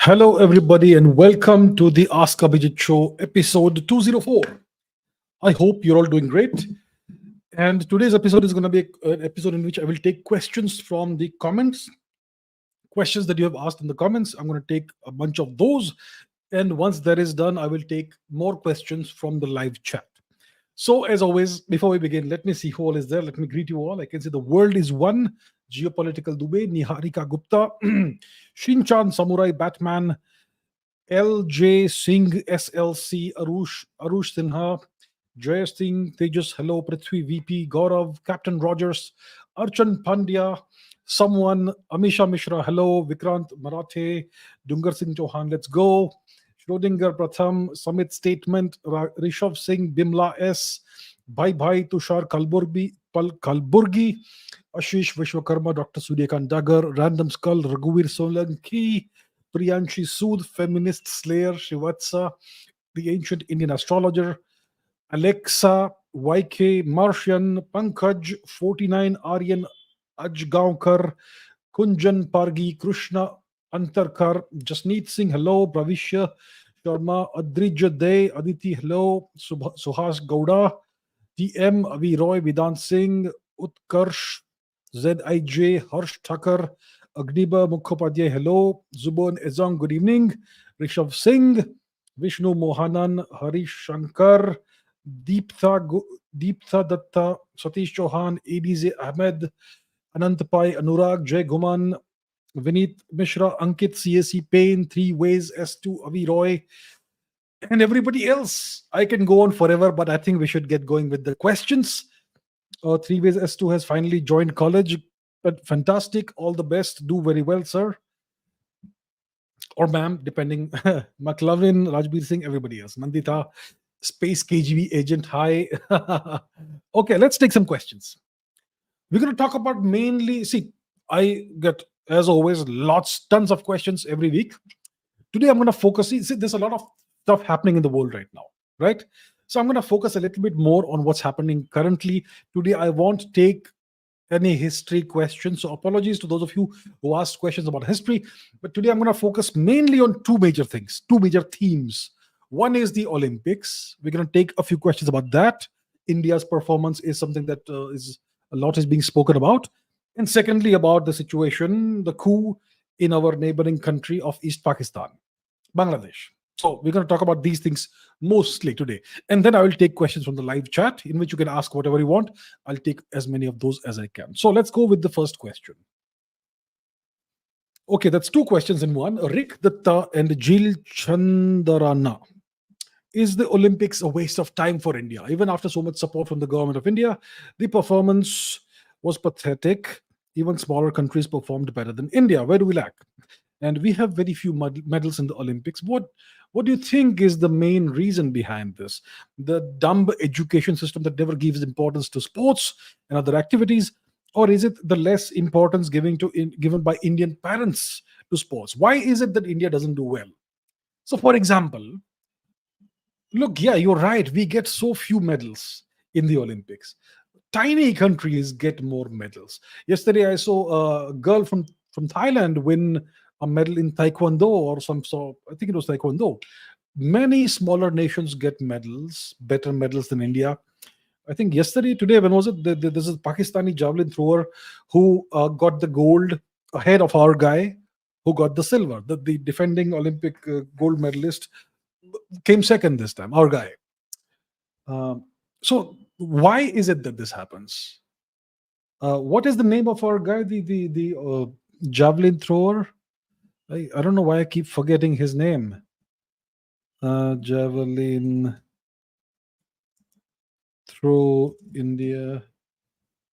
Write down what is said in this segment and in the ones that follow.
Hello, everybody, and welcome to the Ask Abhijit Show, episode 204. I hope you're all doing great. And today's episode is going to be an episode in which I will take questions from the comments, questions that you have asked in the comments. I'm going to take a bunch of those. And once that is done, I will take more questions from the live chat. So, as always, before we begin, let me see who all is there. Let me greet you all. I can see the world is one. Geopolitical Dubey, Niharika Gupta, Shinchan Samurai Batman, LJ Singh, SLC, Arush Sinha, Jay Singh, Tejas, hello, Prithvi, VP, Gaurav, Captain Rogers, Archan Pandya, someone, Amisha Mishra, hello, Vikrant Marathe, Dungar Singh Chauhan, let's go. Schrodinger Pratham, Samit Statement, Rishabh Singh, Bimla S, Bhai Bhai, Tushar Kalburgi, Ashish Vishwakarma, Dr. Suryakant Dagar, Random Skull, Raghuveer Solanki, Priyanshi Sood, Feminist Slayer, Shivatsa, the Ancient Indian Astrologer, Alexa, YK, Martian, Pankaj, 49, Aryan Ajgaonkar, Kunjan Pargi, Krishna Antarkar, Jasneet Singh, hello, Pravishya Sharma, Adrija Day, Aditi, hello, Suhas Gowda, TM, Avi Roy, Vedant Singh, Utkarsh, ZIJ, Harsh Thakur, Agniba Mukhopadhyay, hello, Zubon Ezong, good evening, Rishabh Singh, Vishnu Mohanan, Harish Shankar, Deeptha Datta, Satish Chauhan, ADZ Ahmed, Anantpai, Anurag, Jay Guman, Vineet Mishra, Ankit, CSC Payne, Three Ways, S2, Avi Roy, and everybody else. I can go on forever, but I think we should get going with the questions. Three Ways S2 has finally joined college. But fantastic. All the best. Do very well, sir. Or ma'am, depending. McLovin, Rajbir Singh, everybody else. Nandita, Space KGB agent. Hi. Okay, let's take some questions. We're going to talk about mainly. See, I get, as always, tons of questions every week. Today, I'm going to focus. See, there's a lot of stuff happening in the world right now, right? So I'm going to focus a little bit more on what's happening currently. Today, I won't take any history questions. So apologies to those of you who asked questions about history. But today I'm going to focus mainly on two major things, two major themes. One is the Olympics. We're going to take a few questions about that. India's performance is something that is a lot is being spoken about. And secondly, about the situation, the coup in our neighboring country of East Pakistan, Bangladesh. So we're going to talk about these things mostly today. And then I will take questions from the live chat in which you can ask whatever you want. I'll take as many of those as I can. So let's go with the first question. Okay, that's two questions in one. Rick Datta and Jill Chandarana. Is the Olympics a waste of time for India? Even after so much support from the government of India, the performance was pathetic. Even smaller countries performed better than India. Where do we lack? And we have very few medals in the Olympics. What do you think is the main reason behind this? The dumb education system that never gives importance to sports and other activities, or is it the less importance given by Indian parents to sports? Why is it that India doesn't do well? So, for example, look, yeah, you're right. We get so few medals in the Olympics. Tiny countries get more medals. Yesterday, I saw a girl from Thailand win a medal in taekwondo or I think it was taekwondo. Many smaller nations get medals, better medals than India. I think today, when was it? There's a Pakistani javelin thrower who got the gold ahead of our guy who got the silver. The defending Olympic gold medalist came second this time, our guy. So why is it that this happens? What is the name of our guy, the javelin thrower? I don't know why I keep forgetting his name. Javelin throw India.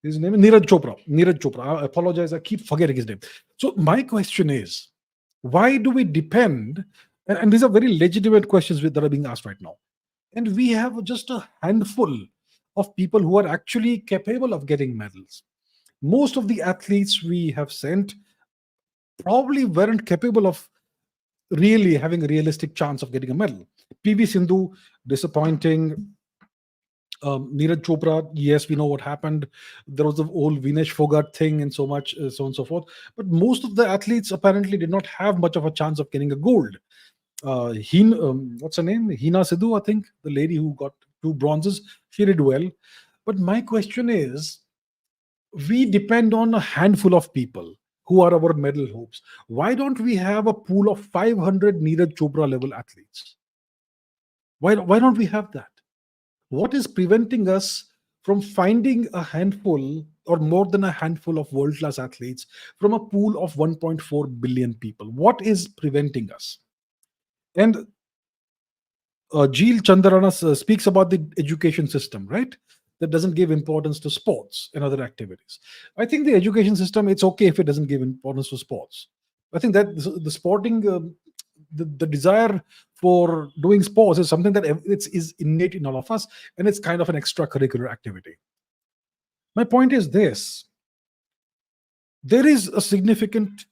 His name is Neeraj Chopra. Neeraj Chopra. I apologize. I keep forgetting his name. So my question is, why do we depend? And these are very legitimate questions that are being asked right now. And we have just a handful of people who are actually capable of getting medals. Most of the athletes we have sent probably weren't capable of really having a realistic chance of getting a medal. PV Sindhu, disappointing. Neeraj Chopra, yes, we know what happened. There was the whole Vinesh Phogat thing and so much, so on and so forth. But most of the athletes apparently did not have much of a chance of getting a gold. What's her name? Hina Sidhu, I think, the lady who got two bronzes. She did well. But my question is, we depend on a handful of people who are our medal hopes. Why don't we have a pool of 500 Neeraj Chopra level athletes? Why don't we have that? What is preventing us from finding a handful or more than a handful of world class athletes from a pool of 1.4 billion people? What is preventing us? And Jeel Chandarana speaks about the education system, right? That doesn't give importance to sports and other activities. I think the education system, it's okay if it doesn't give importance to sports. I think that the sporting, the desire for doing sports is something that is innate in all of us, and it's kind of an extracurricular activity. My point is this: there is a significant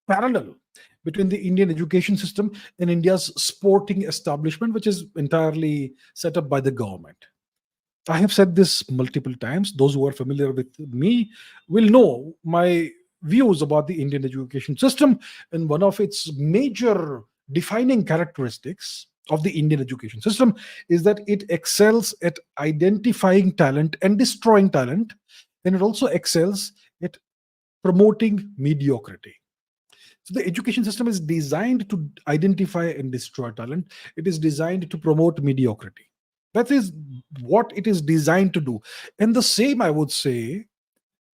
parallel between the Indian education system and India's sporting establishment, which is entirely set up by the government. I have said this multiple times. Those who are familiar with me will know my views about the Indian education system. And one of its major defining characteristics of the Indian education system is that it excels at identifying talent and destroying talent. And it also excels at promoting mediocrity. So the education system is designed to identify and destroy talent. It is designed to promote mediocrity. That is what it is designed to do. And the same, I would say,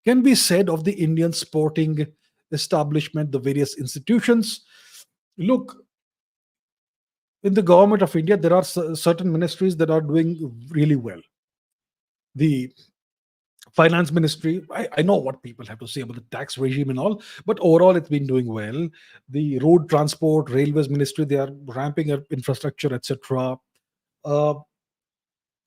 can be said of the Indian sporting establishment, the various institutions. Look, in the government of India, there are certain ministries that are doing really well. The finance ministry, I know what people have to say about the tax regime and all, but overall it's been doing well. The road transport, railways ministry, they are ramping up infrastructure, etc. uh,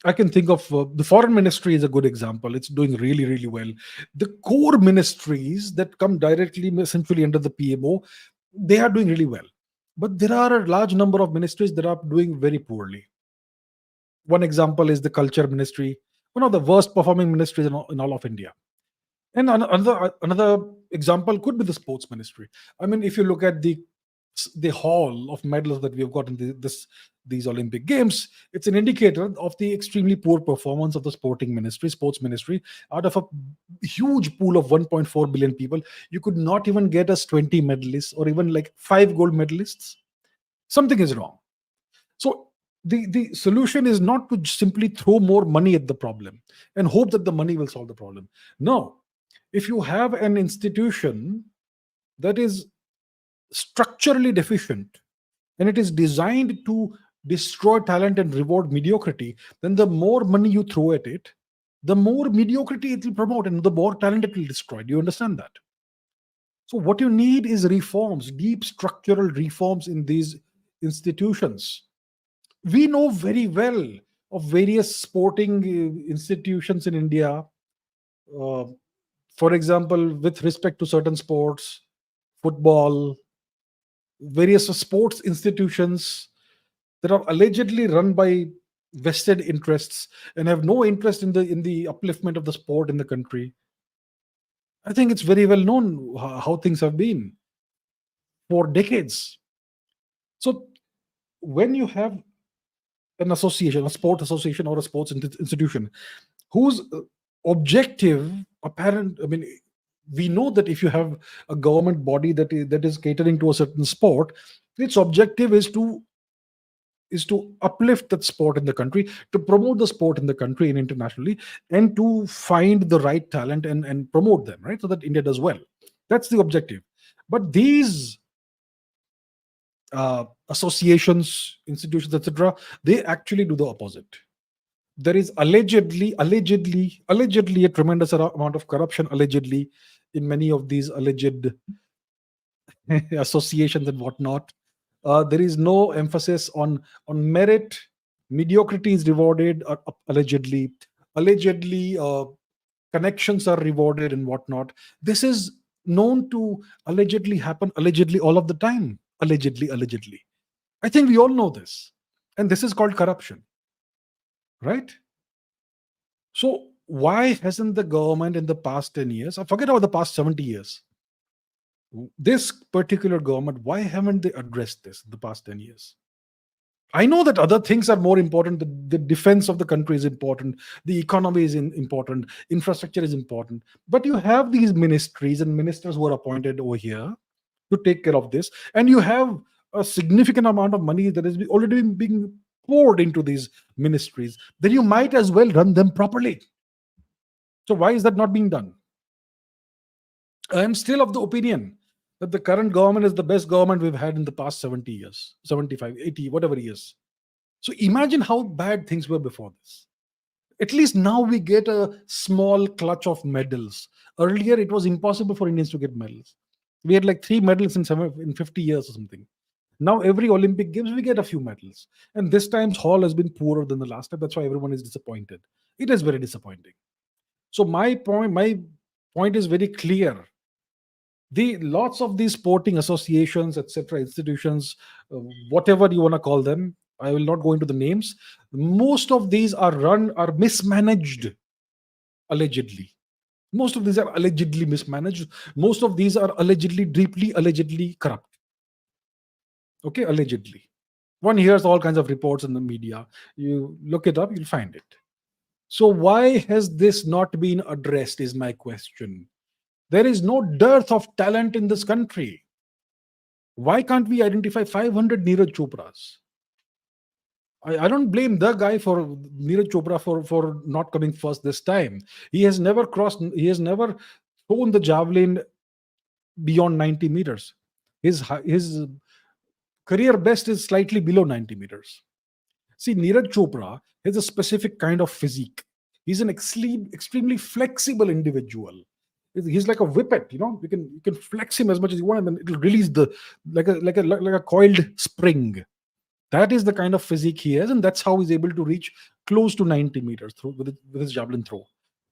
I can think of the foreign ministry is a good example. It's doing really, really well. The core ministries that come directly, essentially under the PMO, they are doing really well. But there are a large number of ministries that are doing very poorly. One example is the culture ministry, one of the worst performing ministries in all of India. And another example could be the sports ministry. I mean, if you look at the haul of medals that we have got in these Olympic Games, it's an indicator of the extremely poor performance of the sports ministry. Out of a huge pool of 1.4 billion people, you could not even get us 20 medalists or even like 5 gold medalists. Something is wrong. So the solution is not to simply throw more money at the problem and hope that the money will solve the problem. No, if you have an institution that is structurally deficient and it is designed to destroy talent and reward mediocrity, then the more money you throw at it, the more mediocrity it will promote and the more talent it will destroy. Do you understand that? So what you need is reforms, deep structural reforms in these institutions. We know very well of various sporting institutions in India. Uh, for example, with respect to certain sports, football, various sports institutions that are allegedly run by vested interests and have no interest in the upliftment of the sport in the country. I think it's very well known how things have been for decades. So when you have an association, a sport association or a sports institution whose objective apparent, I mean, we know that if you have a government body that is catering to a certain sport, its objective is to uplift that sport in the country, to promote the sport in the country and internationally, and to find the right talent and promote them, right? So that India does well. That's the objective. But these associations, institutions, etc., they actually do the opposite. There is allegedly a tremendous amount of corruption, allegedly, in many of these alleged associations and whatnot. There is no emphasis on merit. Mediocrity is rewarded, allegedly. Allegedly, connections are rewarded and whatnot. This is known to allegedly happen, allegedly all of the time. Allegedly. I think we all know this, and this is called corruption, right? So why hasn't the government in the past 10 years, I forget about the past 70 years, this particular government, why haven't they addressed this in the past 10 years? I know that other things are more important. The defense of the country is important. The economy is important. Infrastructure is important. But you have these ministries and ministers who are appointed over here to take care of this. And you have a significant amount of money that is already being poured into these ministries. Then you might as well run them properly. So why is that not being done? I am still of the opinion that the current government is the best government we've had in the past 70 years, 75, 80, whatever years. So imagine how bad things were before this. At least now we get a small clutch of medals. Earlier, it was impossible for Indians to get medals. We had like 3 medals in 50 years or something. Now, every Olympic Games, we get a few medals. And this time's haul has been poorer than the last time. That's why everyone is disappointed. It is very disappointing. So my point is very clear. The lots of these sporting associations, etc., institutions, uh, whatever you want to call them, I will not go into the names. Most of these are mismanaged, allegedly. Most of these are allegedly mismanaged. Most of these are allegedly, deeply allegedly corrupt. Okay, allegedly. One hears all kinds of reports in the media. You look it up, you'll find it. So why has this not been addressed is my question. There is no dearth of talent in this country. Why can't we identify 500 Neeraj Chopras? I don't blame the guy for Neeraj Chopra for not coming first this time. He has never thrown the javelin beyond 90 meters. His career best is slightly below 90 meters. See, Neeraj Chopra has a specific kind of physique. He's an extremely flexible individual. He's like a whippet, you can flex him as much as you want, and then it'll release the like a coiled spring. That is the kind of physique he has, and that's how he's able to reach close to 90 meters with his javelin throw.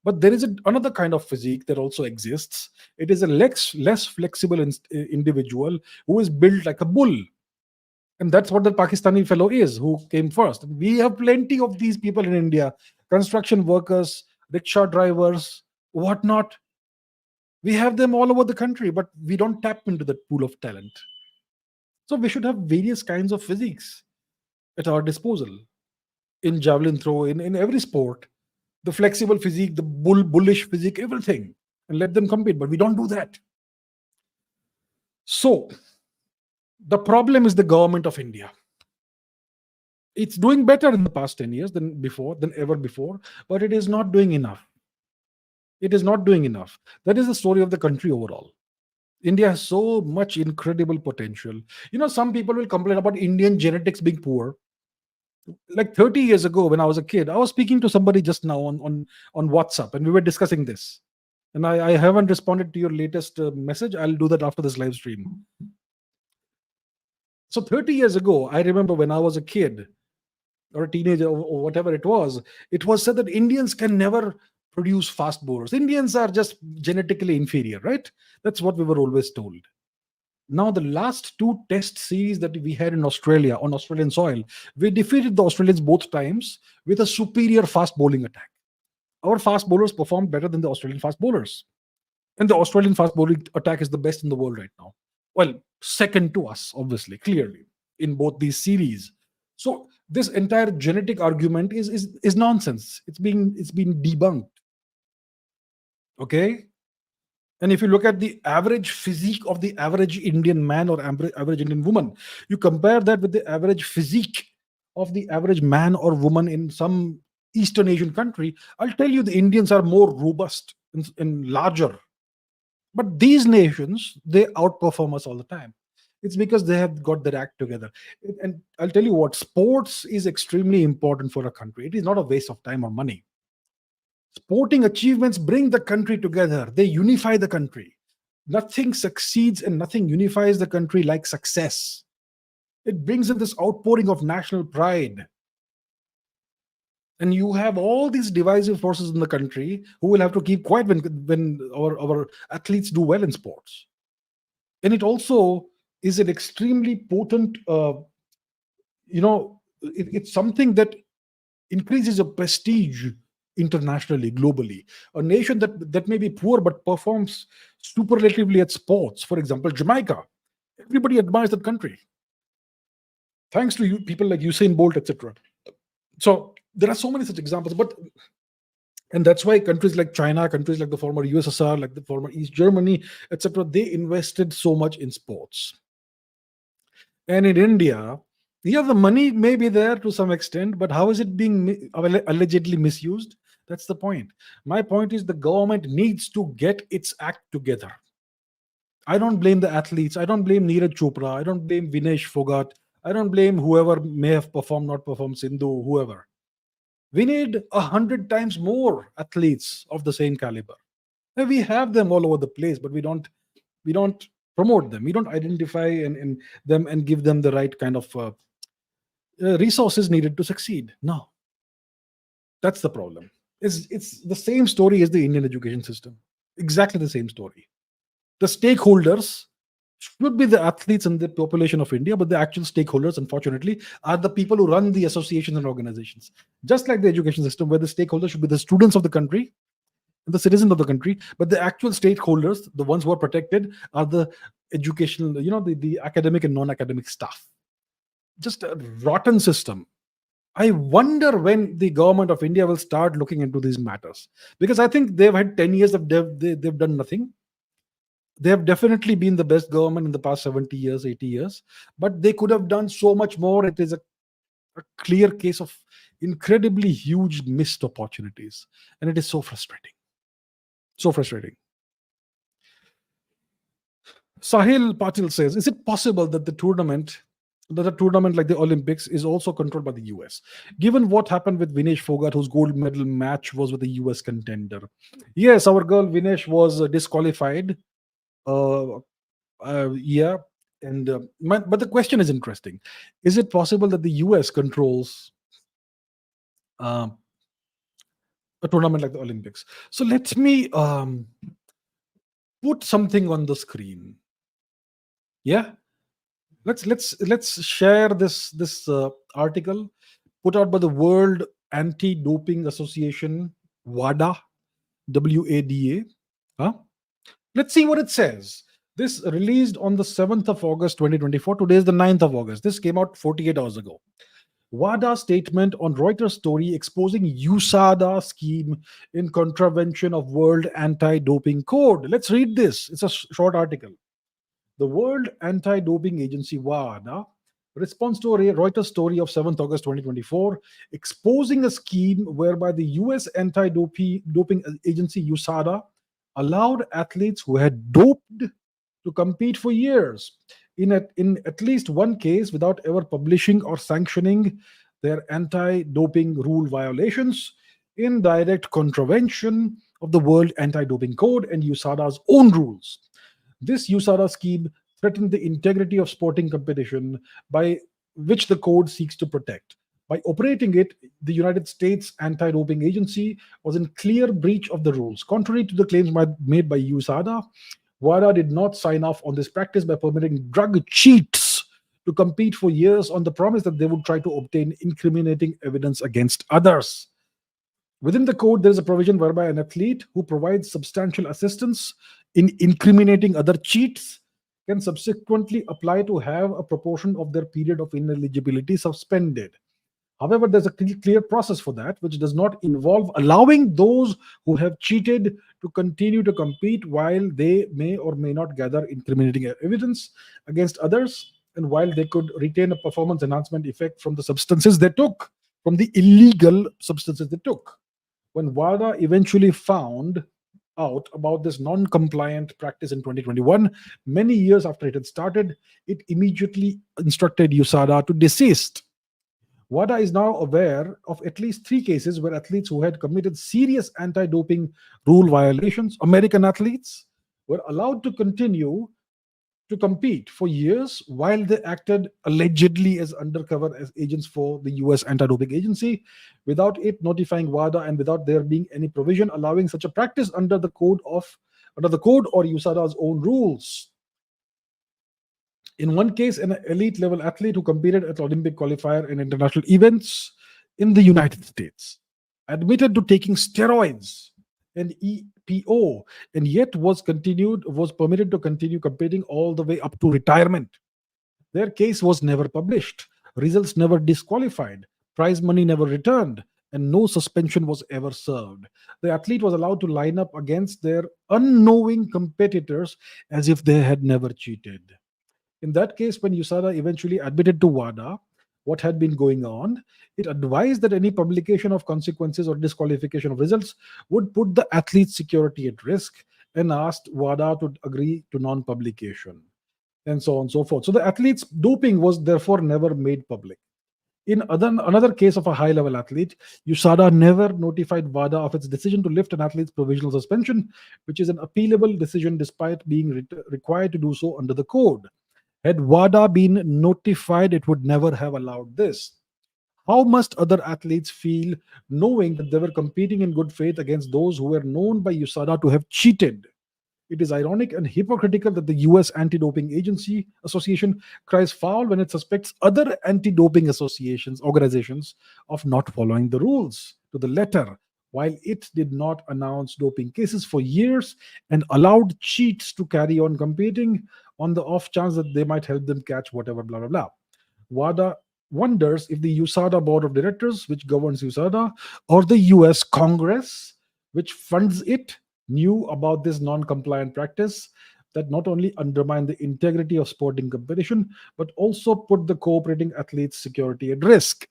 But there is another kind of physique that also exists. It is a less flexible individual who is built like a bull. And that's what the Pakistani fellow is, who came first. We have plenty of these people in India, construction workers, rickshaw drivers, whatnot. We have them all over the country, but we don't tap into that pool of talent. So we should have various kinds of physiques at our disposal in javelin throw, in every sport. The flexible physique, the bullish physique, everything, and let them compete. But we don't do that. So the problem is the government of India. It's doing better in the past 10 years than ever before, but it is not doing enough. It is not doing enough. That is the story of the country overall. India has so much incredible potential. Some people will complain about Indian genetics being poor. Like 30 years ago, when I was a kid, I was speaking to somebody just now on WhatsApp, and we were discussing this. And I haven't responded to your latest message. I'll do that after this live stream. So 30 years ago, I remember when I was a kid or a teenager or whatever it was said that Indians can never produce fast bowlers. Indians are just genetically inferior, right? That's what we were always told. Now, the last 2 test series that we had in Australia, on Australian soil, we defeated the Australians both times with a superior fast bowling attack. Our fast bowlers performed better than the Australian fast bowlers. And the Australian fast bowling attack is the best in the world right now. Well, second to us, obviously, clearly, in both these series. So this entire genetic argument is nonsense. It's been debunked. Okay? And if you look at the average physique of the average Indian man or average Indian woman, you compare that with the average physique of the average man or woman in some Eastern Asian country, I'll tell you the Indians are more robust and larger. But these nations, they outperform us all the time. It's because they have got their act together. And I'll tell you what, sports is extremely important for a country. It is not a waste of time or money. Sporting achievements bring the country together. They unify the country. Nothing succeeds and nothing unifies the country like success. It brings in this outpouring of national pride. And you have all these divisive forces in the country who will have to keep quiet when our athletes do well in sports. And it also is an extremely potent, it's something that increases your prestige internationally, globally. A nation that may be poor but performs superlatively at sports. For example, Jamaica. Everybody admires that country, thanks to you, people like Usain Bolt, etc. So there are so many such examples, and that's why countries like China, countries like the former USSR, like the former East Germany, etc., they invested so much in sports. And in India, yeah, the money may be there to some extent, but how is it being allegedly misused? That's the point. My point is the government needs to get its act together. I don't blame the athletes. I don't blame Neeraj Chopra. I don't blame Vinesh Phogat. I don't blame whoever may have performed, not performed, Sindhu, whoever. We need 100 times more athletes of the same caliber. And we have them all over the place, but we don't promote them. We don't identify and them and give them the right kind of resources needed to succeed. No, that's the problem. It's the same story as the Indian education system. Exactly the same story. The stakeholders should be the athletes and the population of India, but the actual stakeholders, unfortunately, are the people who run the associations and organizations. Just like the education system, where the stakeholders should be the students of the country, the citizens of the country, but the actual stakeholders, the ones who are protected, are the educational, the academic and non-academic staff. Just a rotten system. I wonder when the government of India will start looking into these matters, because I think they've had 10 years of they've done nothing. They have definitely been the best government in the past 70 years, 80 years, but they could have done so much more. It is a clear case of incredibly huge missed opportunities, and it is so frustrating. So frustrating. Sahil Patil says, is it possible that a tournament like the Olympics is also controlled by the US? Given what happened with Vinesh Phogat, whose gold medal match was with a US contender. Yes, our girl Vinesh was disqualified. Yeah, and but the question is interesting. Is it possible that the US controls um, a tournament like the Olympics? So let me put something on the screen. Yeah, let's share this article put out by the World Anti-Doping Association, WADA, WADA. Huh? Let's see what it says. This released on the 7th of August 2024. Today is the 9th of August. This came out 48 hours ago. WADA statement on Reuters story exposing USADA scheme in contravention of World Anti-Doping Code. Let's read this. It's a short article. The World Anti-Doping Agency, WADA, responds to a Reuters story of 7th August 2024, exposing a scheme whereby the US anti-doping agency, USADA, allowed athletes who had doped to compete for years, in at least one case, without ever publishing or sanctioning their anti-doping rule violations, in direct contravention of the World Anti-Doping Code and USADA's own rules. This USADA scheme threatened the integrity of sporting competition, by which the code seeks to protect. By operating it, the United States Anti-Doping Agency was in clear breach of the rules. Contrary to the claims made by USADA, WADA did not sign off on this practice by permitting drug cheats to compete for years on the promise that they would try to obtain incriminating evidence against others. Within the code, there is a provision whereby an athlete who provides substantial assistance in incriminating other cheats can subsequently apply to have a proportion of their period of ineligibility suspended. However, there's a clear process for that, which does not involve allowing those who have cheated to continue to compete while they may or may not gather incriminating evidence against others, and while they could retain a performance enhancement effect from the substances they took, from the illegal substances they took. When WADA eventually found out about this non-compliant practice in 2021, many years after it had started, it immediately instructed USADA to desist. WADA is now aware of at least 3 cases where athletes who had committed serious anti-doping rule violations, American athletes, were allowed to continue to compete for years while they acted allegedly as undercover as agents for the US Anti-Doping Agency, without it notifying WADA and without there being any provision allowing such a practice under the code or USADA's own rules. In one case, an elite level athlete who competed at Olympic qualifier and international events in the United States. admitted to taking steroids and EPO, and yet was permitted to continue competing all the way up to retirement. Their case was never published, results never disqualified, prize money never returned, and no suspension was ever served. The athlete was allowed to line up against their unknowing competitors as if they had never cheated. In that case, when USADA eventually admitted to WADA what had been going on, it advised that any publication of consequences or disqualification of results would put the athlete's security at risk, and asked WADA to agree to non publication, and so on and so forth. So the athlete's doping was therefore never made public. In another case of a high level athlete, USADA never notified WADA of its decision to lift an athlete's provisional suspension, which is an appealable decision despite being required to do so under the code. Had WADA been notified, it would never have allowed this. How must other athletes feel knowing that they were competing in good faith against those who were known by USADA to have cheated? It is ironic and hypocritical that the US Anti-Doping Agency Association cries foul when it suspects other anti-doping organizations of not following the rules to the letter, while it did not announce doping cases for years and allowed cheats to carry on competing on the off chance that they might help them catch whatever, blah, blah, blah. WADA wonders if the USADA board of directors, which governs USADA, or the US Congress, which funds it, knew about this non-compliant practice that not only undermined the integrity of sporting competition, but also put the cooperating athletes' security at risk.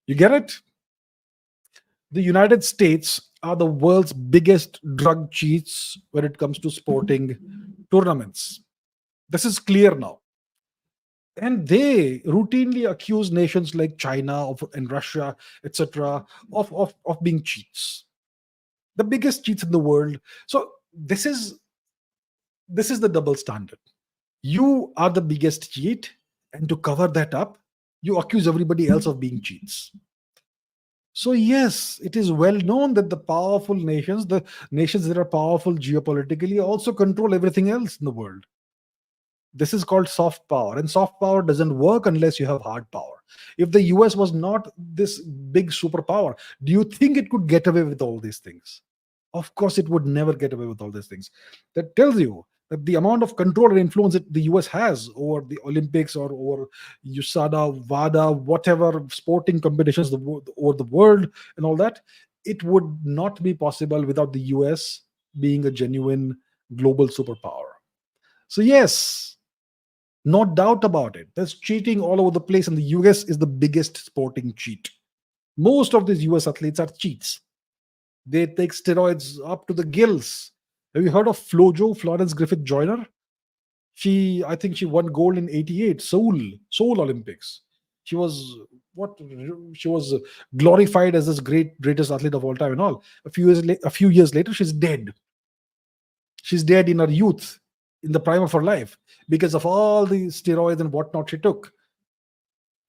You get it? The United States are the world's biggest drug cheats when it comes to sporting tournaments. This is clear now. And they routinely accuse nations like China and Russia, etc., of being cheats. The biggest cheats in the world. So this is the double standard. You are the biggest cheat, and to cover that up, you accuse everybody else of being cheats. So yes, it is well known that the nations that are powerful geopolitically, also control everything else in the world. This is called soft power, and soft power doesn't work unless you have hard power. If the US was not this big superpower, do you think it could get away with all these things? Of course, it would never get away with all these things. That tells you that the amount of control and influence that the US has over the Olympics or over USADA, WADA, whatever sporting competitions over the world and all that, it would not be possible without the US being a genuine global superpower. So yes, no doubt about it. There's cheating all over the place, and the US is the biggest sporting cheat. Most of these US athletes are cheats. They take steroids up to the gills. Have you heard of Flojo, Florence Griffith Joyner? I think she won gold in '88, Seoul Olympics. She was glorified as this greatest athlete of all time and all. A few years later, she's dead. She's dead in her youth, in the prime of her life, because of all the steroids and whatnot she took.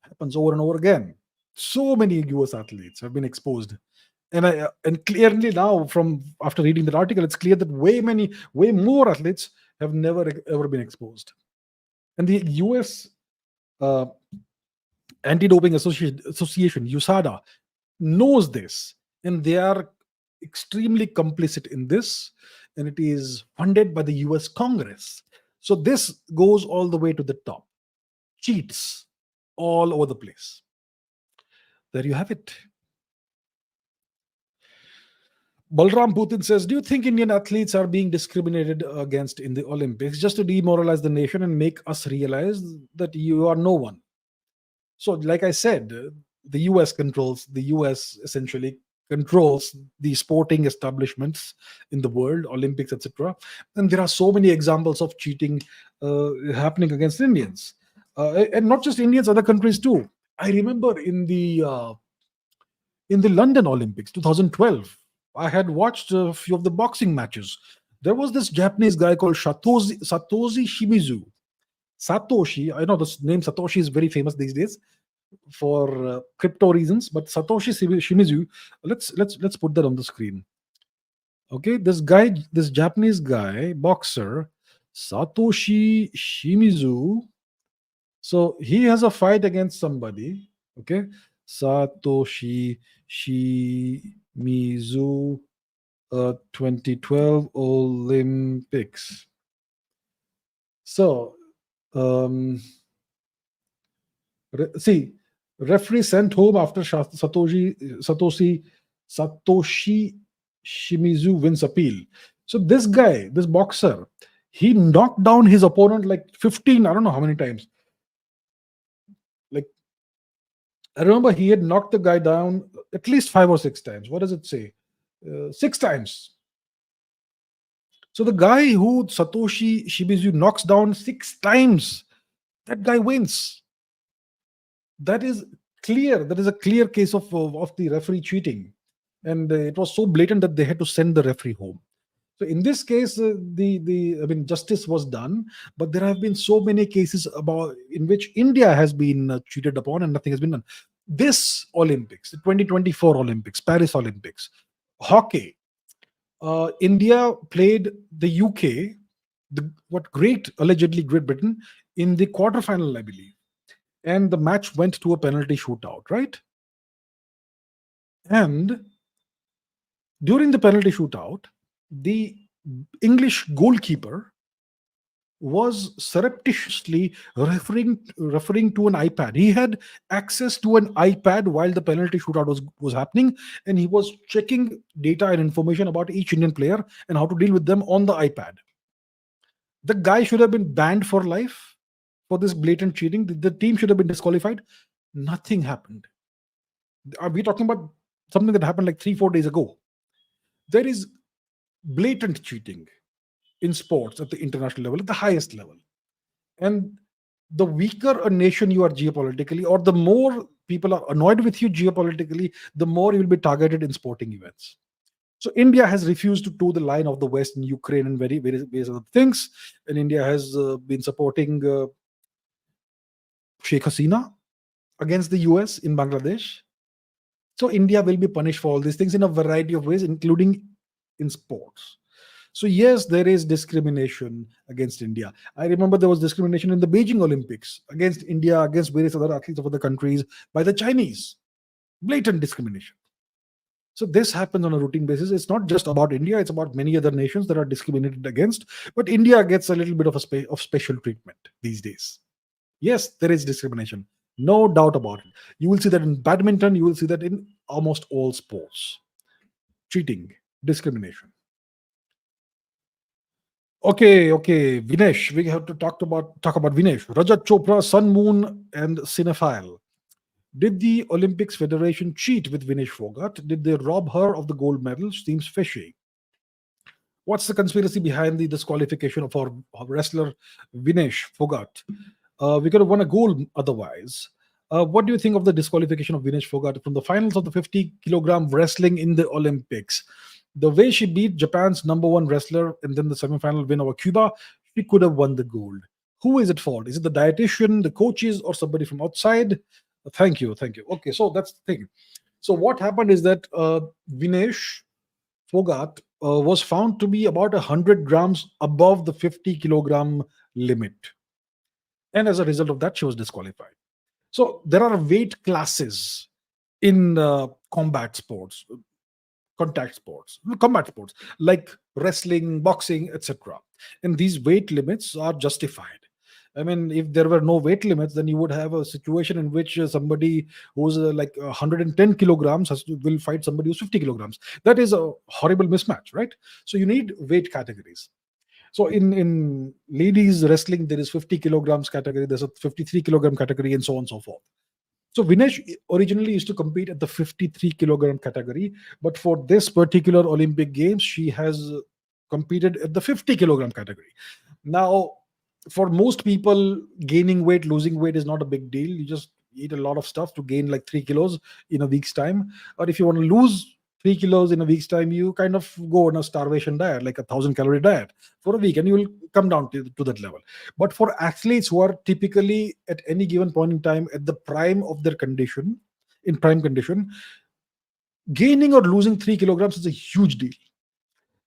Happens over and over again. So many US athletes have been exposed. And clearly now, from after reading that article, it's clear that way more athletes have never ever been exposed. And the US Anti-Doping Association, USADA, knows this, and they are extremely complicit in this, and it is funded by the US Congress. So this goes all the way to the top. Cheats all over the place. There you have it. Balram Putin says, do you think Indian athletes are being discriminated against in the Olympics just to demoralize the nation and make us realize that you are no one? So, like I said, the US essentially controls the sporting establishments in the world, Olympics, etc. And there are so many examples of cheating happening against Indians. And not just Indians, other countries too. I remember in the London Olympics 2012, I had watched a few of the boxing matches. There was this Japanese guy called Satoshi Shimizu. Satoshi, I know the name Satoshi is very famous these days for crypto reasons, but Satoshi Shimizu, let's put that on the screen. Okay, this Japanese guy, boxer, Satoshi Shimizu. So he has a fight against somebody. Okay, Satoshi Shimizu 2012 Olympics. So, see, referee sent home after Satoshi Shimizu wins appeal. So this guy, this boxer, he knocked down his opponent like 15, I don't know how many times. Like, I remember he had knocked the guy down at least 5 or 6 times. What does it say? 6 times. So the guy who Satoshi Shimizu knocks down 6 times, that guy wins. That is clear. That is a clear case of the referee cheating, and it was so blatant that they had to send the referee home. So in this case, justice was done, but there have been so many cases about in which India has been cheated upon and nothing has been done. This Olympics, the 2024 Olympics, Paris Olympics, hockey, India played the UK, allegedly Great Britain, in the quarterfinal, I believe, and the match went to a penalty shootout, right? And during the penalty shootout, the English goalkeeper was surreptitiously referring to an iPad. He had access to an iPad while the penalty shootout was happening, and he was checking data and information about each Indian player and how to deal with them on the iPad. The guy should have been banned for life for this blatant cheating. The team should have been disqualified. Nothing happened. Are we talking about something that happened like 3-4 days ago? There is blatant cheating in sports at the international level, at the highest level. And the weaker a nation you are geopolitically, or the more people are annoyed with you geopolitically, the more you will be targeted in sporting events. So India has refused to toe the line of the West in Ukraine and various other things. And India has been supporting Sheikh Hasina against the US in Bangladesh. So India will be punished for all these things in a variety of ways, including in sports. So yes, there is discrimination against India. I remember there was discrimination in the Beijing Olympics against India, against various other athletes of other countries by the Chinese. Blatant discrimination. So this happens on a routine basis. It's not just about India, it's about many other nations that are discriminated against. But India gets a little bit of special treatment these days. Yes, there is discrimination. No doubt about it. You will see that in badminton, you will see that in almost all sports. Cheating, discrimination. Okay, Vinesh, we have to talk about Vinesh. Rajat Chopra, Sun Moon, and Cinephile. Did the Olympics Federation cheat with Vinesh Phogat? Did they rob her of the gold medal? Seems fishy. What's the conspiracy behind the disqualification of our wrestler Vinesh Phogat? We could have won a gold otherwise. What do you think of the disqualification of Vinesh Phogat from the finals of the 50-kilogram wrestling in the Olympics? The way she beat Japan's #1 wrestler and then the semifinal win over Cuba, she could have won the gold. Who is it for? Is it the dietitian, the coaches, or somebody from outside? Thank you. Okay, so that's the thing. So what happened is that Vinesh Phogat was found to be about 100 grams above the 50-kilogram limit. And as a result of that, she was disqualified. So there are weight classes in combat sports, combat sports, like wrestling, boxing, etc. And these weight limits are justified. I mean, if there were no weight limits, then you would have a situation in which somebody who's like 110 kilograms will fight somebody who's 50 kilograms. That is a horrible mismatch, right? So you need weight categories. So in ladies wrestling, there is 50 kilograms category, there's a 53 kilogram category, and so on and so forth. So Vinesh originally used to compete at the 53 kilogram category, but for this particular Olympic Games, she has competed at the 50 kilogram category. Now, for most people, gaining weight, losing weight is not a big deal. You just eat a lot of stuff to gain like 3 kilos in a week's time. Or if you want to lose 3 kilos in a week's time, you kind of go on a starvation diet, like a 1,000-calorie diet for a week, and you will come down to that level. But for athletes who are typically at any given point in time at the prime of their condition, in prime condition, gaining or losing 3 kilograms is a huge deal.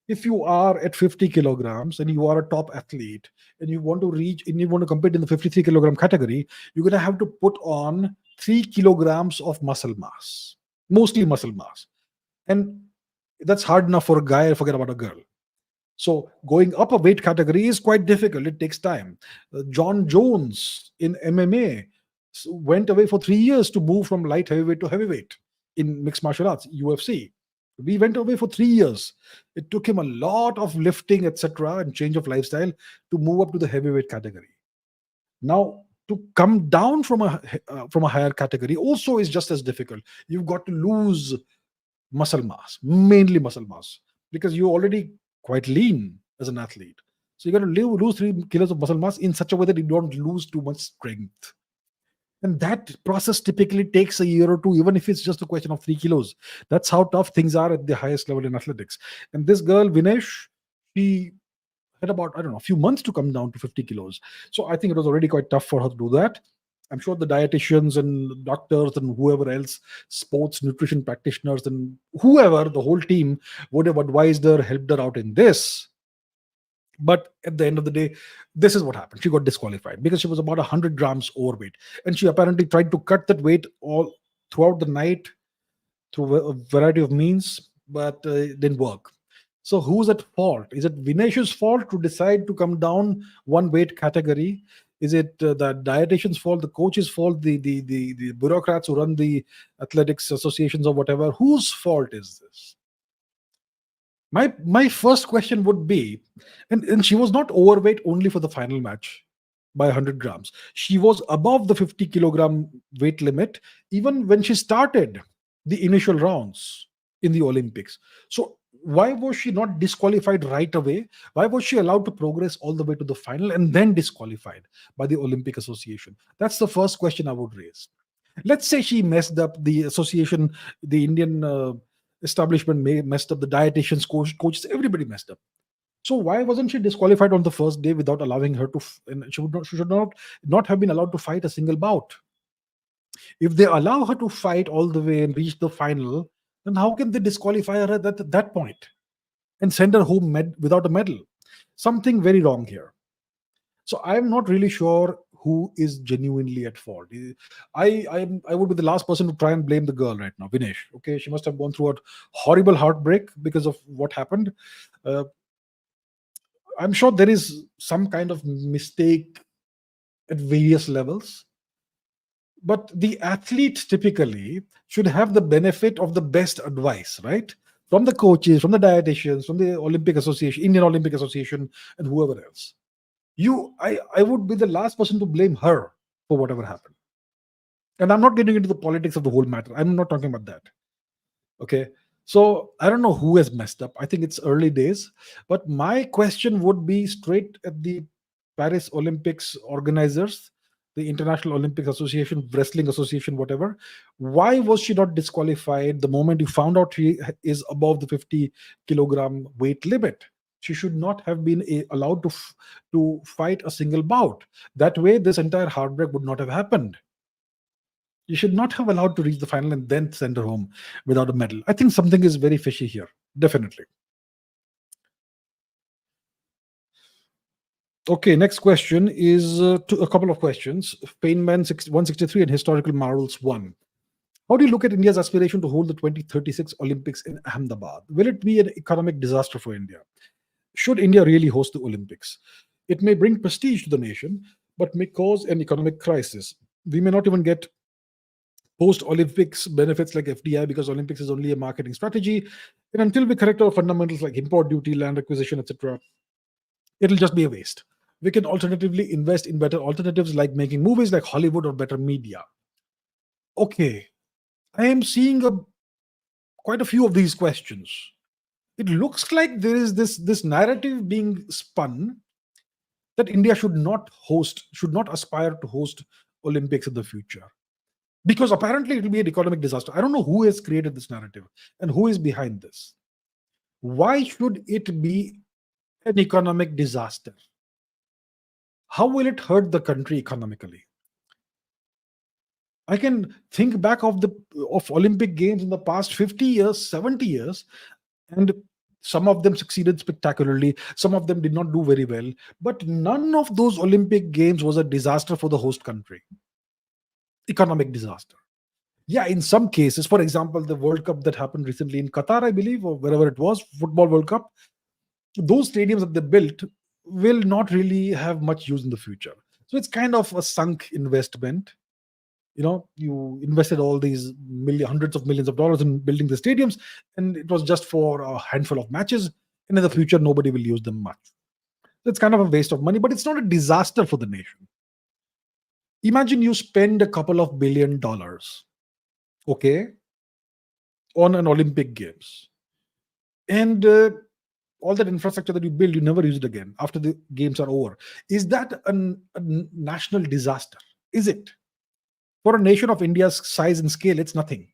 If you are at 50 kilograms and you are a top athlete and you want to compete in the 53 kilogram category, you're going to have to put on 3 kilograms of muscle mass, mostly muscle mass. And that's hard enough for a guy, forget about a girl. So going up a weight category is quite difficult. It takes time. John Jones in MMA went away for 3 years to move from light heavyweight to heavyweight in mixed martial arts, UFC. We went away for 3 years. It took him a lot of lifting, etc., and change of lifestyle to move up to the heavyweight category. Now, to come down from a higher category also is just as difficult. You've got to lose muscle mass, mainly muscle mass, because you're already quite lean as an athlete. So you got to lose 3 kilos of muscle mass in such a way that you don't lose too much strength. And that process typically takes a year or two, even if it's just a question of 3 kilos. That's how tough things are at the highest level in athletics. And this girl, Vinesh, she had about, I don't know, a few months to come down to 50 kilos. So I think it was already quite tough for her to do that. I'm sure the dietitians and doctors and whoever else, sports nutrition practitioners and whoever, the whole team would have advised her, helped her out in this. But at the end of the day, this is what happened. She got disqualified because she was about 100 grams overweight. And she apparently tried to cut that weight all throughout the night through a variety of means, but it didn't work. So who's at fault? Is it Vinesh's fault to decide to come down one weight category? Is it the dietitian's fault, the coach's fault, the bureaucrats who run the athletics associations or whatever? Whose fault is this? My first question would be, and she was not overweight only for the final match by 100 grams. She was above the 50 kilogram weight limit even when she started the initial rounds in the Olympics. So why was she not disqualified right away? Why was she allowed to progress all the way to the final and then disqualified by the Olympic Association? That's the first question I would raise. Let's say she messed up, the association, the Indian establishment messed up, the dietitians, coaches, everybody messed up. So why wasn't she disqualified on the first day without allowing her to? And she should not have been allowed to fight a single bout. If they allow her to fight all the way and reach the final, then how can they disqualify her at that point and send her home without a medal? Something very wrong here. So I'm not really sure who is genuinely at fault. I would be the last person to try and blame the girl right now, Vinesh. Okay, she must have gone through a horrible heartbreak because of what happened. I'm sure there is some kind of mistake at various levels. But the athlete typically should have the benefit of the best advice, right? From the coaches, from the dietitians, from the Olympic Association, Indian Olympic Association, and whoever else. I would be the last person to blame her for whatever happened. And I'm not getting into the politics of the whole matter. I'm not talking about that. Okay. So I don't know who has messed up. I think it's early days. But my question would be straight at the Paris Olympics organizers, the International Olympic Association, Wrestling Association, whatever. Why was she not disqualified the moment you found out she is above the 50 kilogram weight limit? She should not have been allowed to fight a single bout. That way, this entire heartbreak would not have happened. You should not have allowed to reach the final and then send her home without a medal. I think something is very fishy here, definitely. Okay, next question is a couple of questions. Feynman 163 and Historical Marvels 1. How do you look at India's aspiration to hold the 2036 Olympics in Ahmedabad? Will it be an economic disaster for India? Should India really host the Olympics? It may bring prestige to the nation, but may cause an economic crisis. We may not even get post-Olympics benefits like FDI because Olympics is only a marketing strategy. And until we correct our fundamentals like import duty, land acquisition, etc., it'll just be a waste. We can alternatively invest in better alternatives like making movies like Hollywood or better media. Okay, I am seeing quite a few of these questions. It looks like there is this narrative being spun that India should not aspire to host Olympics in the future. Because apparently it will be an economic disaster. I don't know who has created this narrative and who is behind this. Why should it be an economic disaster? How will it hurt the country economically? I can think back of Olympic Games in the past 50 years, 70 years, and some of them succeeded spectacularly. Some of them did not do very well. But none of those Olympic Games was a disaster for the host country. Economic disaster. Yeah, in some cases, for example, the World Cup that happened recently in Qatar, I believe, or wherever it was, Football World Cup, those stadiums that they built will not really have much use in the future. So it's kind of a sunk investment. You invested all these hundreds of millions of dollars in building the stadiums, and it was just for a handful of matches, and in the future nobody will use them much. So it's kind of a waste of money, but it's not a disaster for the nation. Imagine you spend a couple of $1 billion, okay, on an Olympic Games, and all that infrastructure that you build, you never use it again after the games are over. Is that a national disaster? Is it? For a nation of India's size and scale, it's nothing.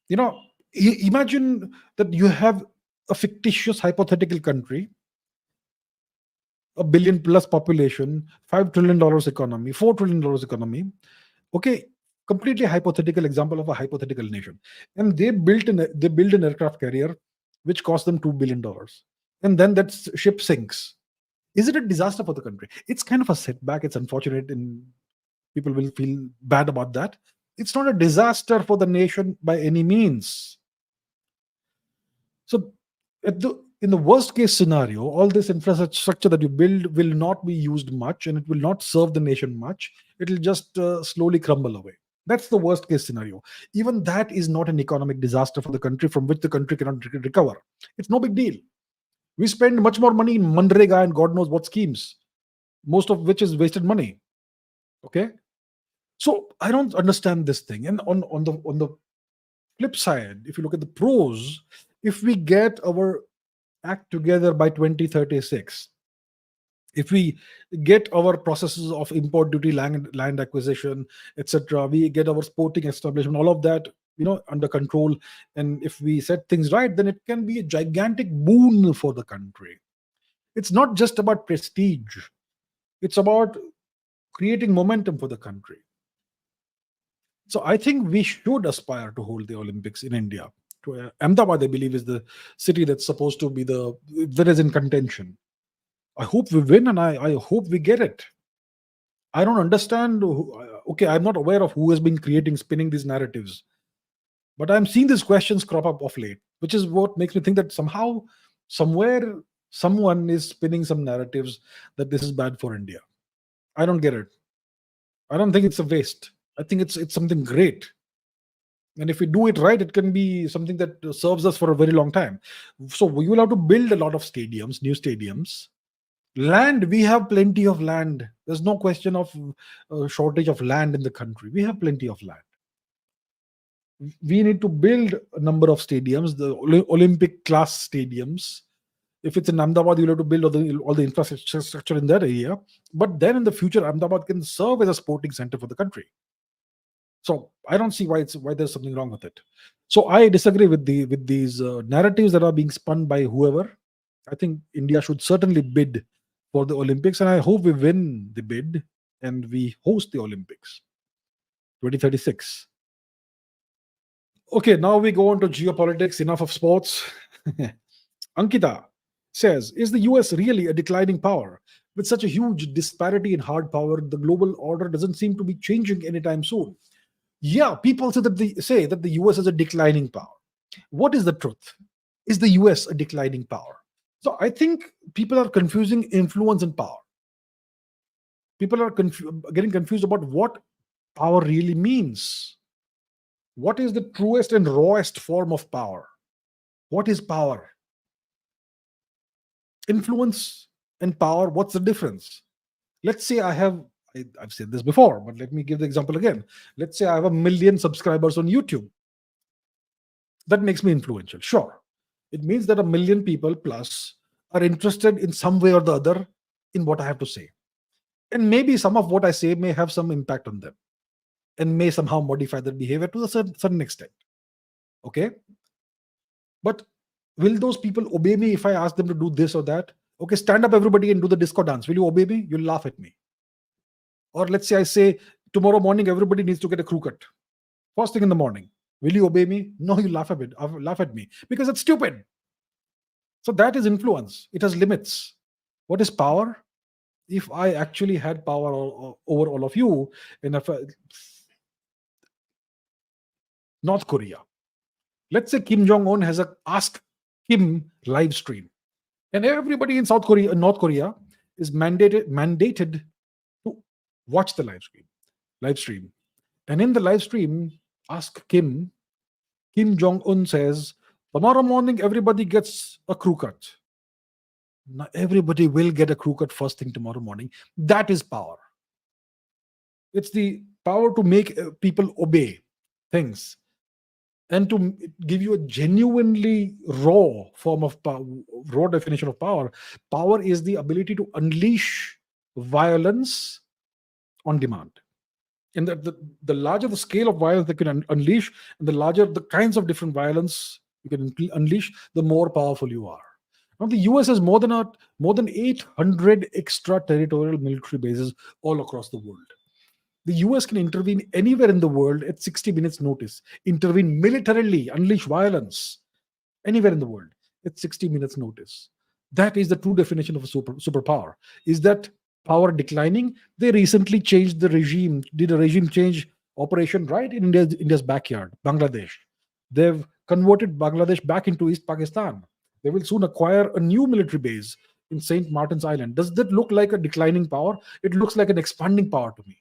You know, imagine that you have a fictitious hypothetical country, a billion plus population, $5 trillion economy, $4 trillion economy. Okay, completely hypothetical example of a hypothetical nation, and they build an aircraft carrier which cost them $2 billion, and then that ship sinks. Is it a disaster for the country? It's kind of a setback. It's unfortunate, and people will feel bad about that. It's not a disaster for the nation by any means. So, in the worst case scenario, all this infrastructure that you build will not be used much, and it will not serve the nation much. It will just slowly crumble away. That's the worst case scenario. Even that is not an economic disaster for the country from which the country cannot recover. It's no big deal. We spend much more money in Manrega and God knows what schemes, most of which is wasted money. Okay, so I don't understand this thing. And on the flip side, if you look at the pros, if we get our act together by 2036, if we get our processes of import duty, land acquisition, etc., we get our sporting establishment, all of that, under control, and if we set things right, then it can be a gigantic boon for the country. It's not just about prestige, it's about creating momentum for the country. So I think we should aspire to hold the Olympics in India. Ahmedabad, I believe, is the city that's supposed to be that is in contention. I hope we win, and I hope we get it. I don't understand. Okay, I'm not aware of who has been spinning these narratives, but I'm seeing these questions crop up of late, which is what makes me think that somehow, somewhere, someone is spinning some narratives that this is bad for India. I don't get it. I don't think it's a waste. I think it's something great. And if we do it right, it can be something that serves us for a very long time. So we will have to build a lot of stadiums, new stadiums. Land, we have plenty of land. There's no question of shortage of land in the country. We have plenty of land. We need to build a number of stadiums, the Olympic class stadiums. If it's in Ahmedabad, you'll have to build all the infrastructure in that area. But then in the future, Ahmedabad can serve as a sporting center for the country. So I don't see why there's something wrong with it. So I disagree with these narratives that are being spun by whoever. I think India should certainly bid for the Olympics, and I hope we win the bid and we host the Olympics 2036. Okay, now we go on to geopolitics. Enough of sports. Ankita says, is the US really a declining power? With such a huge disparity in hard power, the global order doesn't seem to be changing anytime soon. Yeah, people say that the US is a declining power. What is the truth? Is the US a declining power? So I think people are confusing influence and power. People are getting confused about what power really means. What is the truest and rawest form of power? What is power? Influence and power, what's the difference? Let's say I've said this before, but let me give the example again. Let's say I have 1 million subscribers on YouTube. That makes me influential. Sure. It means that 1 million people plus are interested in some way or the other in what I have to say. And maybe some of what I say may have some impact on them and may somehow modify their behavior to a certain extent. Okay? But will those people obey me if I ask them to do this or that? Okay, stand up everybody and do the disco dance. Will you obey me? You'll laugh at me. Or let's say I say, tomorrow morning everybody needs to get a crew cut. First thing in the morning. Will you obey me? No, you laugh at me because it's stupid. So that is influence. It has limits. What is power? If I actually had power over all of you, and North Korea. Let's say Kim Jong Un has a Ask Kim live stream, and everybody in North Korea, is mandated to watch the live stream. And in the live stream, Ask Kim, Kim Jong Un says, tomorrow morning everybody gets a crew cut. Now everybody will get a crew cut first thing tomorrow morning. That is power. It's the power to make people obey things, and to give you a genuinely raw form of power, raw definition of power. Power is the ability to unleash violence on demand. And the larger the scale of violence they can unleash, and the larger the kinds of different violence you can unleash, the more powerful you are. Now, the US has more than 800 extraterritorial military bases all across the world. The US can intervene anywhere in the world at 60 minutes notice, intervene militarily, unleash violence anywhere in the world at 60 minutes notice. That is the true definition of a superpower. Is that power declining? They recently changed the regime, did a regime change operation right in India's backyard, Bangladesh. They've converted Bangladesh back into East Pakistan. They will soon acquire a new military base in St. Martin's Island. Does that look like a declining power? It looks like an expanding power to me.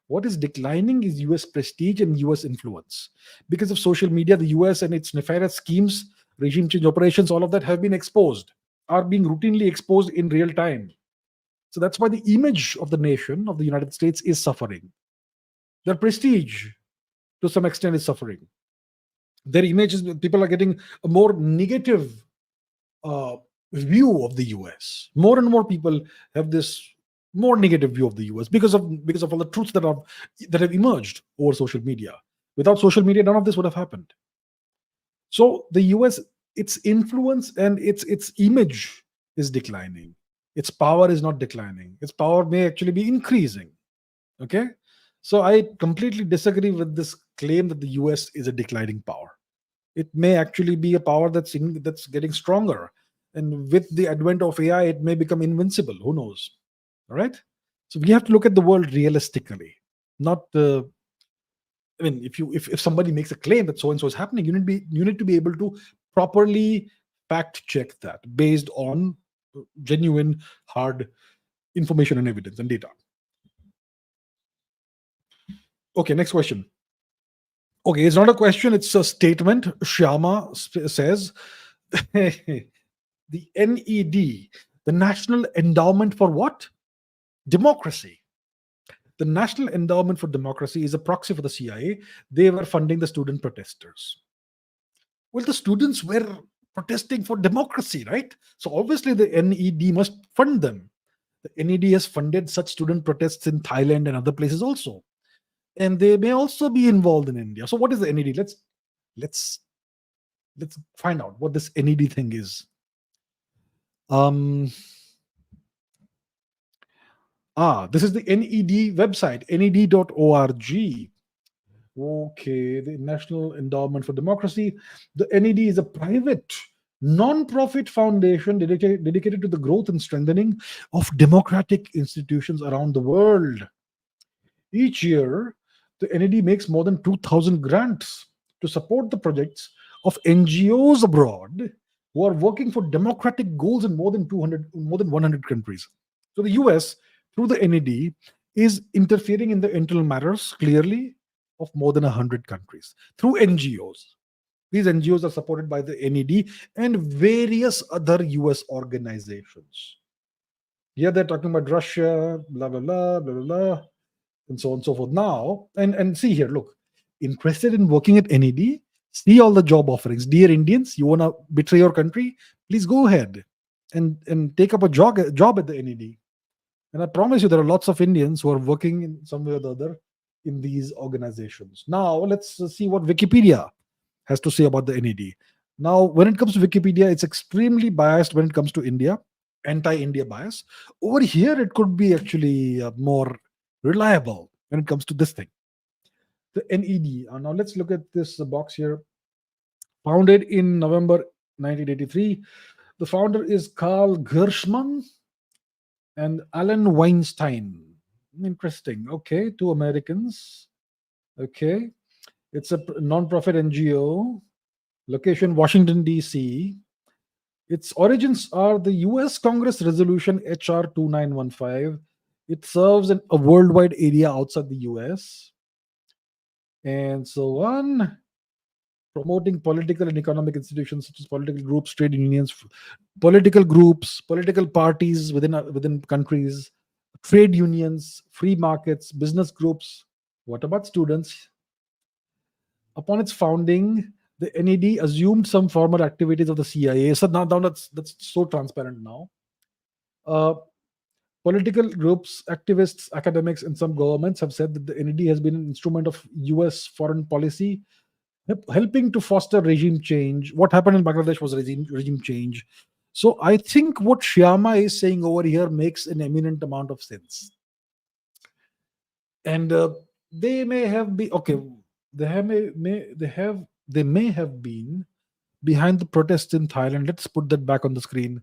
What is declining is US prestige and US influence. Because of social media, the US and its nefarious schemes, regime change operations, all of that have been exposed, are being routinely exposed in real time. So that's why the image of the nation, of the United States, is suffering. Their prestige, to some extent, is suffering. Their images, people are getting a more negative view of the US. More and more people have this more negative view of the US because of all the truths that have emerged over social media. Without social media, none of this would have happened. So the US, its influence and its image is declining. Its power is not declining. Its power may actually be increasing. Okay? So I completely disagree with this claim that the US is a declining power. It may actually be a power that's getting stronger. And with the advent of AI, it may become invincible. Who knows? All right? So we have to look at the world realistically, not I mean, if somebody makes a claim that so and so is happening, you need to be able to properly fact check that based on genuine, hard information and evidence and data. Okay, next question. Okay, it's not a question, it's a statement. Shyama says, the NED, the National Endowment for what? Democracy. The National Endowment for Democracy is a proxy for the CIA. They were funding the student protesters. Well, the students were protesting for democracy, right? So obviously the NED must fund them. The NED has funded such student protests in Thailand and other places also. And they may also be involved in India. So what is the NED? Let's find out what this NED thing is. This is the NED website, ned.org. Okay, the National Endowment for Democracy. The NED is a private, non-profit foundation dedicated to the growth and strengthening of democratic institutions around the world. Each year, the NED makes more than 2,000 grants to support the projects of NGOs abroad who are working for democratic goals in more than 100 countries. So the US, through the NED, is interfering in the internal matters clearly of more than 100 countries through NGOs. These NGOs are supported by the NED and various other US organizations. Here they're talking about Russia, blah, blah, blah, blah, blah, blah, and so on and so forth. Now, and see here, look, interested in working at NED? See all the job offerings. Dear Indians, you want to betray your country? Please go ahead and take up a job at the NED. And I promise you, there are lots of Indians who are working in some way or the other in these organizations. Now, let's see what Wikipedia has to say about the NED. Now, when it comes to Wikipedia, it's extremely biased when it comes to India, anti-India bias. Over here, it could be actually more reliable when it comes to this thing. The NED. Now, let's look at this box here. Founded in November 1983. The founder is Carl Gershman and Alan Weinstein. Interesting. Okay, two Americans. Okay. It's a non-profit NGO. Location Washington D.C. Its origins are the US Congress Resolution HR 2915. It serves in a worldwide area outside the US and so on, promoting political and economic institutions such as political groups, trade unions, political groups, political parties within countries, trade unions, free markets, business groups. What about students? Upon its founding, the NED assumed some former activities of the CIA. So now that's so transparent now. Uh, Political groups, activists, academics, and some governments have said that the NED has been an instrument of US foreign policy, helping to foster regime change. What happened in Bangladesh was regime change. So I think what Shyama is saying over here makes an eminent amount of sense. And they may have been okay. They may have been behind the protests in Thailand. Let's put that back on the screen.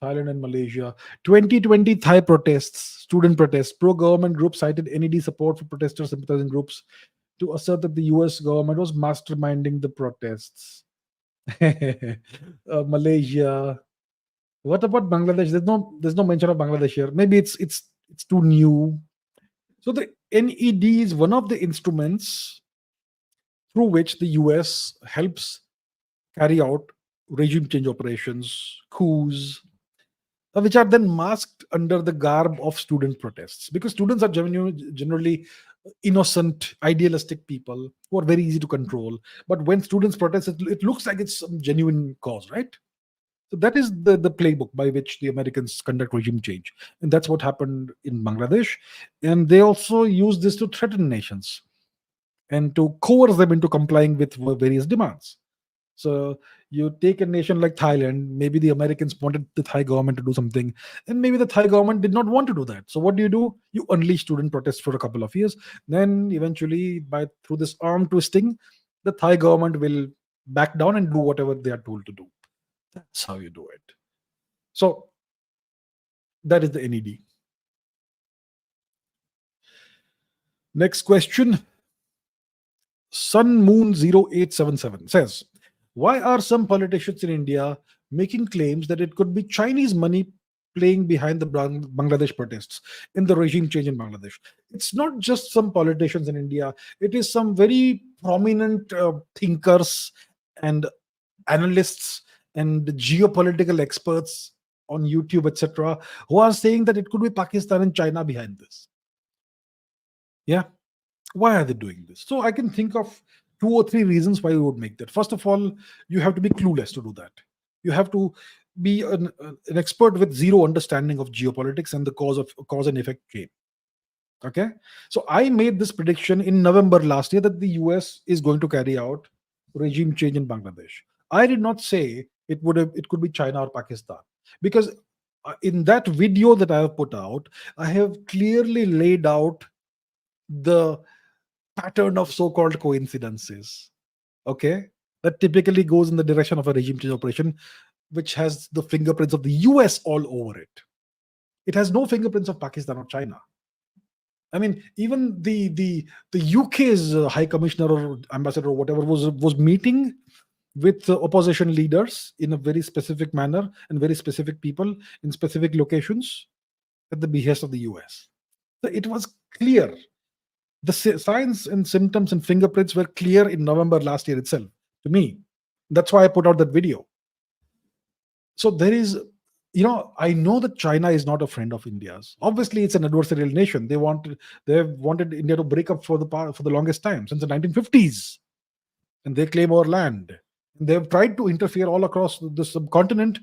Thailand and Malaysia. 2020 Thai protests, student protests. Pro-government groups cited NED support for protesters sympathizing groups to assert that the US government was masterminding the protests. Malaysia. What about Bangladesh? There's no mention of Bangladesh here. Maybe it's too new. So the NED is one of the instruments through which the US helps carry out regime change operations, coups, which are then masked under the garb of student protests, because students are generally innocent, idealistic people who are very easy to control. But when students protest, it looks like it's some genuine cause, right? So that is the playbook by which the Americans conduct regime change. And that's what happened in Bangladesh. And they also use this to threaten nations and to coerce them into complying with various demands. So you take a nation like Thailand, maybe the Americans wanted the Thai government to do something, and maybe the Thai government did not want to do that. So what do? You unleash student protests for a couple of years. Then eventually, by through this arm twisting, the Thai government will back down and do whatever they are told to do. That's how you do it. So that is the NED. Next question. Sun Moon 0877 says, why are some politicians in India making claims that it could be Chinese money playing behind the Bangladesh protests in the regime change in Bangladesh? It's not just some politicians in India, it is some very prominent thinkers and analysts and geopolitical experts on YouTube, etc., who are saying that it could be Pakistan and China behind this. Yeah. Why are they doing this? So I can think of 2 or 3 reasons why you would make that. First of all, you have to be clueless to do that. You have to be an expert with zero understanding of geopolitics and the cause and effect game. Okay, so I made this prediction in November last year that the US is going to carry out regime change in Bangladesh. I did not say it could be China or Pakistan, because in that video that I have put out, I have clearly laid out the pattern of so-called coincidences, okay, that typically goes in the direction of a regime change operation, which has the fingerprints of the US all over it. It has no fingerprints of Pakistan or China. I mean, even the UK's High Commissioner or ambassador or whatever was meeting with opposition leaders in a very specific manner and very specific people in specific locations at the behest of the US. So it was clear. The signs and symptoms and fingerprints were clear in November last year itself to me. That's why I put out that video. So there is, I know that China is not a friend of India's. Obviously, it's an adversarial nation. They have wanted India to break up for the longest time, since the 1950s, and they claim our land. And they have tried to interfere all across the subcontinent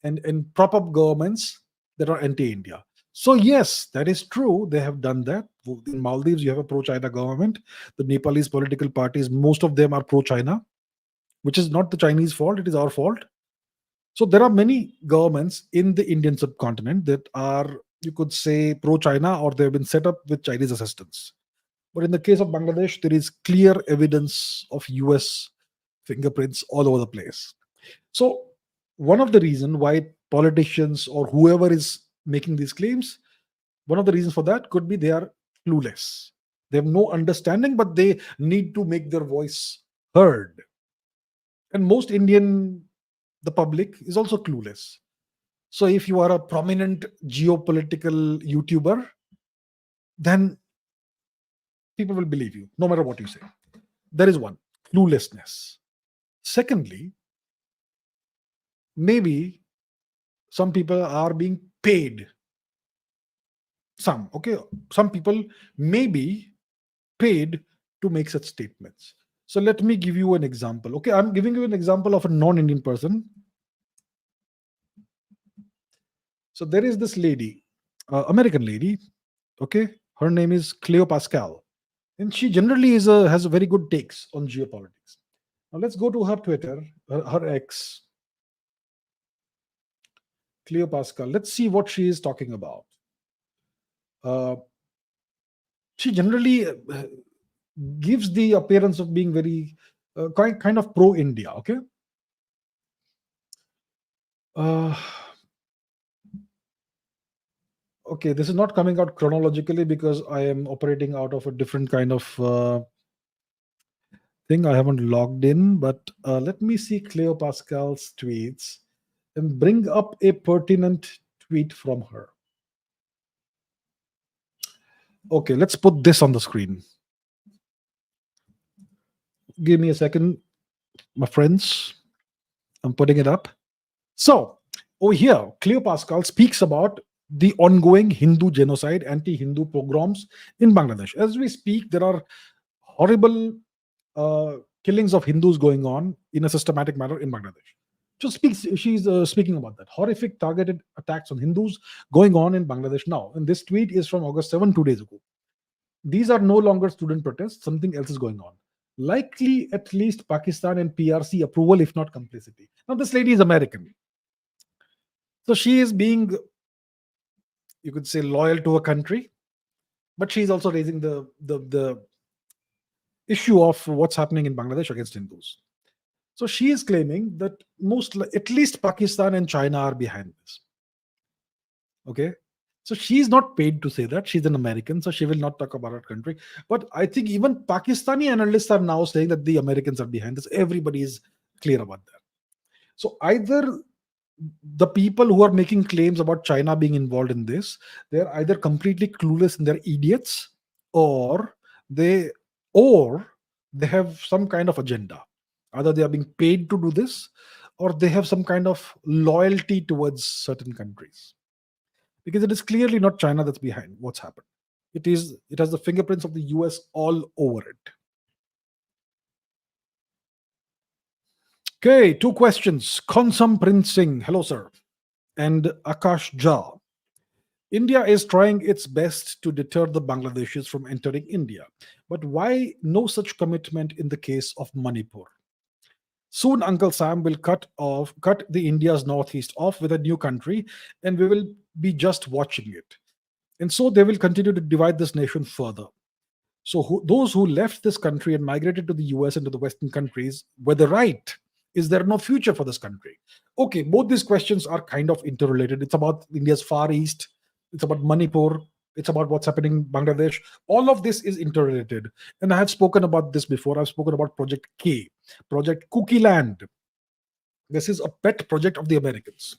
and prop up governments that are anti-India. So yes, that is true. They have done that. In Maldives, you have a pro-China government. The Nepalese political parties, most of them are pro-China, which is not the Chinese fault. It is our fault. So there are many governments in the Indian subcontinent that are, you could say, pro-China, or they've been set up with Chinese assistance. But in the case of Bangladesh, there is clear evidence of US fingerprints all over the place. So one of the reasons why politicians or whoever is making these claims, one of the reasons for that could be they are clueless. They have no understanding, but they need to make their voice heard. And most Indian, the public, is also clueless. So if you are a prominent geopolitical YouTuber, then people will believe you, no matter what you say. There is one, cluelessness. Secondly, maybe some people are being paid. Some people may be paid to make such statements. So let me give you an example. Okay, I'm giving you an example of a non-Indian person. So there is this lady, American lady. Okay, her name is Cleo Pascal, and she generally has a very good takes on geopolitics. Now let's go to her Twitter, her ex, Cleo Pascal. Let's see what she is talking about. Uh, she generally gives the appearance of being very kind of pro India. Okay. Uh, okay, this is not coming out chronologically because I am operating out of a different kind of thing. I haven't logged in, but let me see Cleo Pascal's tweets and bring up a pertinent tweet from her. Okay, let's put this on the screen. Give me a second, my friends. I'm putting it up. So, over here, Cleo Pascal speaks about the ongoing Hindu genocide, anti-Hindu pogroms in Bangladesh. As we speak, there are horrible killings of Hindus going on in a systematic manner in Bangladesh. She's speaking about that. Horrific targeted attacks on Hindus going on in Bangladesh now. And this tweet is from August 7, 2 days ago. These are no longer student protests. Something else is going on. Likely at least Pakistan and PRC approval, if not complicity. Now, this lady is American. So she is being, you could say, loyal to a country, but she's also raising the issue of what's happening in Bangladesh against Hindus. So she is claiming that at least Pakistan and China are behind this. Okay. So she's not paid to say that. She's an American, so she will not talk about her country. But I think even Pakistani analysts are now saying that the Americans are behind this. Everybody is clear about that. So either the people who are making claims about China being involved in this, they're either completely clueless and they're idiots, or they have some kind of agenda. Either they are being paid to do this, or they have some kind of loyalty towards certain countries. Because it is clearly not China that's behind what's happened. It has the fingerprints of the US all over it. Okay, two questions. Konsam Prince Singh, hello sir, and Akash Jha. India is trying its best to deter the Bangladeshis from entering India. But why no such commitment in the case of Manipur? Soon Uncle Sam will cut the India's northeast off with a new country, and we will be just watching it. And so they will continue to divide this nation further. So those who left this country and migrated to the US and to the Western countries were the right. Is there no future for this country? Okay, both these questions are kind of interrelated. It's about India's Far East. It's about Manipur. It's about what's happening in Bangladesh. All of this is interrelated. And I have spoken about this before. I've spoken about Project K, Project Cookie Land. This is a pet project of the Americans.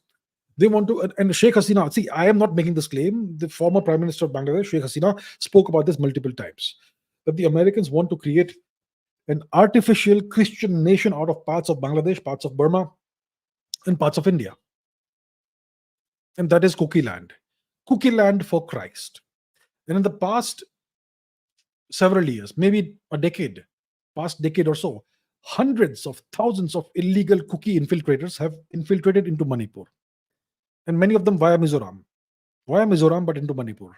They want to, and Sheikh Hasina, see, I am not making this claim. The former Prime Minister of Bangladesh, Sheikh Hasina, spoke about this multiple times. That the Americans want to create an artificial Christian nation out of parts of Bangladesh, parts of Burma, and parts of India. And that is Cookie Land. Cookie Land for Christ. And in the past several years, maybe past decade or so, hundreds of thousands of illegal cookie infiltrators have infiltrated into Manipur. And many of them via Mizoram, but into Manipur.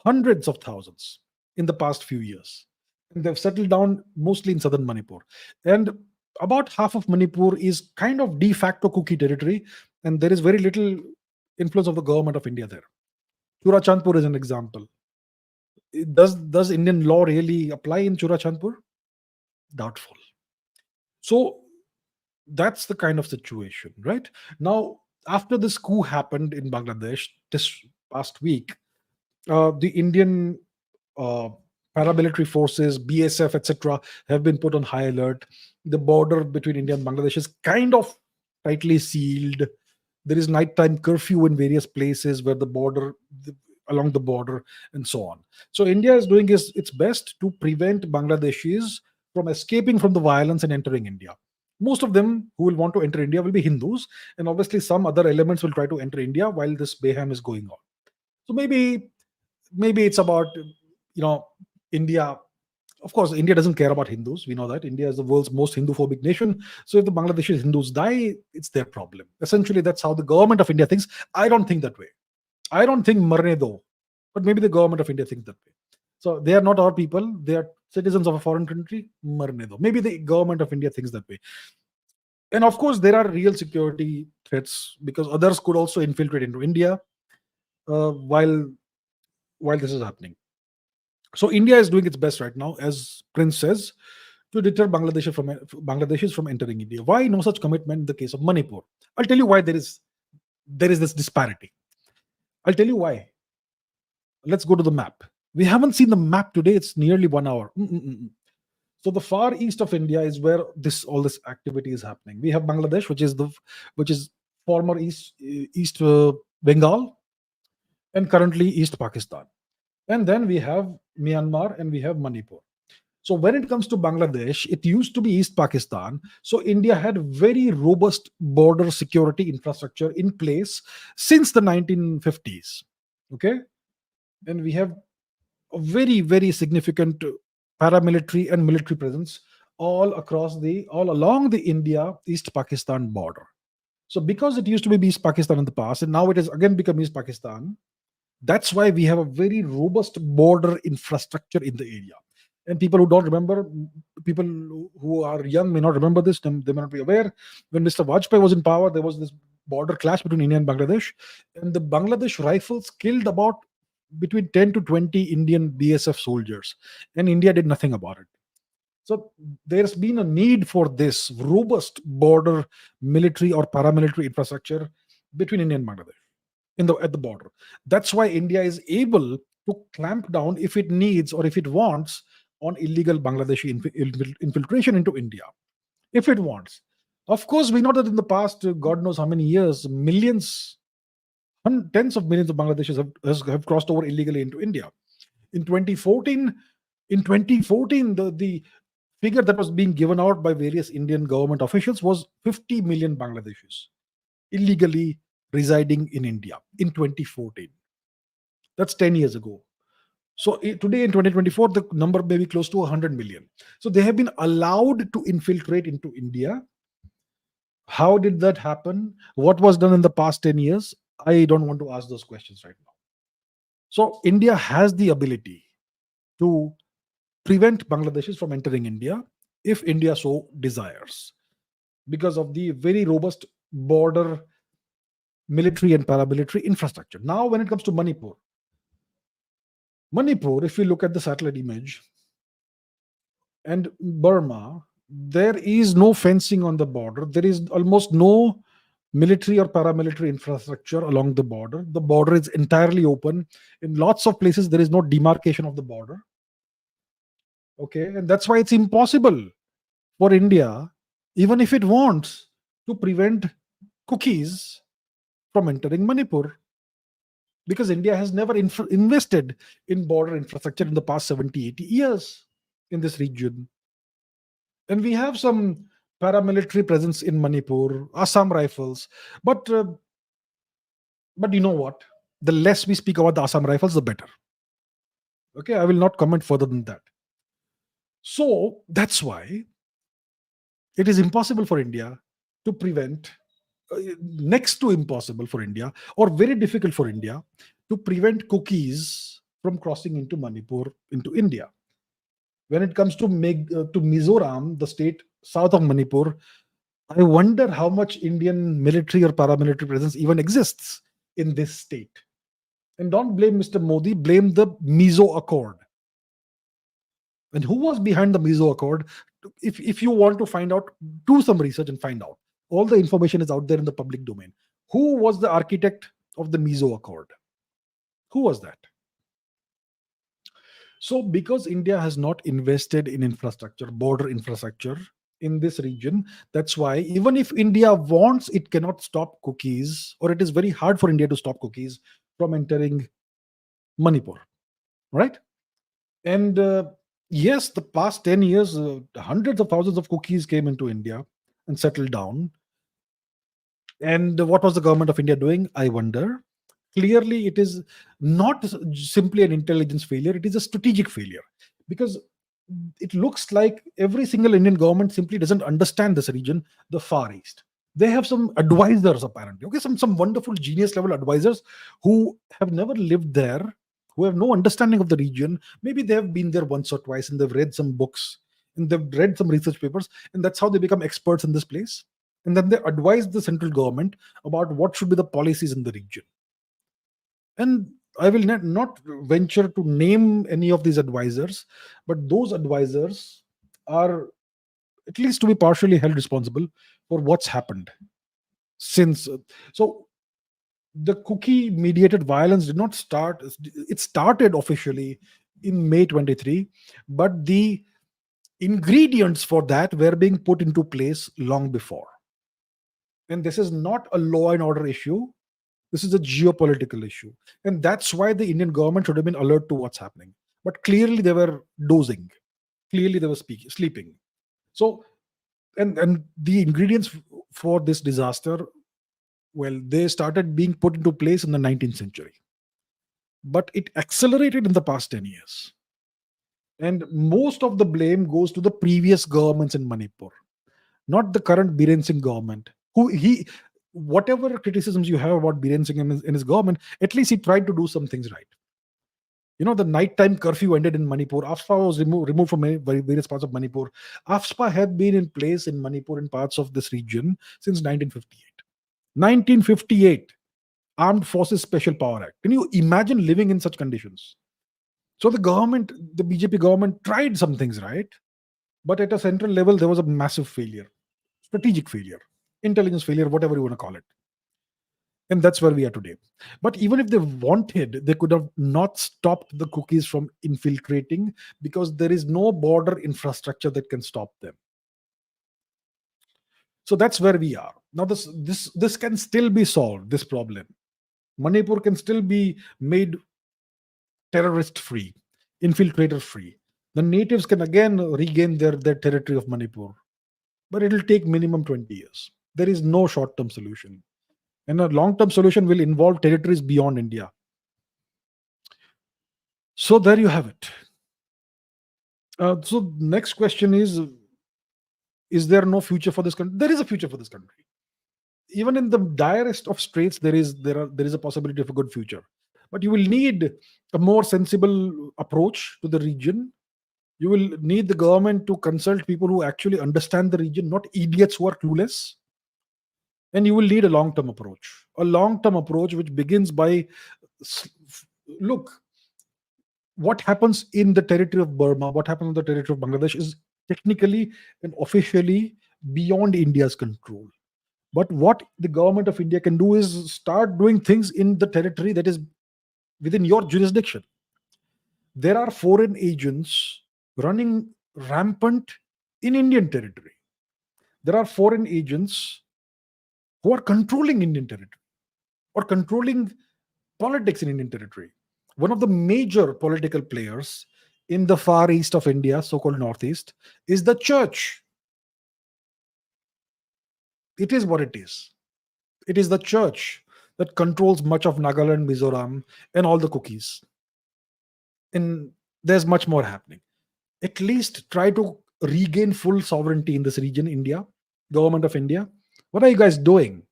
Hundreds of thousands in the past few years. And they've settled down mostly in southern Manipur. And about half of Manipur is kind of de facto cookie territory, and there is very little influence of the government of India there. Churachandpur is an example. Does Indian law really apply in Churachandpur? Doubtful. So that's the kind of situation, right? Now, after this coup happened in Bangladesh this past week, the Indian paramilitary forces, BSF, etc., have been put on high alert. The border between India and Bangladesh is kind of tightly sealed. There is nighttime curfew in various places where along the border, and so on. So India is doing its best to prevent Bangladeshis from escaping from the violence and entering India. Most of them who will want to enter India will be Hindus, and obviously some other elements will try to enter India while this mayhem is going on. So maybe it's about India. Of course, India doesn't care about Hindus. We know that India is the world's most Hindu-phobic nation. So if the Bangladeshi Hindus die, it's their problem. Essentially, that's how the government of India thinks. I don't think that way. I don't think marne do, but maybe the government of India thinks that way. So they are not our people. They are citizens of a foreign country. Marne do. Maybe the government of India thinks that way. And of course, there are real security threats because others could also infiltrate into India while this is happening. So India is doing its best right now, as Prince says, to deter Bangladeshis from entering India. Why no such commitment in the case of Manipur? I'll tell you why there is this disparity. I'll tell you why. Let's go to the map. We haven't seen the map today. It's nearly 1 hour. So the far east of India is where all this activity is happening. We have Bangladesh, which is former East Bengal, and currently East Pakistan. And then we have Myanmar and we have Manipur. So when it comes to Bangladesh, it used to be East Pakistan. So India had very robust border security infrastructure in place since the 1950s. Okay. And we have a very, very significant paramilitary and military presence all along the India East Pakistan border. So because it used to be East Pakistan in the past, and now it has again become East Pakistan, that's why we have a very robust border infrastructure in the area. And people who don't remember, people who are young may not remember this, they may not be aware. When Mr. Vajpayee was in power, there was this border clash between India and Bangladesh, and the Bangladesh rifles killed about between 10 to 20 Indian BSF soldiers, and India did nothing about it. So there's been a need for this robust border military or paramilitary infrastructure between India and Bangladesh at the border. That's why India is able to clamp down if it needs or if it wants on illegal Bangladeshi infiltration into India, if it wants. Of course, we know that in the past, God knows how many years, millions, tens of millions of Bangladeshis have crossed over illegally into India. In 2014, the figure that was being given out by various Indian government officials was 50 million Bangladeshis illegally residing in India in 2014. That's 10 years ago. So today in 2024, the number may be close to 100 million. So they have been allowed to infiltrate into India. How did that happen? What was done in the past 10 years? I don't want to ask those questions right now. So India has the ability to prevent Bangladeshis from entering India if India so desires, because of the very robust border military and paramilitary infrastructure. Now, when it comes to Manipur, if we look at the satellite image, and Burma, there is no fencing on the border. There is almost no military or paramilitary infrastructure along the border. The border is entirely open. In lots of places, there is no demarcation of the border. Okay, and that's why it's impossible for India, even if it wants, to prevent cookies from entering Manipur, because India has never invested in border infrastructure in the past 70, 80 years in this region. And we have some paramilitary presence in Manipur, Assam Rifles, but you know what? The less we speak about the Assam Rifles, the better. Okay, I will not comment further than that. So that's why it is impossible for India to prevent, next to impossible for India, or very difficult for India to prevent cookies from crossing into Manipur, into India. When it comes to Mizoram, the state south of Manipur, I wonder how much Indian military or paramilitary presence even exists in this state. And don't blame Mr. Modi, blame the Mizo Accord. And who was behind the Mizo Accord? If you want to find out, do some research and find out. All the information is out there in the public domain. Who was the architect of the Mizo Accord? Who was that? So, because India has not invested in infrastructure, border infrastructure in this region, that's why even if India wants, it cannot stop cookies, or it is very hard for India to stop cookies from entering Manipur, right? And yes, the past 10 years, hundreds of thousands of cookies came into India and settled down. And what was the government of India doing? I wonder. Clearly, it is not simply an intelligence failure, it is a strategic failure. Because it looks like every single Indian government simply doesn't understand this region, the Far East. They have some advisors, apparently. Okay, some wonderful genius level advisors who have never lived there, who have no understanding of the region. Maybe they have been there once or twice and they've read some books and they've read some research papers, and that's how they become experts in this place. And then they advise the central government about what should be the policies in the region. And I will not venture to name any of these advisors, but those advisors are at least to be partially held responsible for what's happened since. So the cookie mediated violence did not start, it started officially in May 23, but the ingredients for that were being put into place long before. And this is not a law and order issue. This is a geopolitical issue. And that's why the Indian government should have been alert to what's happening. But clearly they were dozing. Clearly they were sleeping. So, and the ingredients for this disaster, well, they started being put into place in the 19th century. But it accelerated in the past 10 years. And most of the blame goes to the previous governments in Manipur, not the current Biren Singh government. Whatever criticisms you have about Biren Singh and his government, at least he tried to do some things right. The nighttime curfew ended in Manipur. AFSPA was removed from various parts of Manipur. AFSPA had been in place in Manipur and parts of this region since 1958. 1958, Armed Forces Special Power Act. Can you imagine living in such conditions? So the BJP government tried some things right, but at a central level, there was a massive failure, strategic failure, intelligence failure, whatever you want to call it. And that's where we are today. But even if they wanted, they could have not stopped the cookies from infiltrating, because there is no border infrastructure that can stop them. So that's where we are now. This can still be solved, this problem. Manipur can still be made terrorist free, infiltrator free. The natives can again regain their territory of Manipur, but it will take minimum 20 years. There is no short term solution. And a long term solution will involve territories beyond India. So there you have it. So next question is there no future for this country? There is a future for this country. Even in the direst of straits, there is a possibility of a good future. But you will need a more sensible approach to the region. You will need the government to consult people who actually understand the region, not idiots who are clueless. And you will need a long-term approach which begins by, look, what happens in the territory of Burma, what happens in the territory of Bangladesh is technically and officially beyond India's control. But what the government of India can do is start doing things in the territory that is within your jurisdiction. There are foreign agents running rampant in Indian territory. There are foreign agents who are controlling Indian territory or controlling politics in Indian territory. One of the major political players in the far east of India, so-called northeast, is the church. It is what it is. It is the church that controls much of Nagaland, Mizoram, and all the cookies. And there's much more happening. At least try to regain full sovereignty in this region, India, government of India. What are you guys doing?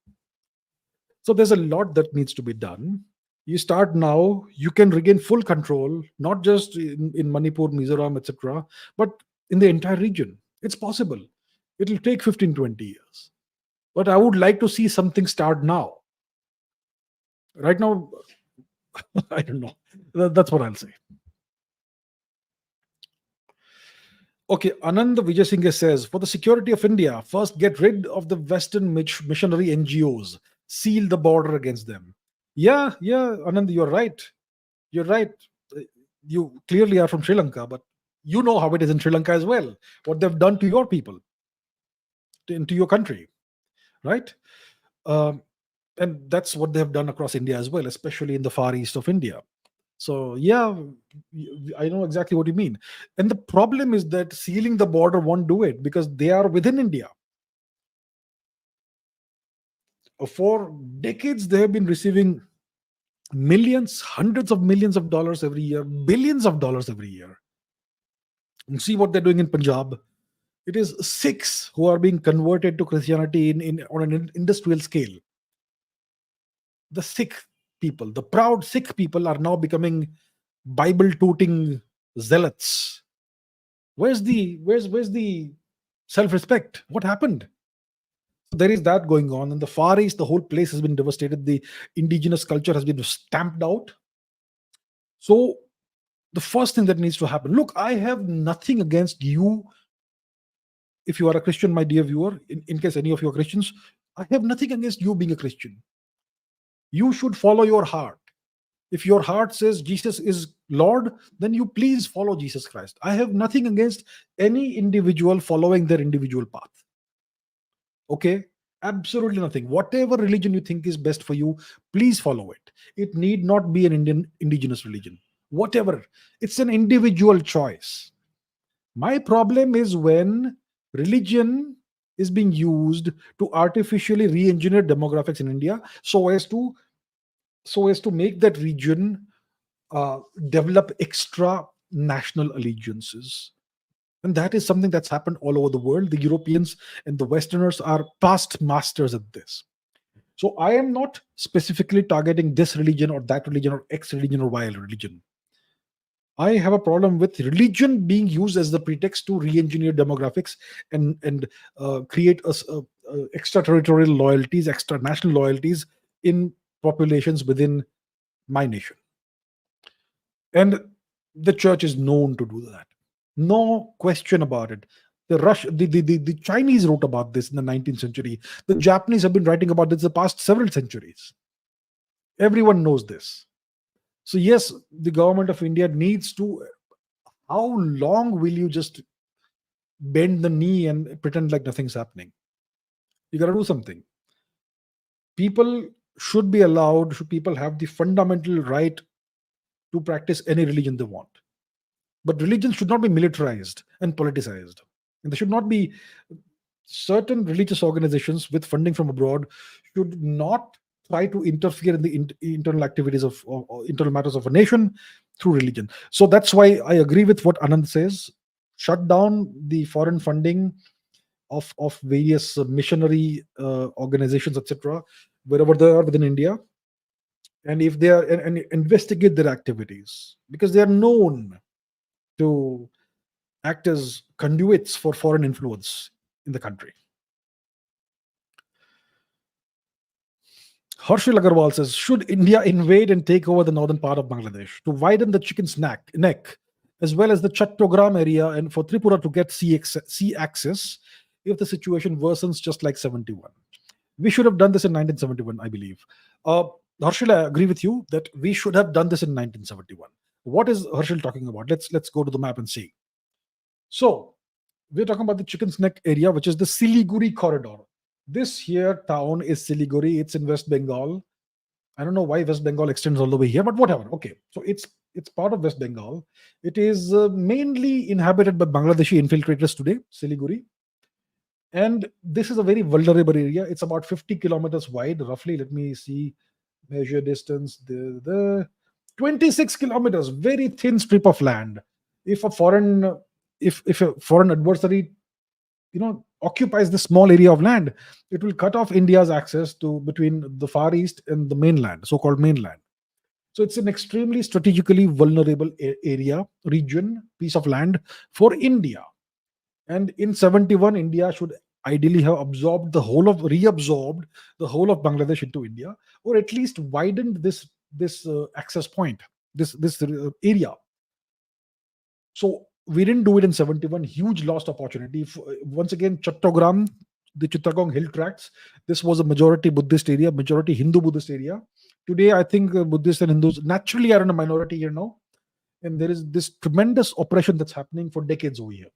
So there's a lot that needs to be done. You start now, you can regain full control, not just in Manipur, Mizoram, etc., but in the entire region. It's possible. It will take 15, 20 years. But I would like to see something start now. Right now, I don't know. That's what I'll say. Okay, Anand Vijay Singh says, for the security of India, first get rid of the Western missionary NGOs. Seal the border against them. Yeah, Anand, you're right. You're right. You clearly are from Sri Lanka, but you know how it is in Sri Lanka as well. What they've done to your people, into your country, right? Um, and that's what they have done across India as well, especially in the far east of India. So yeah, I know exactly what you mean. And the problem is that sealing the border won't do it because they are within India. For decades, they have been receiving millions, hundreds of millions of dollars every year, billions of dollars every year. And see what they're doing in Punjab. It is Sikhs who are being converted to Christianity on an industrial scale. The Sikh people, the proud Sikh people, are now becoming Bible tooting zealots. Where's the self-respect? What happened? There is that going on. In the Far East, the whole place has been devastated. The indigenous culture has been stamped out. So the first thing that needs to happen, look, I have nothing against you. If you are a Christian, my dear viewer, in case any of you are Christians, I have nothing against you being a Christian. You should follow your heart. If your heart says Jesus is Lord, then you please follow Jesus Christ. I have nothing against any individual following their individual path. Okay? Absolutely nothing. Whatever religion you think is best for you, please follow it. It need not be an indigenous religion. Whatever. It's an individual choice. My problem is when religion is being used to artificially re-engineer demographics in India so as to make that region develop extra national allegiances. And that is something that's happened all over the world. The Europeans and the Westerners are past masters at this. So I am not specifically targeting this religion or that religion or X religion or Y religion. I have a problem with religion being used as the pretext to re-engineer demographics and create extraterritorial loyalties, extra national loyalties in populations within my nation. And the church is known to do that. No question about it. The Chinese wrote about this in the 19th century. The Japanese have been writing about this the past several centuries. Everyone knows this. So yes, the government of India needs to. How long will you just bend the knee and pretend like nothing's happening? You got to do something. People should be allowed. Should people have the fundamental right to practice any religion they want? But religion should not be militarized and politicized. And there should not be certain religious organizations with funding from abroad should not try to interfere in the internal activities of or internal matters of a nation through religion. So that's why I agree with what Anand says. Shut down the foreign funding of various missionary organizations, etc., wherever they are within India, and if they are and investigate their activities because they are known to act as conduits for foreign influence in the country. Harshil Agarwal says, should India invade and take over the northern part of Bangladesh to widen the chicken's neck, as well as the Chattogram area, and for Tripura to get sea access if the situation worsens just like 71? We should have done this in 1971, I believe. Harshil, I agree with you that we should have done this in 1971. What is Harshil talking about? Let's go to the map and see. So we're talking about the Chicken's Neck area, which is the Siliguri corridor. This here town is Siliguri. It's in West Bengal. I don't know why West Bengal extends all the way here, but whatever. Okay, so it's part of West Bengal. It is mainly inhabited by Bangladeshi infiltrators today, Siliguri. And this is a very vulnerable area. It's about 50 kilometers wide, roughly. Let me see, measure distance. The 26 kilometers, very thin strip of land. If a foreign adversary, occupies this small area of land, it will cut off India's access to between the Far East and the mainland, so-called mainland. So it's an extremely strategically vulnerable area, region, piece of land for India. And in 71, India should ideally have reabsorbed the whole of Bangladesh into India, or at least widened this access point, this area. So we didn't do it in 71. Huge lost opportunity. Once again, Chattogram, the Chittagong hill tracts. This was a majority Buddhist area, majority Hindu Buddhist area. Today, I think Buddhists and Hindus naturally are in a minority here now. and there is this tremendous oppression that's happening for decades over here.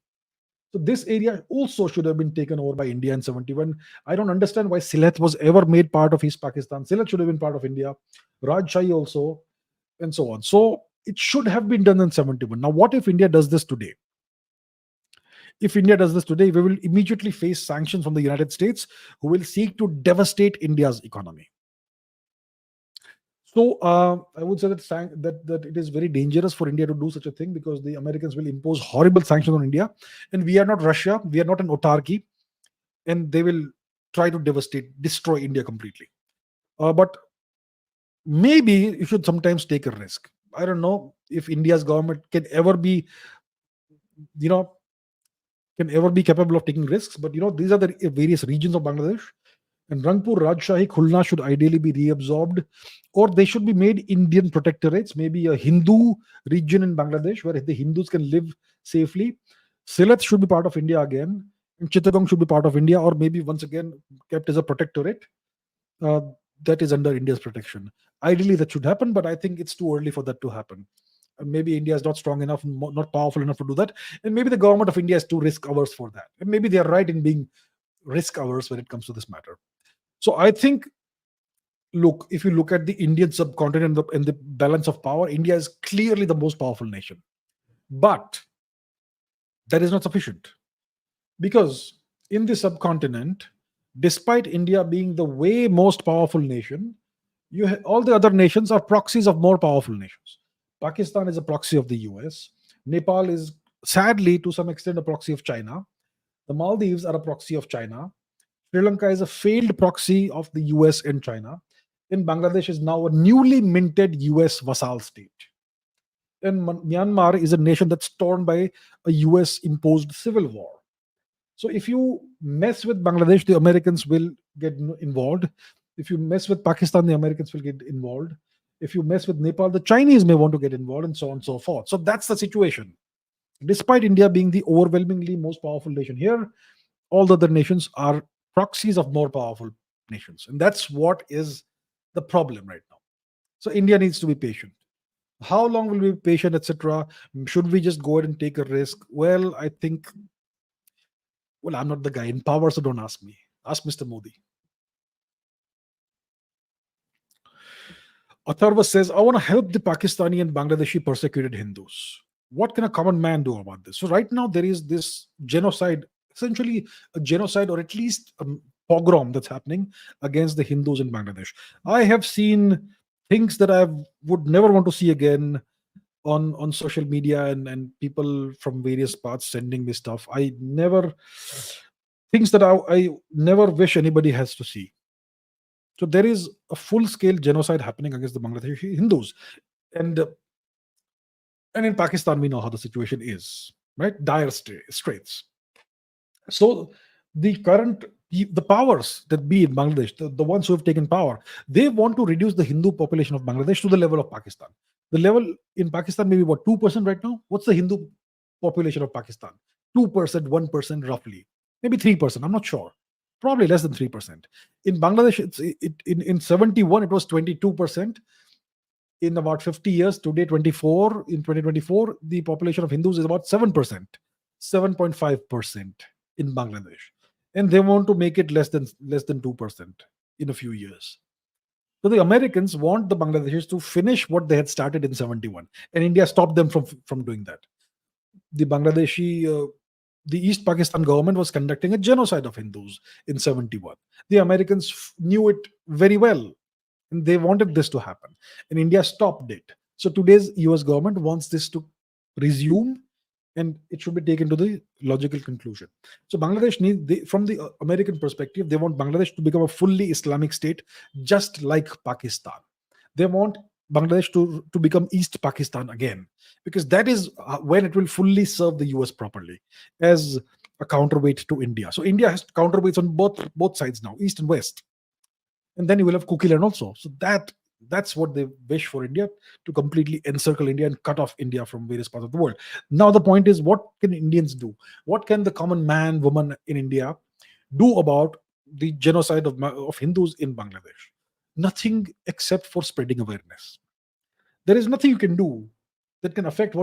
So this area also should have been taken over by India in 71. I don't understand why Sylhet was ever made part of East Pakistan. Sylhet should have been part of India, Rajshahi also, and so on. So it should have been done in 71. Now, what if India does this today? If India does this today, we will immediately face sanctions from the United States, who will seek to devastate India's economy. So I would say that it is very dangerous for India to do such a thing, because the Americans will impose horrible sanctions on India, and we are not Russia, we are not an autarky, and they will try to destroy India completely. But maybe you should sometimes take a risk. I don't know if India's government can ever be, you know, capable of taking risks. But these are the various regions of Bangladesh, and Rangpur, Rajshahi, Khulna should ideally be reabsorbed, or they should be made Indian protectorates, maybe a Hindu region in Bangladesh where the Hindus can live safely. Sylhet should be part of India again, and Chittagong should be part of India, or maybe once again kept as a protectorate uh, that is under India's protection. Ideally, that should happen, but I think it's too early for that to happen. Maybe India is not strong enough, not powerful enough to do that, and maybe the government of India is too risk averse for that. And maybe they are right in being risk averse when it comes to this matter. So I think, look, if you look at the Indian subcontinent and the balance of power, India is clearly the most powerful nation. But that is not sufficient, because in the subcontinent, despite India being the way most powerful nation, all the other nations are proxies of more powerful nations. Pakistan is a proxy of the US. Nepal is sadly to some extent a proxy of China. The Maldives are a proxy of China. Sri Lanka is a failed proxy of the US and China. And Bangladesh is now a newly minted US vassal state. And Myanmar is a nation that's torn by a US imposed civil war. So if you mess with Bangladesh, the Americans will get involved. If you mess with Pakistan, the Americans will get involved. If you mess with Nepal, the Chinese may want to get involved, and so on and so forth. So that's the situation. Despite India being the overwhelmingly most powerful nation here, all the other nations are proxies of more powerful nations. And that's what is the problem right now. So India needs to be patient. How long will we be patient, etc.? Should we just go ahead and take a risk? Well, I think, I'm not the guy in power, so don't ask me. Ask Mr. Modi. Atharva says, I want to help the Pakistani and Bangladeshi persecuted Hindus. What can a common man do about this? So right now there is this genocide, essentially a genocide, or at least a pogrom that's happening against the Hindus in Bangladesh. I have seen things that I would never want to see again on social media, and people from various parts sending me stuff. Things that I never wish anybody has to see. So there is a full-scale genocide happening against the Bangladeshi Hindus, and in Pakistan we know how the situation is, right? Dire straits. So the powers that be in Bangladesh, the ones who have taken power, they want to reduce the Hindu population of Bangladesh to the level of Pakistan. The level in Pakistan maybe what, 2% right now? What's the Hindu population of Pakistan? 2%, 1% roughly, maybe 3%. I'm not sure. Probably less than 3%. In Bangladesh, in 71 it was 22%. In about 50 years, today 24. In 2024, the population of Hindus is about 7%, 7.5% in Bangladesh, and they want to make it less than 2% in a few years. So the Americans want the Bangladeshis to finish what they had started in 71, and India stopped them from doing that. The East Pakistan government was conducting a genocide of Hindus in 71. The Americans knew it very well, and they wanted this to happen, and India stopped it. So today's US government wants this to resume, and it should be taken to the logical conclusion. So Bangladesh from the American perspective, they want Bangladesh to become a fully Islamic state, just like Pakistan. They want Bangladesh to become East Pakistan again, because that is when it will fully serve the US properly as a counterweight to India. So India has counterweights on both sides now, East and West. And then you will have Kukiland also. So that's what they wish for India, to completely encircle India and cut off India from various parts of the world. Now the point is, what can Indians do? What can the common man, woman in India do about the genocide of Hindus in Bangladesh? Nothing, except for spreading awareness. There is nothing you can do. that can affect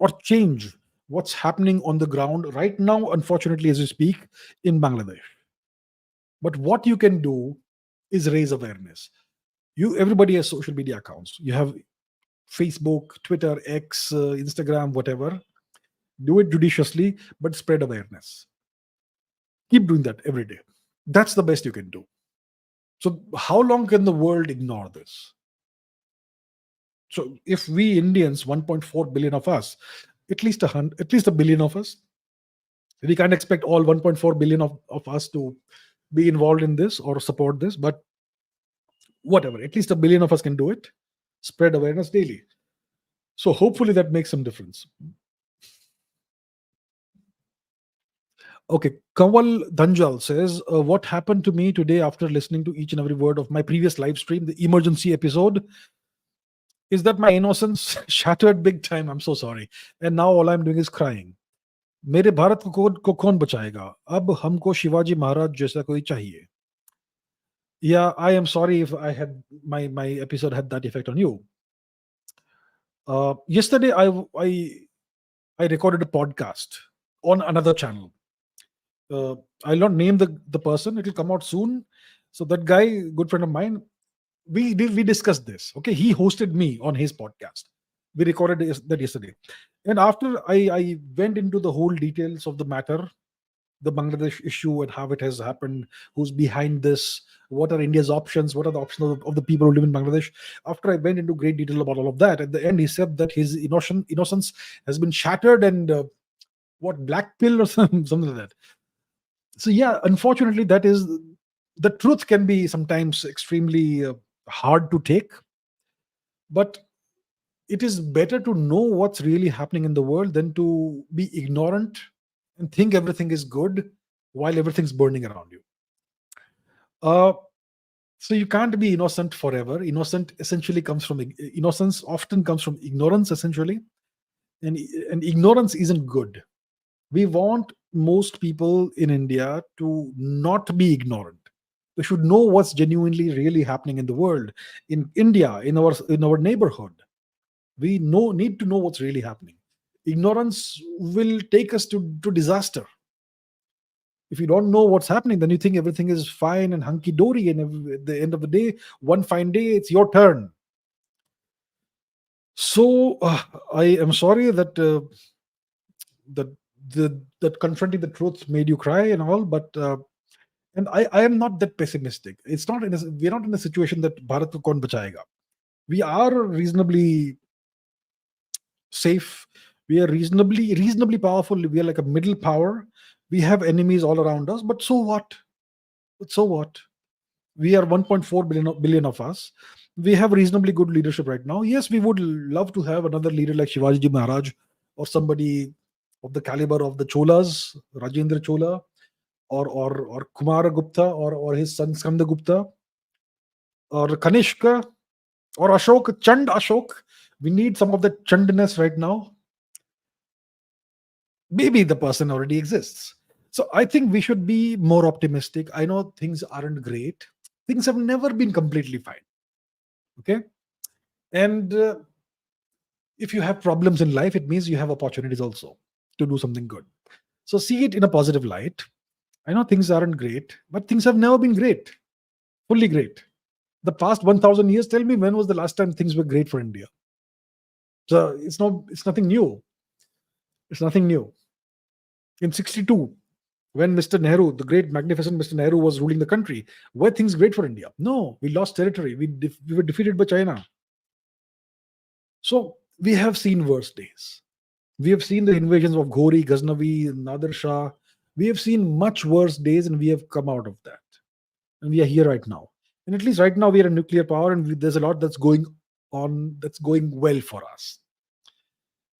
or change what's happening on the ground right now, unfortunately, as we speak, in Bangladesh. But what you can do is raise awareness. Everybody has social media accounts. You have Facebook, Twitter, X, Instagram, whatever. Do it judiciously, but spread awareness. Keep doing that every day. That's the best you can do. So how long can the world ignore this? So if we Indians, 1.4 billion of us, at least a billion of us, we can't expect all 1.4 billion of us to be involved in this or support this, but whatever, at least a billion of us can do it. Spread awareness daily. So hopefully that makes some difference. Okay, Kawal Dhanjal says, what happened to me today after listening to each and every word of my previous live stream, the emergency episode, is that my innocence shattered big time. I'm so sorry. And now all I'm doing is crying. मेरे भारत को कौन बचाएगा? अब हमको शिवाजी महाराज जैसा कोई चाहिए. Yeah, I am sorry if I had my episode had that effect on you. Yesterday, I recorded a podcast on another channel. I'll not name the person. It'll come out soon. So that guy, good friend of mine, we discussed this. Okay, he hosted me on his podcast. We recorded that yesterday, and after I went into the whole details of the matter, the Bangladesh issue and how it has happened, who's behind this, what are India's options, what are the options of the people who live in Bangladesh. After I went into great detail about all of that, at the end he said that his innocence has been shattered and what, black pill or something like that. So yeah, unfortunately, that is the truth. Can be sometimes extremely hard to take, but it is better to know what's really happening in the world than to be ignorant and think everything is good while everything's burning around you. So you can't be innocent forever. Innocence often comes from ignorance, essentially, and ignorance isn't good. We want most people in India to not be ignorant. They should know what's genuinely really happening in the world, in India, in our neighborhood. We need to know what's really happening. Ignorance will take us to disaster. If you don't know what's happening, then you think everything is fine and hunky dory, and at the end of the day, one fine day, it's your turn. So I am sorry that that confronting the truth made you cry and all, but and I am not that pessimistic. We're not in a situation that Bharat ko kaun bachayega. We are reasonably safe. We are reasonably powerful. We are like a middle power. We have enemies all around us, but so what? We are 1.4 billion of us. We have reasonably good leadership right now. Yes, we would love to have another leader like Shivaji Maharaj or somebody of the caliber of the Cholas, Rajendra Chola, or Kumara Gupta, or his son Skanda Gupta, or Kanishka, or Ashok, Chand Ashok. We need some of that Chandness right now. Maybe the person already exists. So I think we should be more optimistic. I know things aren't great. Things have never been completely fine. Okay? And if you have problems in life, it means you have opportunities also to do something good. So see it in a positive light. I know things aren't great, but things have never been great, fully great. The past 1,000 years, tell me, when was the last time things were great for India? So it's nothing new. It's nothing new. In 62, when Mr. Nehru, the great magnificent Mr. Nehru, was ruling the country, were things great for India? No, we lost territory. We were defeated by China. So we have seen worse days. We have seen the invasions of Ghori, Ghaznavi, Nader Shah. We have seen much worse days, and we have come out of that. And we are here right now. And at least right now, we are a nuclear power, and there's a lot that's going on that's going well for us.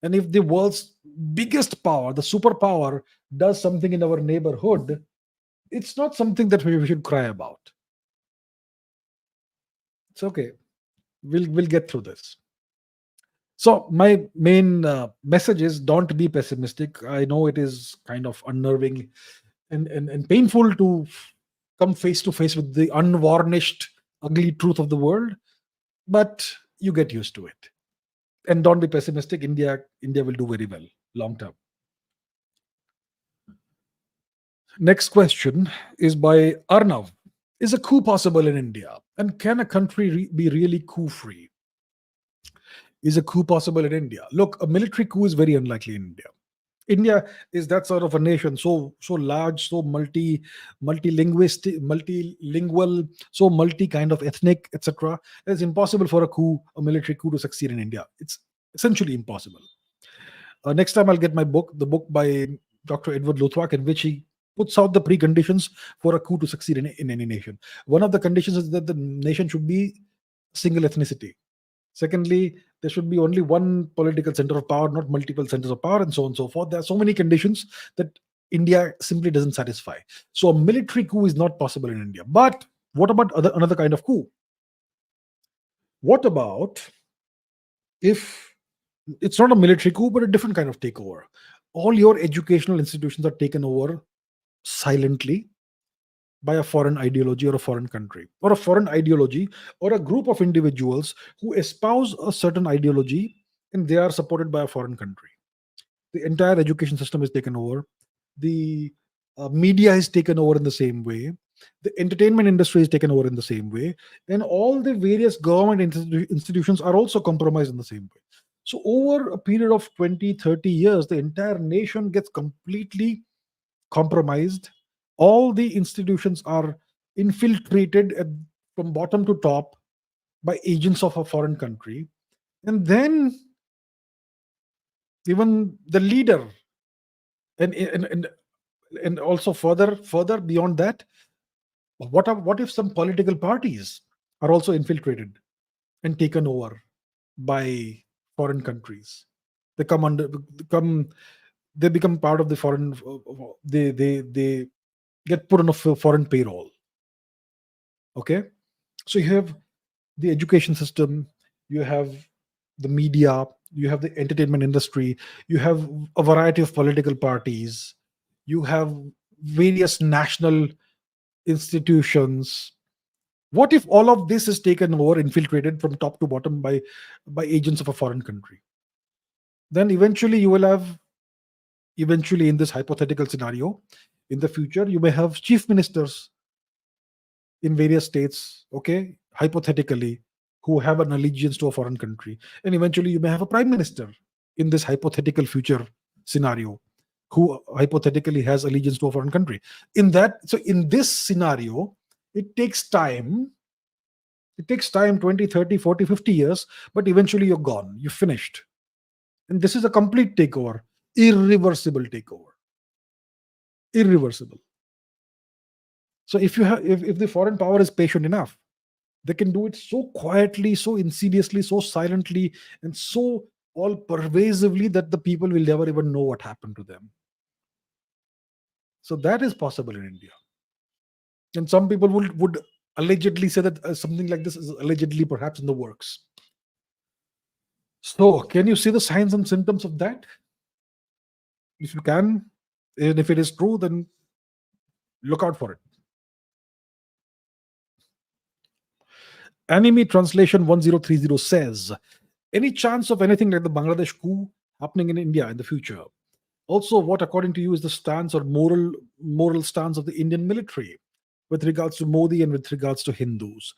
And if the world's biggest power, the superpower, does something in our neighborhood, it's not something that we should cry about. It's okay. We'll get through this. So my main message is, don't be pessimistic. I know it is kind of unnerving and painful to come face to face with the unvarnished, ugly truth of the world, but you get used to it. And don't be pessimistic. India will do very well long term. Next question is by Arnav. Is a coup possible in India? And can a country be really coup free? Is a coup possible in India? Look, a military coup is very unlikely in India. India is that sort of a nation, so large, so multilinguistic, multilingual, so multi kind of ethnic, etc. It's impossible for a military coup to succeed in India. It's essentially impossible. Next time I'll get the book by Dr. Edward Luttwak, in which he puts out the preconditions for a coup to succeed in any nation. One of the conditions is that the nation should be single ethnicity. Secondly, there should be only one political center of power, not multiple centers of power, and so on and so forth. There are so many conditions that India simply doesn't satisfy. So a military coup is not possible in India. But what about another kind of coup? What about if it's not a military coup, but a different kind of takeover? All your educational institutions are taken over silently by a foreign ideology or a foreign country or a foreign ideology or a group of individuals who espouse a certain ideology, and they are supported by a foreign country. The entire education system is taken over. The media is taken over in the same way. The entertainment industry is taken over in the same way. And all the various government institutions are also compromised in the same way. So over a period of 20, 30 years, the entire nation gets completely compromised. All the institutions are infiltrated from bottom to top by agents of a foreign country. And then even the leader, and also further beyond that, what if some political parties are also infiltrated and taken over by foreign countries? They come under come they become part of the foreign, they get put on a foreign payroll. Okay, so you have the education system, you have the media, you have the entertainment industry, you have a variety of political parties, you have various national institutions. What if all of this is taken over, infiltrated from top to bottom by agents of a foreign country? Then eventually in this hypothetical scenario, in the future, you may have chief ministers in various states, okay, hypothetically, who have an allegiance to a foreign country. And eventually you may have a prime minister in this hypothetical future scenario who hypothetically has allegiance to a foreign country. In this scenario, it takes time. It takes time, 20, 30, 40, 50 years, but eventually you're gone. You're finished. And this is a complete takeover, irreversible takeover. Irreversible. So if the foreign power is patient enough, they can do it so quietly, so insidiously, so silently, and so all pervasively that the people will never even know what happened to them. So that is possible in India. And some people would allegedly say that something like this is allegedly perhaps in the works. So can you see the signs and symptoms of that? If you can, and if it is true, then look out for it. Anime Translation 1030 says, any chance of anything like the Bangladesh coup happening in India in the future? Also, what according to you is the stance or moral stance of the Indian military with regards to Modi and with regards to Hindus?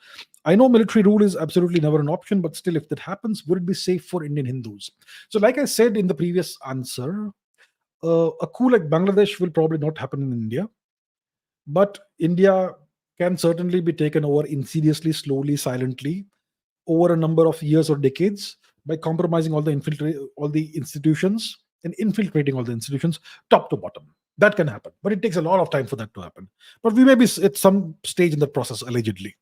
I know military rule is absolutely never an option, but still, if that happens, would it be safe for Indian Hindus? So, like I said in the previous answer, a coup like Bangladesh will probably not happen in India, but India can certainly be taken over insidiously, slowly, silently, over a number of years or decades by compromising all the institutions and infiltrating all the institutions top to bottom. That can happen, but it takes a lot of time for that to happen. But we may be at some stage in the process, allegedly.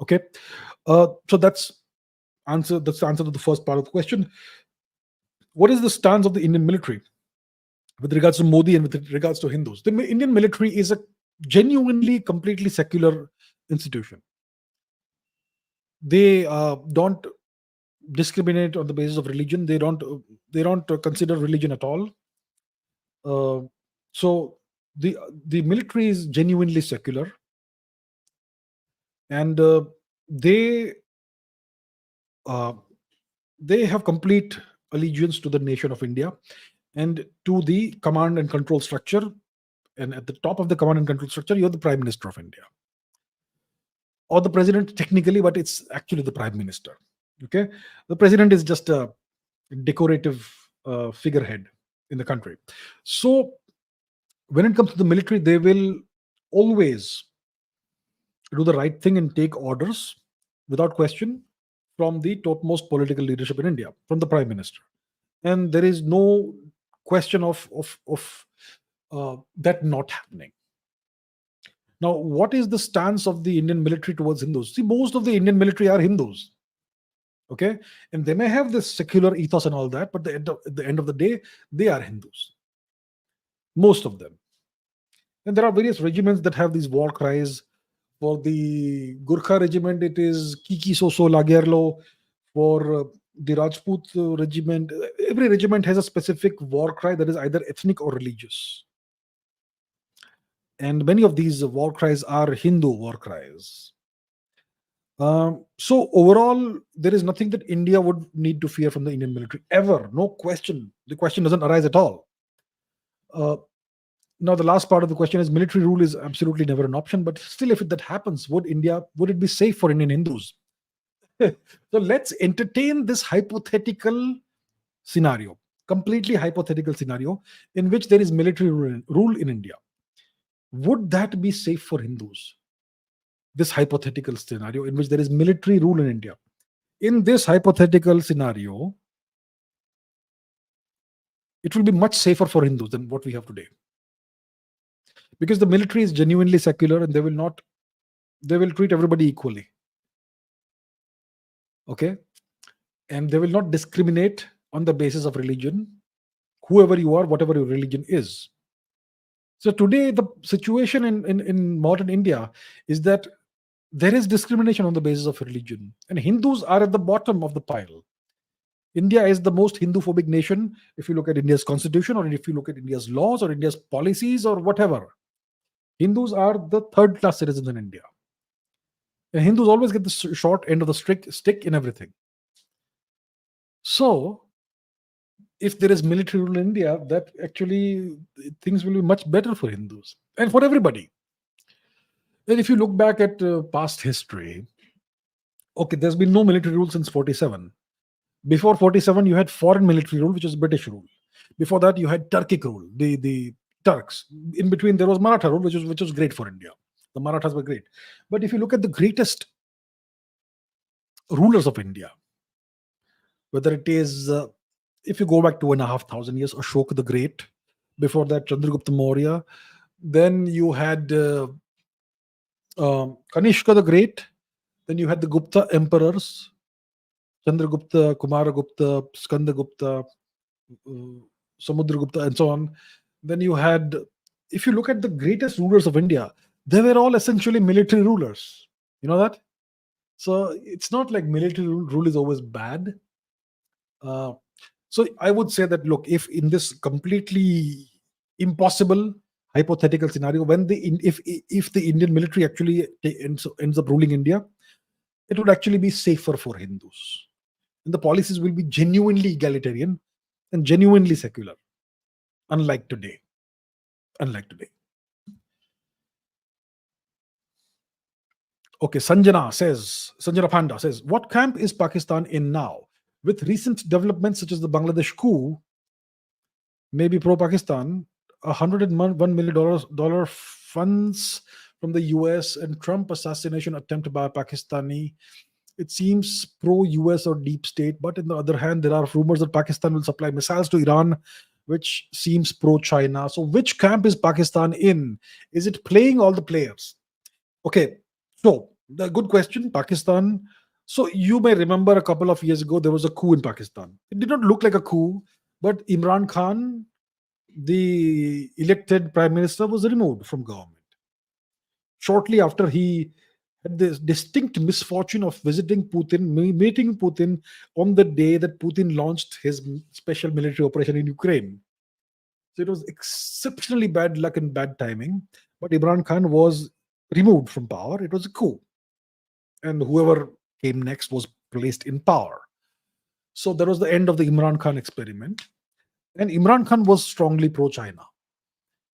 Okay, so that's the answer to the first part of the question. What is the stance of the Indian military with regards to Modi and with regards to Hindus? The Indian military is a genuinely, completely secular institution. They don't discriminate on the basis of religion. They don't consider religion at all. So the military is genuinely secular, and they they have complete allegiance to the nation of India and to the command and control structure. And at the top of the command and control structure, you're the Prime Minister of India, or the president technically, but it's actually the Prime Minister. Okay, the president is just a decorative figurehead in the country. So when it comes to the military, they will always do the right thing and take orders without question from the topmost political leadership in India, from the Prime Minister. And there is no question of that not happening. Now, what is the stance of the Indian military towards Hindus? See, most of the Indian military are Hindus. Okay, and they may have this secular ethos and all that, but at the end of the day, they are Hindus. Most of them. And there are various regiments that have these war cries. For the Gurkha regiment, it is Kiki Soso Lagerlo. For the Rajput regiment, every regiment has a specific war cry that is either ethnic or religious. And many of these war cries are Hindu war cries. So overall, there is nothing that India would need to fear from the Indian military ever. No question. The question doesn't arise at all. Now, the last part of the question is military rule is absolutely never an option. But still, if that happens, would it be safe for Indian Hindus? So let's entertain this hypothetical scenario, completely hypothetical scenario in which there is military rule in India. Would that be safe for Hindus? This hypothetical scenario in which there is military rule in India. In this hypothetical scenario, it will be much safer for Hindus than what we have today. Because the military is genuinely secular and they will treat everybody equally. Okay? And they will not discriminate on the basis of religion, whoever you are, whatever your religion is. So today, the situation in modern India is that there is discrimination on the basis of religion, and Hindus are at the bottom of the pile. India is the most Hindu-phobic nation if you look at India's constitution, or if you look at India's laws, or India's policies, or whatever. Hindus are the third-class citizens in India. And Hindus always get the short end of the stick in everything. So, if there is military rule in India, that actually things will be much better for Hindus and for everybody. And if you look back at past history, okay, there's been no military rule since 47. Before 47, you had foreign military rule, which was British rule. Before that, you had Turkic rule, the Turks. In between, there was Maratha rule, which was great for India. The Marathas were great. But if you look at the greatest rulers of India, whether it is, if you go back 2,500 years, Ashoka the Great, before that, Chandragupta Maurya, then you had Kanishka the Great, then you had the Gupta emperors, Chandragupta, Kumaragupta, Skandagupta, Samudragupta, and so on. Then you had, if you look at the greatest rulers of India, they were all essentially military rulers. You know that? So it's not like military rule is always bad. So I would say that, look, if in this completely impossible hypothetical scenario, when if the Indian military actually ends up ruling India, it would actually be safer for Hindus. And the policies will be genuinely egalitarian and genuinely secular, unlike today. Okay, Sanjana Panda says, what camp is Pakistan in now? With recent developments such as the Bangladesh coup, maybe pro-Pakistan, $101 million funds from the US and Trump assassination attempt by Pakistani. It seems pro-US or deep state, but on the other hand, there are rumors that Pakistan will supply missiles to Iran, which seems pro-China. So which camp is Pakistan in? Is it playing all the players? Okay, so the good question, Pakistan. So you may remember a couple of years ago, there was a coup in Pakistan. It did not look like a coup, but Imran Khan, the elected prime minister, was removed from government. Shortly after, he had this distinct misfortune of visiting Putin, meeting Putin on the day that Putin launched his special military operation in Ukraine. So it was exceptionally bad luck and bad timing. But Imran Khan was removed from power. It was a coup. And whoever came next was placed in power. So there was the end of the Imran Khan experiment. And Imran Khan was strongly pro China.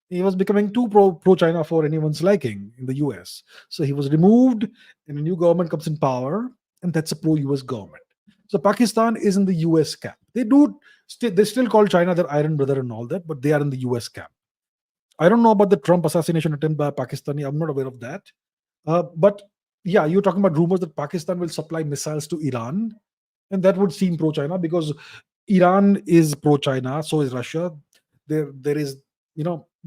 He was becoming too pro China for anyone's liking in the US. So he was removed, and a new government comes in power, and that's a pro US government. So Pakistan is in the US camp. They still call China their iron brother and all that, but they are in the US camp. I don't know about the Trump assassination attempt by Pakistani. I'm not aware of that. But yeah, you're talking about rumors that Pakistan will supply missiles to Iran, and that would seem pro China because Iran is pro China, so is Russia. There is,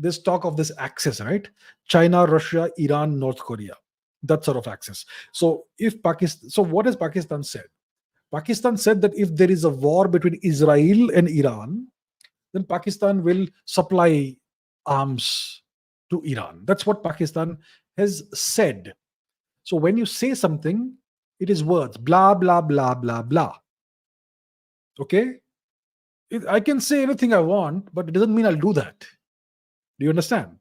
this talk of this axis, right? China, Russia, Iran, North Korea, that sort of axis. So what has Pakistan said? Pakistan said that if there is a war between Israel and Iran, then Pakistan will supply arms to Iran. That's what Pakistan has said. So when you say something, it is words, blah, blah, blah, blah, blah. Okay? I can say anything I want, but it doesn't mean I'll do that. Do you understand?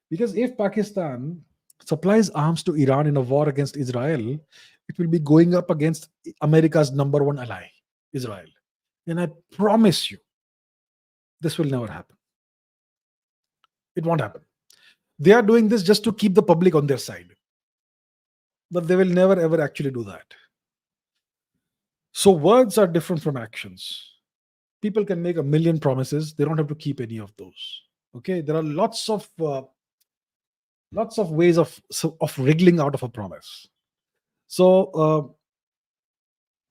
Because if Pakistan supplies arms to Iran in a war against Israel, it will be going up against America's number one ally, Israel. And I promise you, this will never happen. It won't happen. They are doing this just to keep the public on their side. But they will never ever actually do that. So words are different from actions. People can make a million promises. They don't have to keep any of those. Okay, there are lots of ways of wriggling out of a promise. So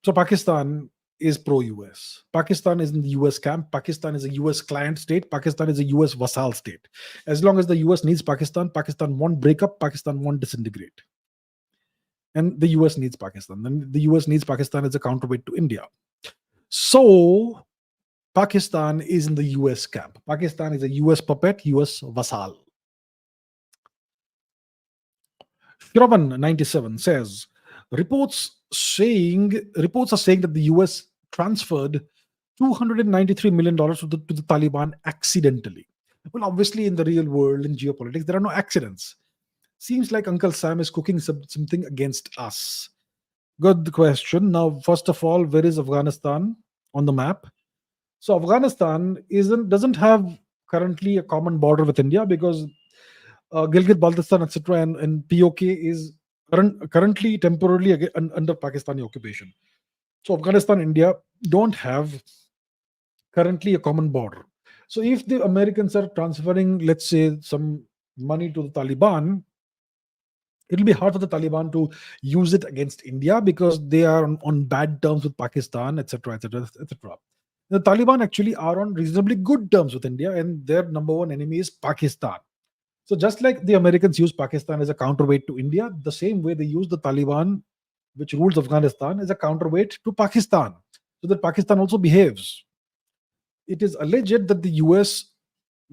Pakistan is pro-US. Pakistan is in the US camp. Pakistan is a US client state. Pakistan is a US vassal state. As long as the US needs Pakistan, Pakistan won't break up. Pakistan won't disintegrate. And the US needs Pakistan. Then the US needs Pakistan as a counterweight to India. So Pakistan is in the US camp. Pakistan is a US puppet, US vassal. Shravan 97 says, reports are saying that the US transferred $293 million to the Taliban accidentally. Well, obviously, in the real world, in geopolitics, there are no accidents. Seems like Uncle Sam is cooking something against us. Good question. Now, first of all, where is Afghanistan on the map? So Afghanistan doesn't have currently a common border with India because Gilgit-Baltistan, etc., and POK is currently temporarily under Pakistani occupation. So Afghanistan and India don't have currently a common border. So if the Americans are transferring, let's say, some money to the Taliban, it'll be hard for the Taliban to use it against India because they are on bad terms with Pakistan, etc., etc., etc. The Taliban actually are on reasonably good terms with India, and their number one enemy is Pakistan. So just like the Americans use Pakistan as a counterweight to India, the same way they use the Taliban, which rules Afghanistan, as a counterweight to Pakistan, so that Pakistan also behaves. It is alleged that the US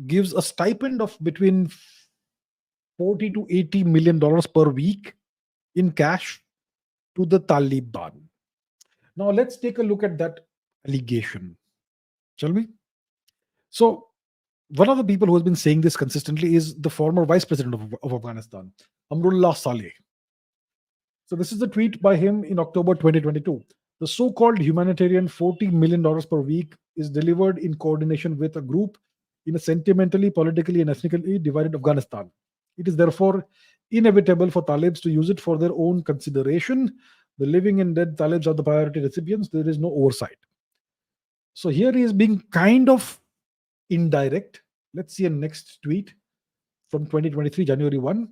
gives a stipend of between $40 to $80 million per week in cash to the Taliban. Now let's take a look at that allegation, shall we? So one of the people who has been saying this consistently is the former vice president of Afghanistan, Amrullah Saleh. So this is the tweet by him in October 2022. The so-called humanitarian $40 million per week is delivered in coordination with a group in a sentimentally, politically, and ethnically divided Afghanistan. It is therefore inevitable for Talibs to use it for their own consideration. The living and dead Talibs are the priority recipients. There is no oversight. So here he is being kind of indirect. Let's see a next tweet from 2023, January 1.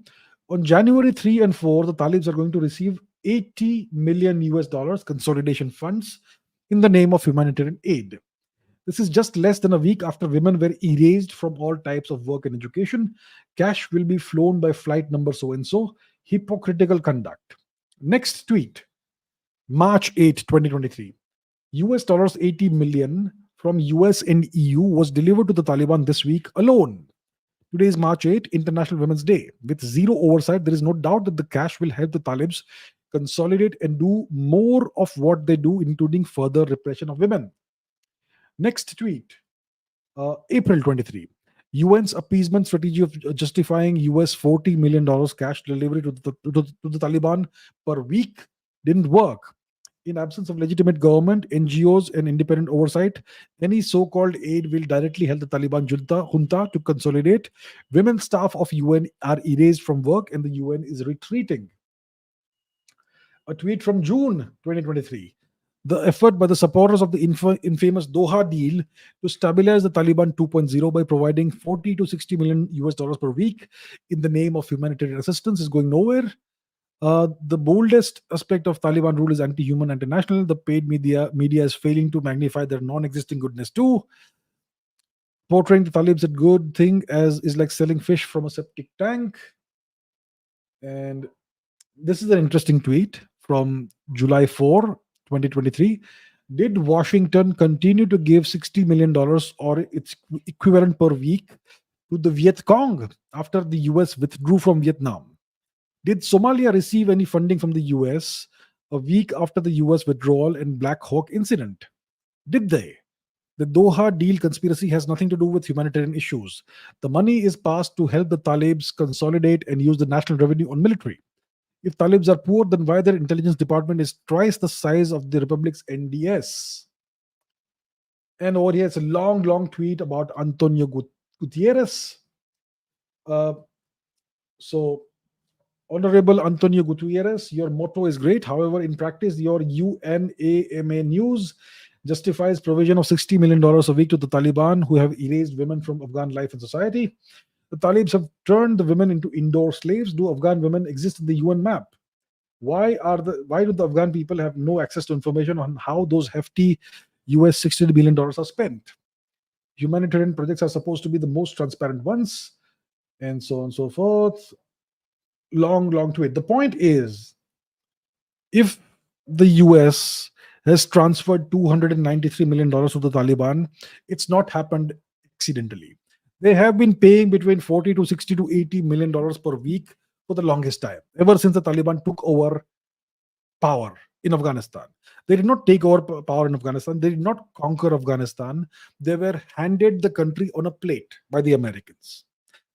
On January 3 and 4, the Talibs are going to receive 80 million US dollars consolidation funds in the name of humanitarian aid. This is just less than a week after women were erased from all types of work and education. Cash will be flown by flight number so-and-so. Hypocritical conduct. Next tweet, March 8, 2023. US dollars 80 million from US and EU was delivered to the Taliban this week alone. Today is March 8, International Women's Day. With zero oversight, there is no doubt that the cash will help the Talibs consolidate and do more of what they do, including further repression of women. Next tweet, April 23. UN's appeasement strategy of justifying US $40 million cash delivery to the Taliban per week didn't work. In absence of legitimate government, NGOs, and independent oversight, any so-called aid will directly help the Taliban junta to consolidate. Women staff of UN are erased from work, and the UN is retreating. A tweet from June 2023. The effort by the supporters of the infamous Doha deal to stabilize the Taliban 2.0 by providing 40 to 60 million US dollars per week in the name of humanitarian assistance is going nowhere. The boldest aspect of Taliban rule is anti-human, anti-national. The paid media is failing to magnify their non-existing goodness too. Portraying the Talibs a good thing as is like selling fish from a septic tank. And this is an interesting tweet from July 4, 2023. Did Washington continue to give $60 million or its equivalent per week to the Viet Cong after the US withdrew from Vietnam? Did Somalia receive any funding from the US a week after the US withdrawal and Black Hawk incident? Did they? The Doha deal conspiracy has nothing to do with humanitarian issues. The money is passed to help the Talibs consolidate and use the national revenue on military. If Talibs are poor, then why their intelligence department is twice the size of the Republic's NDS? And over here, it's a long, long tweet about Antonio Gutierrez. So, Honorable Antonio Gutierrez, your motto is great. However, in practice, your UNAMA news justifies provision of $60 million a week to the Taliban, who have erased women from Afghan life and society. The Talibs have turned the women into indoor slaves. Do Afghan women exist in the UN map? Why do the Afghan people have no access to information on how those hefty US $60 billion are spent? Humanitarian projects are supposed to be the most transparent ones, and so on and so forth. Long, long tweet. The point is, if the US has transferred $293 million to the Taliban, it's not happened accidentally. They have been paying between 40 to 60 to 80 million dollars per week for the longest time, ever since the Taliban took over power in Afghanistan. They did not take over power in Afghanistan. They did not conquer Afghanistan. They were handed the country on a plate by the Americans.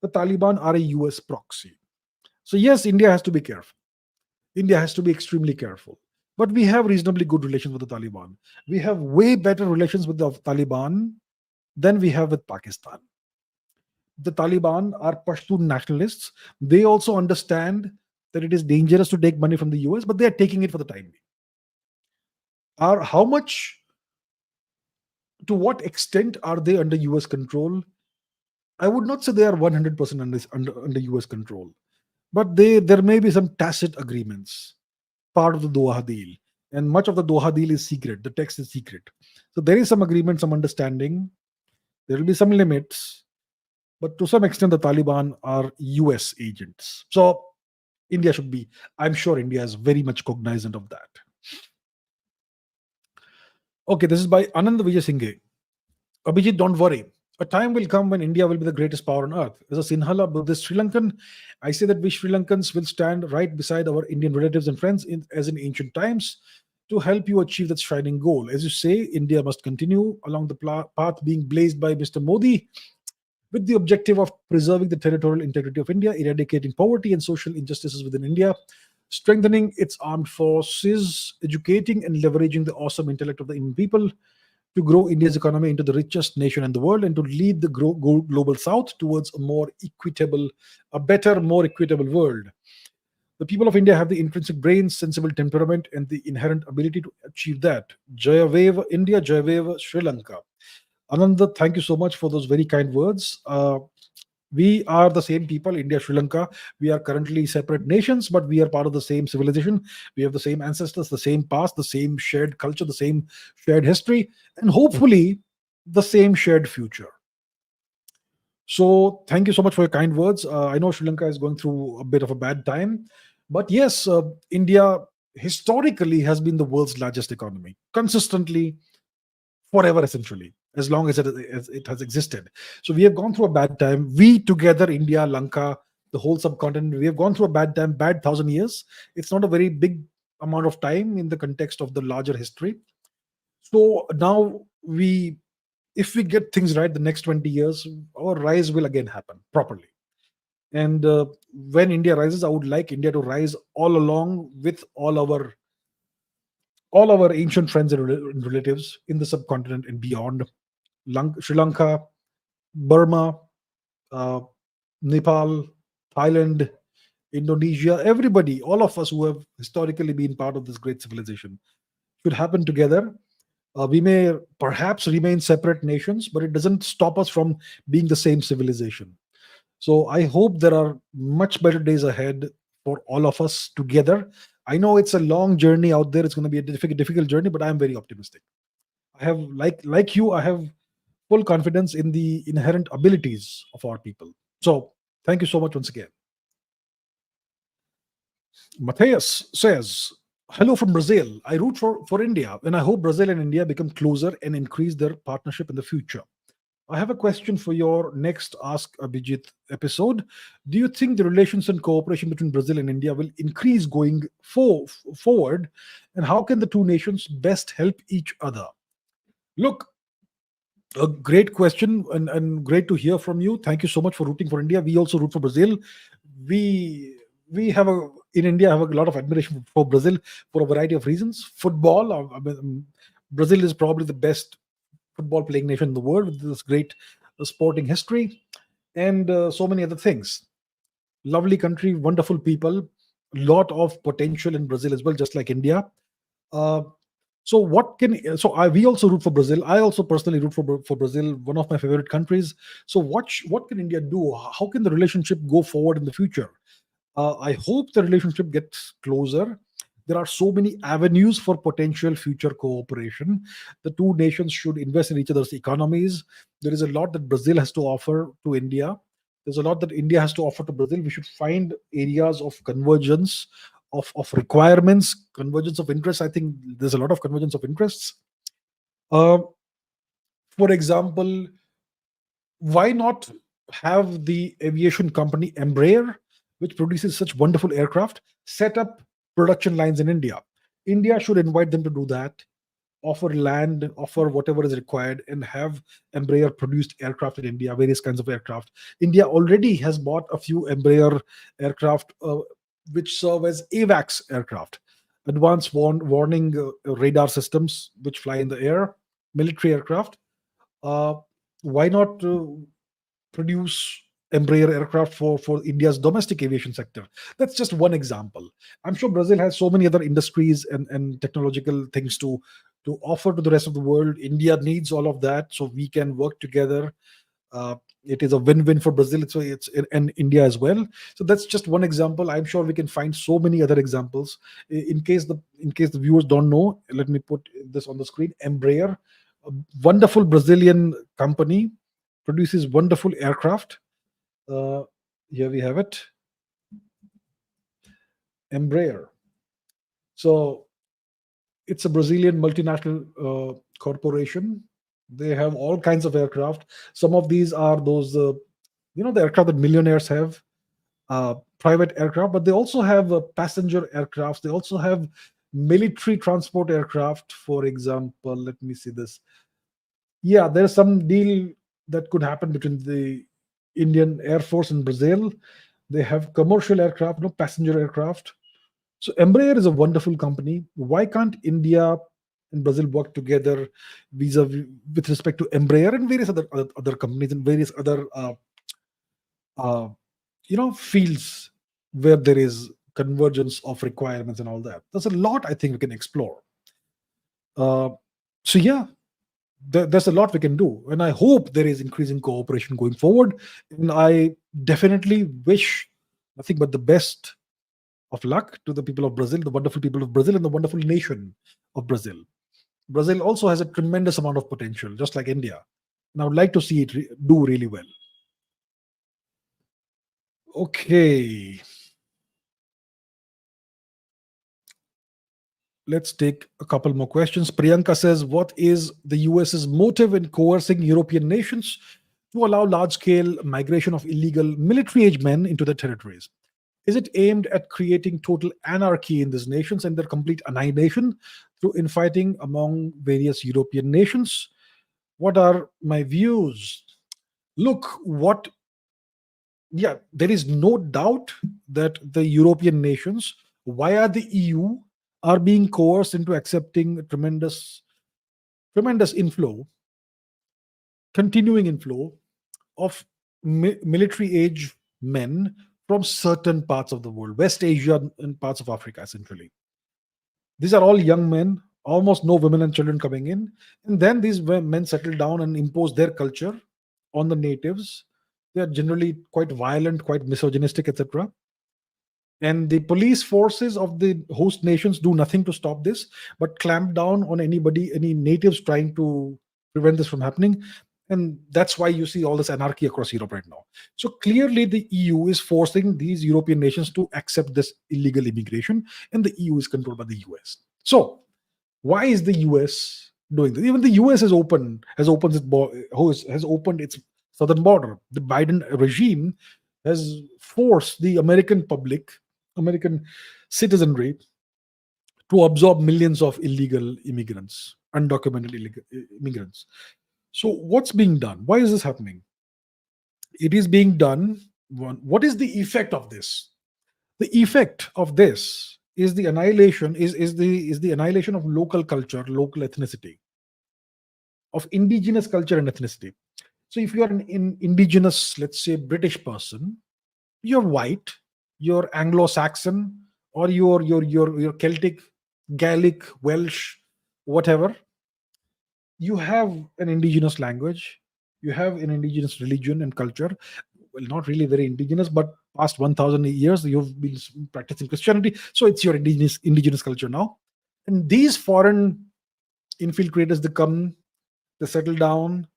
The Taliban are a US proxy. So yes, India has to be careful. India has to be extremely careful. But we have reasonably good relations with the Taliban. We have way better relations with the Taliban than we have with Pakistan. The Taliban are Pashtun nationalists. They also understand that it is dangerous to take money from the US, but they are taking it for the time being. How much, to what extent are they under US control? I would not say they are 100% under US control, but there may be some tacit agreements, part of the Doha deal. And much of the Doha deal is secret. The text is secret. So there is some agreement, some understanding. There will be some limits. But to some extent, the Taliban are US agents. So India should be, I'm sure India is very much cognizant of that. Okay, this is by Anand Vijay Singhe. Abhijit, don't worry. A time will come when India will be the greatest power on earth. As a Sinhala Buddhist Sri Lankan, I say that we Sri Lankans will stand right beside our Indian relatives and friends as in ancient times to help you achieve that shining goal. As you say, India must continue along the path being blazed by Mr. Modi, with the objective of preserving the territorial integrity of India, eradicating poverty and social injustices within India, strengthening its armed forces, educating and leveraging the awesome intellect of the Indian people to grow India's economy into the richest nation in the world and to lead the global south towards a better, more equitable world. The people of India have the intrinsic brain, sensible temperament, and the inherent ability to achieve that. Jaya Veva India, Jaya Veva Sri Lanka. Ananda, thank you so much for those very kind words. We are the same people, India, Sri Lanka. We are currently separate nations, but we are part of the same civilization. We have the same ancestors, the same past, the same shared culture, the same shared history, and hopefully the same shared future. So thank you so much for your kind words. I know Sri Lanka is going through a bit of a bad time, but yes, India historically has been the world's largest economy, consistently, forever, essentially, as long as it has existed. So we have gone through a bad time. We together, India, Lanka, the whole subcontinent, we have gone through a bad time, bad 1,000 years. It's not a very big amount of time in the context of the larger history. So now if we get things right, the next 20 years, our rise will again happen properly. And when India rises, I would like India to rise all along with all our all our ancient friends and relatives in the subcontinent and beyond, Sri Lanka, Burma, uh, Nepal, Thailand, Indonesia, everybody, all of us who have historically been part of this great civilization should happen together. We may perhaps remain separate nations, but it doesn't stop us from being the same civilization. So I hope there are much better days ahead for all of us together. I know it's a long journey out there. It's going to be a difficult journey, but I'm very optimistic. I have, like you, I have full confidence in the inherent abilities of our people. So thank you so much once again. Matthias says, hello from Brazil. I root for India, and I hope Brazil and India become closer and increase their partnership in the future. I have a question for your next Ask Abhijit episode. Do you think the relations and cooperation between Brazil and India will increase going forward? And how can the two nations best help each other? Look, a great question, and great to hear from you. Thank you so much for rooting for India. We also root for Brazil. We have a in India have a lot of admiration for Brazil for a variety of reasons. Football, Brazil is probably the best football playing nation in the world with this great sporting history and so many other things. Lovely country, wonderful people, lot of potential in Brazil as well, just like India. Uh, we also root for Brazil. I also personally root for Brazil, one of my favorite countries. So what can India do? How can the relationship go forward in the future? I hope the relationship gets closer. There are so many avenues for potential future cooperation. The two nations should invest in each other's economies. There is a lot that Brazil has to offer to India. There's a lot that India has to offer to Brazil. We should find areas of convergence, of requirements, convergence of interests. I think there's a lot of convergence of interests. Uh, for example, why not have the aviation company Embraer, which produces such wonderful aircraft, set up production lines in India? India should invite them to do that, offer land, offer whatever is required, and have Embraer produced aircraft in India, various kinds of aircraft. India already has bought a few Embraer aircraft, which serve as AVAX aircraft, advanced warning radar systems, which fly in the air, military aircraft. Uh, why not produce Embraer aircraft for India's domestic aviation sector? That's just one example. I'm sure Brazil has so many other industries and technological things to offer to the rest of the world. India needs all of that, so we can work together. It is a win-win for Brazil, so it's and India as well. So that's just one example. I'm sure we can find so many other examples. In case the viewers don't know, let me put this on the screen. Embraer, a wonderful Brazilian company, produces wonderful aircraft. Uh, Here we have it, Embraer. So it's a Brazilian multinational corporation. They have all kinds of aircraft. Some of these are those, the aircraft that millionaires have, private aircraft, but they also have passenger aircraft. They also have military transport aircraft. For example, let me see this. Yeah, there's some deal that could happen between the Indian Air Force and Brazil. They have commercial aircraft, no passenger aircraft. So Embraer is a wonderful company. Why can't India and Brazil work together vis-a-vis with respect to Embraer and various other companies and various other uh, fields where there is convergence of requirements and all that? There's a lot I think we can explore. Uh, so yeah, there's a lot we can do, and I hope there is increasing cooperation going forward. And I definitely wish nothing but the best of luck to the people of Brazil, the wonderful people of Brazil, and the wonderful nation of Brazil. Brazil also has a tremendous amount of potential, just like India, and I would like to see it do really well. Okay, let's take a couple more questions. Priyanka says, what is the US's motive in coercing European nations to allow large scale migration of illegal military age men into their territories? Is it aimed at creating total anarchy in these nations and their complete annihilation through infighting among various European nations? What are my views? Look, there is no doubt that the European nations, via the EU, are being coerced into accepting a tremendous inflow, continuing inflow of military age men from certain parts of the world, West Asia and parts of Africa, essentially. These are all young men, almost no women and children coming in. And then these men settle down and impose their culture on the natives. They are generally quite violent, quite misogynistic, etc. And the police forces of the host nations do nothing to stop this, but clamp down on any natives trying to prevent this from happening. And that's why you see all this anarchy across Europe right now. So clearly, the EU is forcing these European nations to accept this illegal immigration, and the EU is controlled by the US. So, why is the US doing this? Even the US has opened its southern border. The Biden regime has forced the American citizenry to absorb millions of illegal immigrants, undocumented illegal immigrants. So, what's being done? Why is this happening? It is being done. What is the effect of this? The effect of this is the annihilation is the annihilation of local culture, local ethnicity, of indigenous culture and ethnicity. So, if you are an indigenous, let's say, British person, you're white, you're Anglo-Saxon, or you're Celtic, Gaelic, Welsh, whatever. You have an indigenous language, you have an indigenous religion and culture. Well, not really very indigenous, but past 1,000 years you've been practicing Christianity, so it's your indigenous culture now. And these foreign infiltrators, they come, they settle down,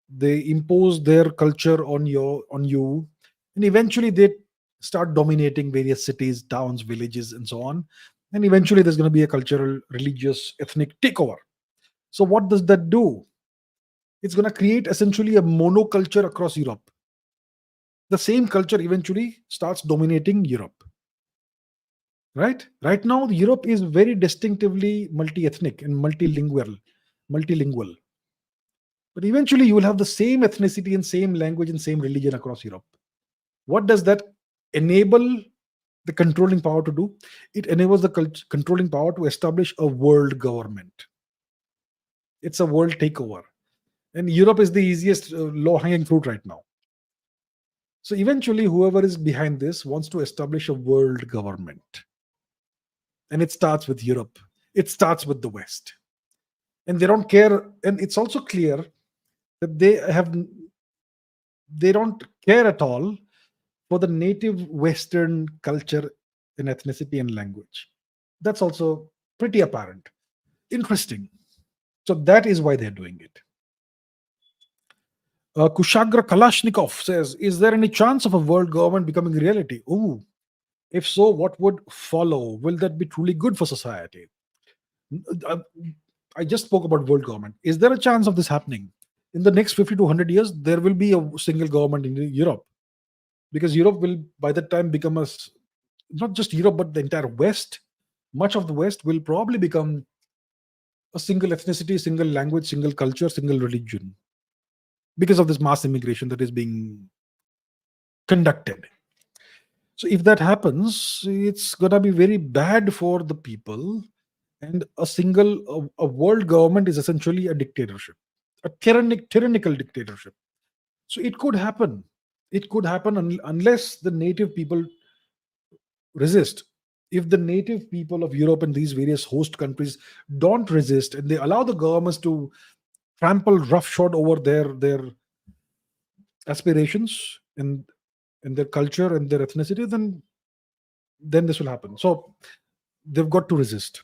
they impose their culture on you, and eventually they start dominating various cities, towns, villages, and so on. And eventually there's going to be a cultural, religious, ethnic takeover. So what does that do? It's going to create essentially a monoculture across Europe. The same culture eventually starts dominating Europe. Right now Europe is very distinctively multi-ethnic and multilingual. But eventually you will have the same ethnicity and same language and same religion across Europe. What does that enable the controlling power to do? It enables the controlling power to establish a world government. It's a world takeover. And Europe is the easiest low-hanging fruit right now. So eventually, whoever is behind this wants to establish a world government. And it starts with Europe. It starts with the West. And they don't care. And it's also clear that they don't care at all for the native Western culture and ethnicity and language. That's also pretty apparent. Interesting. So that is why they're doing it. Kushagra Kalashnikov says, is there any chance of a world government becoming reality? Ooh, if so, what would follow? Will that be truly good for society? I just spoke about world government. Is there a chance of this happening? In the next 50 to 100 years, there will be a single government in Europe. Because Europe will, by that time, become not just Europe, but the entire West, much of the West will probably become a single ethnicity, single language, single culture, single religion, because of this mass immigration that is being conducted. So if that happens, it's going to be very bad for the people. And a world government is essentially a dictatorship, a tyrannical dictatorship. So it could happen. It could happen unless the native people resist. If the native people of Europe and these various host countries don't resist, and they allow the governments to trample roughshod over their aspirations and their culture and their ethnicity, then this will happen. So they've got to resist.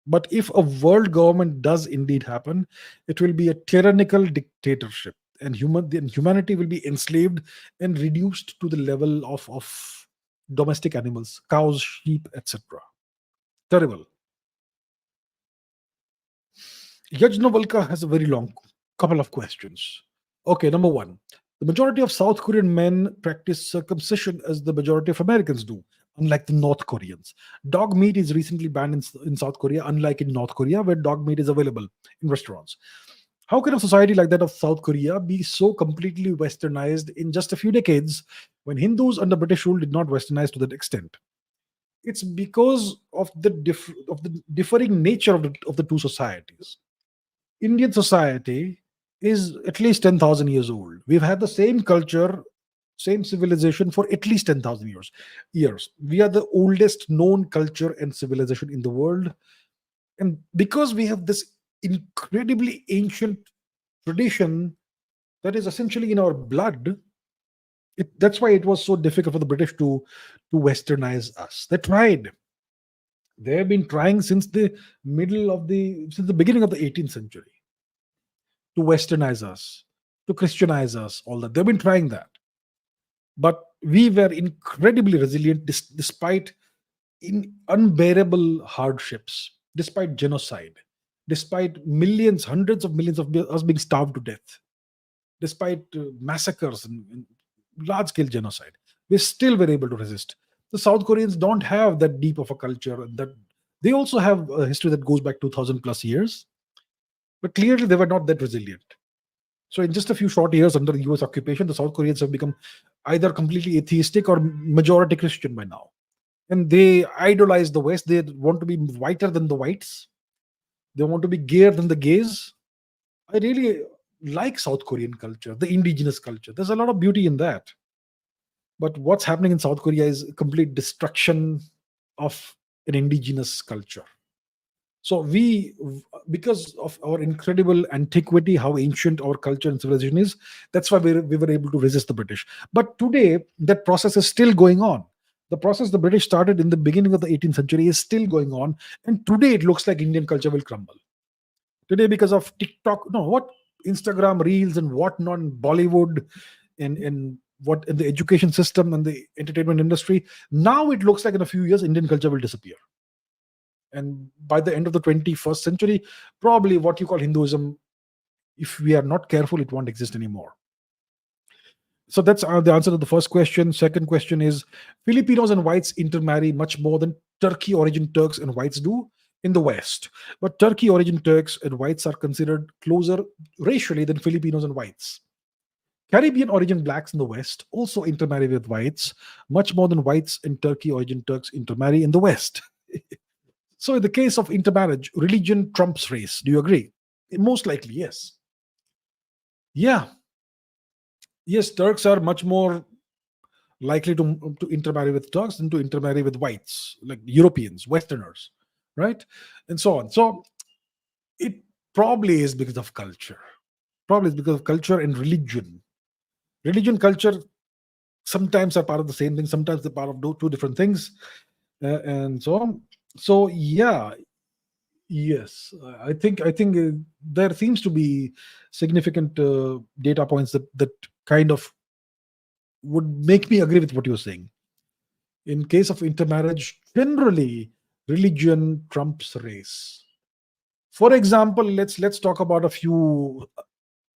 But if a world government does indeed happen, it will be a tyrannical dictatorship, and humanity will be enslaved and reduced to the level of domestic animals, cows, sheep, etc. Terrible. Yajnavalka has a very long couple of questions. Okay, number one. The majority of South Korean men practice circumcision as the majority of Americans do, unlike the North Koreans. Dog meat is recently banned in South Korea, unlike in North Korea, where dog meat is available in restaurants. How can a society like that of South Korea be so completely westernized in just a few decades when Hindus under British rule did not westernize to that extent? It's because of the differing nature of the two societies. Indian society is at least 10,000 years old. We've had the same culture, same civilization for at least 10,000 years. We are the oldest known culture and civilization in the world. And because we have this incredibly ancient tradition that is essentially in our blood, that's why it was so difficult for the British to westernize us. They tried. They have been trying since the beginning of the 18th century to westernize us, to Christianize us, all that. They've been trying that. But we were incredibly resilient despite unbearable hardships, despite genocide, despite millions, hundreds of millions of us being starved to death, despite massacres and large scale genocide. We still were able to resist. The South Koreans don't have that deep of a culture. That they also have a history that goes back 2000 plus years, but clearly they were not that resilient. So in just a few short years under the US occupation, the South Koreans have become either completely atheistic or majority Christian by now. And they idolize the West. They want to be whiter than the whites. They want to be gayer than the gays. I really like South Korean culture, the indigenous culture. There's a lot of beauty in that. But what's happening in South Korea is complete destruction of an indigenous culture. So because of our incredible antiquity, how ancient our culture and civilization is, that's why we were able to resist the British. But today, that process is still going on. The process the British started in the beginning of the 18th century is still going on. And today it looks like Indian culture will crumble. Today, because of TikTok, Instagram reels and whatnot, Bollywood and what in the education system and the entertainment industry, now it looks like in a few years, Indian culture will disappear. And by the end of the 21st century, probably what you call Hinduism, if we are not careful, it won't exist anymore. So that's the answer to the first question. Second question is, Filipinos and whites intermarry much more than Turkey origin Turks and whites do in the West. But Turkey origin Turks and whites are considered closer racially than Filipinos and whites. Caribbean origin blacks in the West also intermarry with whites much more than whites and Turkey origin Turks intermarry in the West. So in the case of intermarriage, religion trumps race. Do you agree? Most likely, yes. Yeah. Yes, Turks are much more likely to intermarry with Turks than to intermarry with whites, like Europeans, Westerners, right? And so on. So it probably is because of culture. Probably is because of culture and religion. Religion, culture sometimes are part of the same thing, sometimes they're part of two different things, and so on. So yeah, yes, I think there seems to be significant data points that kind of would make me agree with what you're saying. In case of intermarriage, generally religion trumps race. For example, let's talk about a few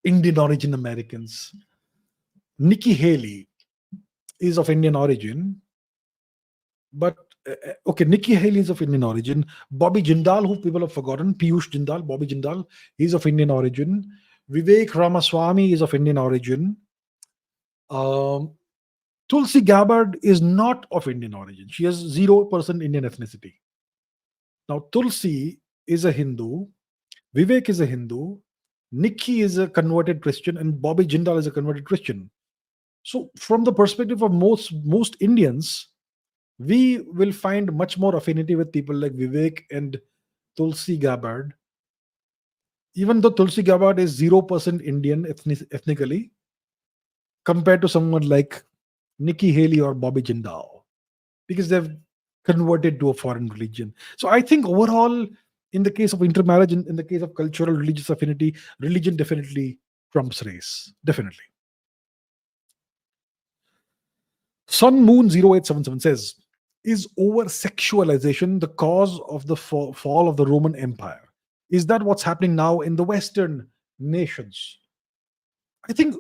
Indian origin Americans. Nikki Haley is of Indian origin, but okay, Nikki Haley is of Indian origin. Bobby Jindal, who people have forgotten, Piyush Jindal, Bobby Jindal, he's of Indian origin. Vivek Ramaswamy is of Indian origin. Tulsi Gabbard is not of Indian origin. She has 0% Indian ethnicity. Now, Tulsi is a Hindu, Vivek is a Hindu, Nikki is a converted Christian, and Bobby Jindal is a converted Christian. So, from the perspective of most Indians, we will find much more affinity with people like Vivek and Tulsi Gabbard. Even though Tulsi Gabbard is 0% Indian ethnically, compared to someone like Nikki Haley or Bobby Jindal, because they've converted to a foreign religion. So I think overall, in the case of intermarriage, in the case of cultural religious affinity, religion definitely trumps race. Definitely. Sun Moon 0877 says, is over sexualization the cause of the fall of the Roman Empire? Is that what's happening now in the Western nations? I think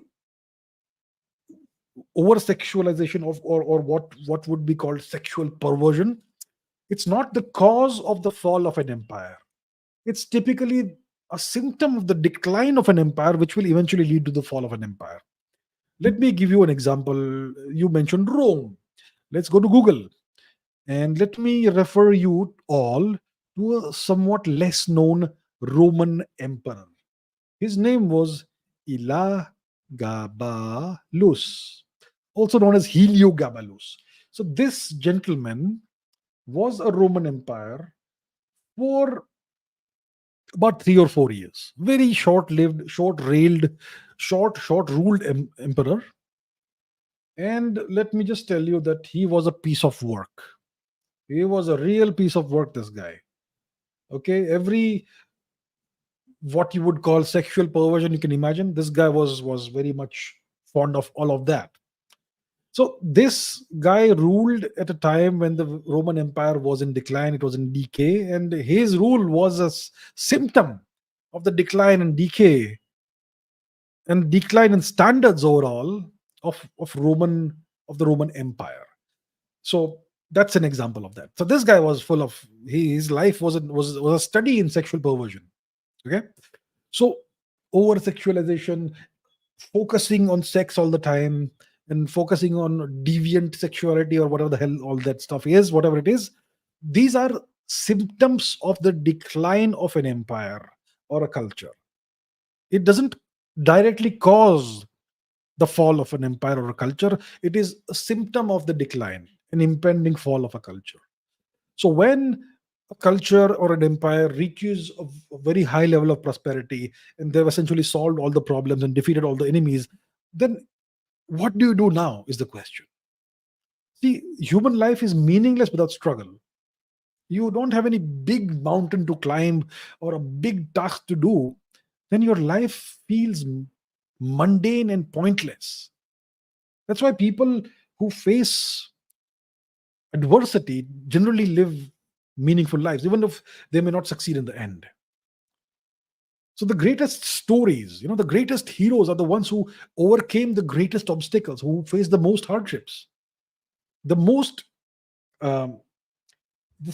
over sexualization of or what would be called sexual perversion, it's not the cause of the fall of an empire. It's typically a symptom of the decline of an empire, which will eventually lead to the fall of an empire. Let me give you an example. You mentioned Rome. Let's go to Google And let me refer you all to a somewhat less known Roman emperor. His name was Elagabalus, also known as Heliogabalus. So this gentleman was a Roman empire for about 3 or 4 years. Very short-lived, short ruled emperor. And let me just tell you that he was a piece of work. He was a real piece of work, this guy. Okay, every what you would call sexual perversion you can imagine, this guy was very much fond of all of that. So this guy ruled at a time when the Roman Empire was in decline, it was in decay, and his rule was a symptom of the decline and decay and decline in standards overall of the Roman Empire. So that's an example of that. So this guy was full of his life was a study in sexual perversion. Okay, so over sexualization, focusing on sex all the time, and focusing on deviant sexuality or whatever the hell all that stuff is, whatever it is, these are symptoms of the decline of an empire or a culture. It doesn't directly cause the fall of an empire or a culture. It is a symptom of the decline, an impending fall of a culture. So when a culture or an empire reaches a very high level of prosperity and they've essentially solved all the problems and defeated all the enemies, then what do you do now is the question. See, human life is meaningless without struggle. You don't have any big mountain to climb or a big task to do, then your life feels mundane and pointless. That's why people who face adversity generally live meaningful lives, even if they may not succeed in the end. So the greatest stories, the greatest heroes are the ones who overcame the greatest obstacles, who faced the most hardships. The most um,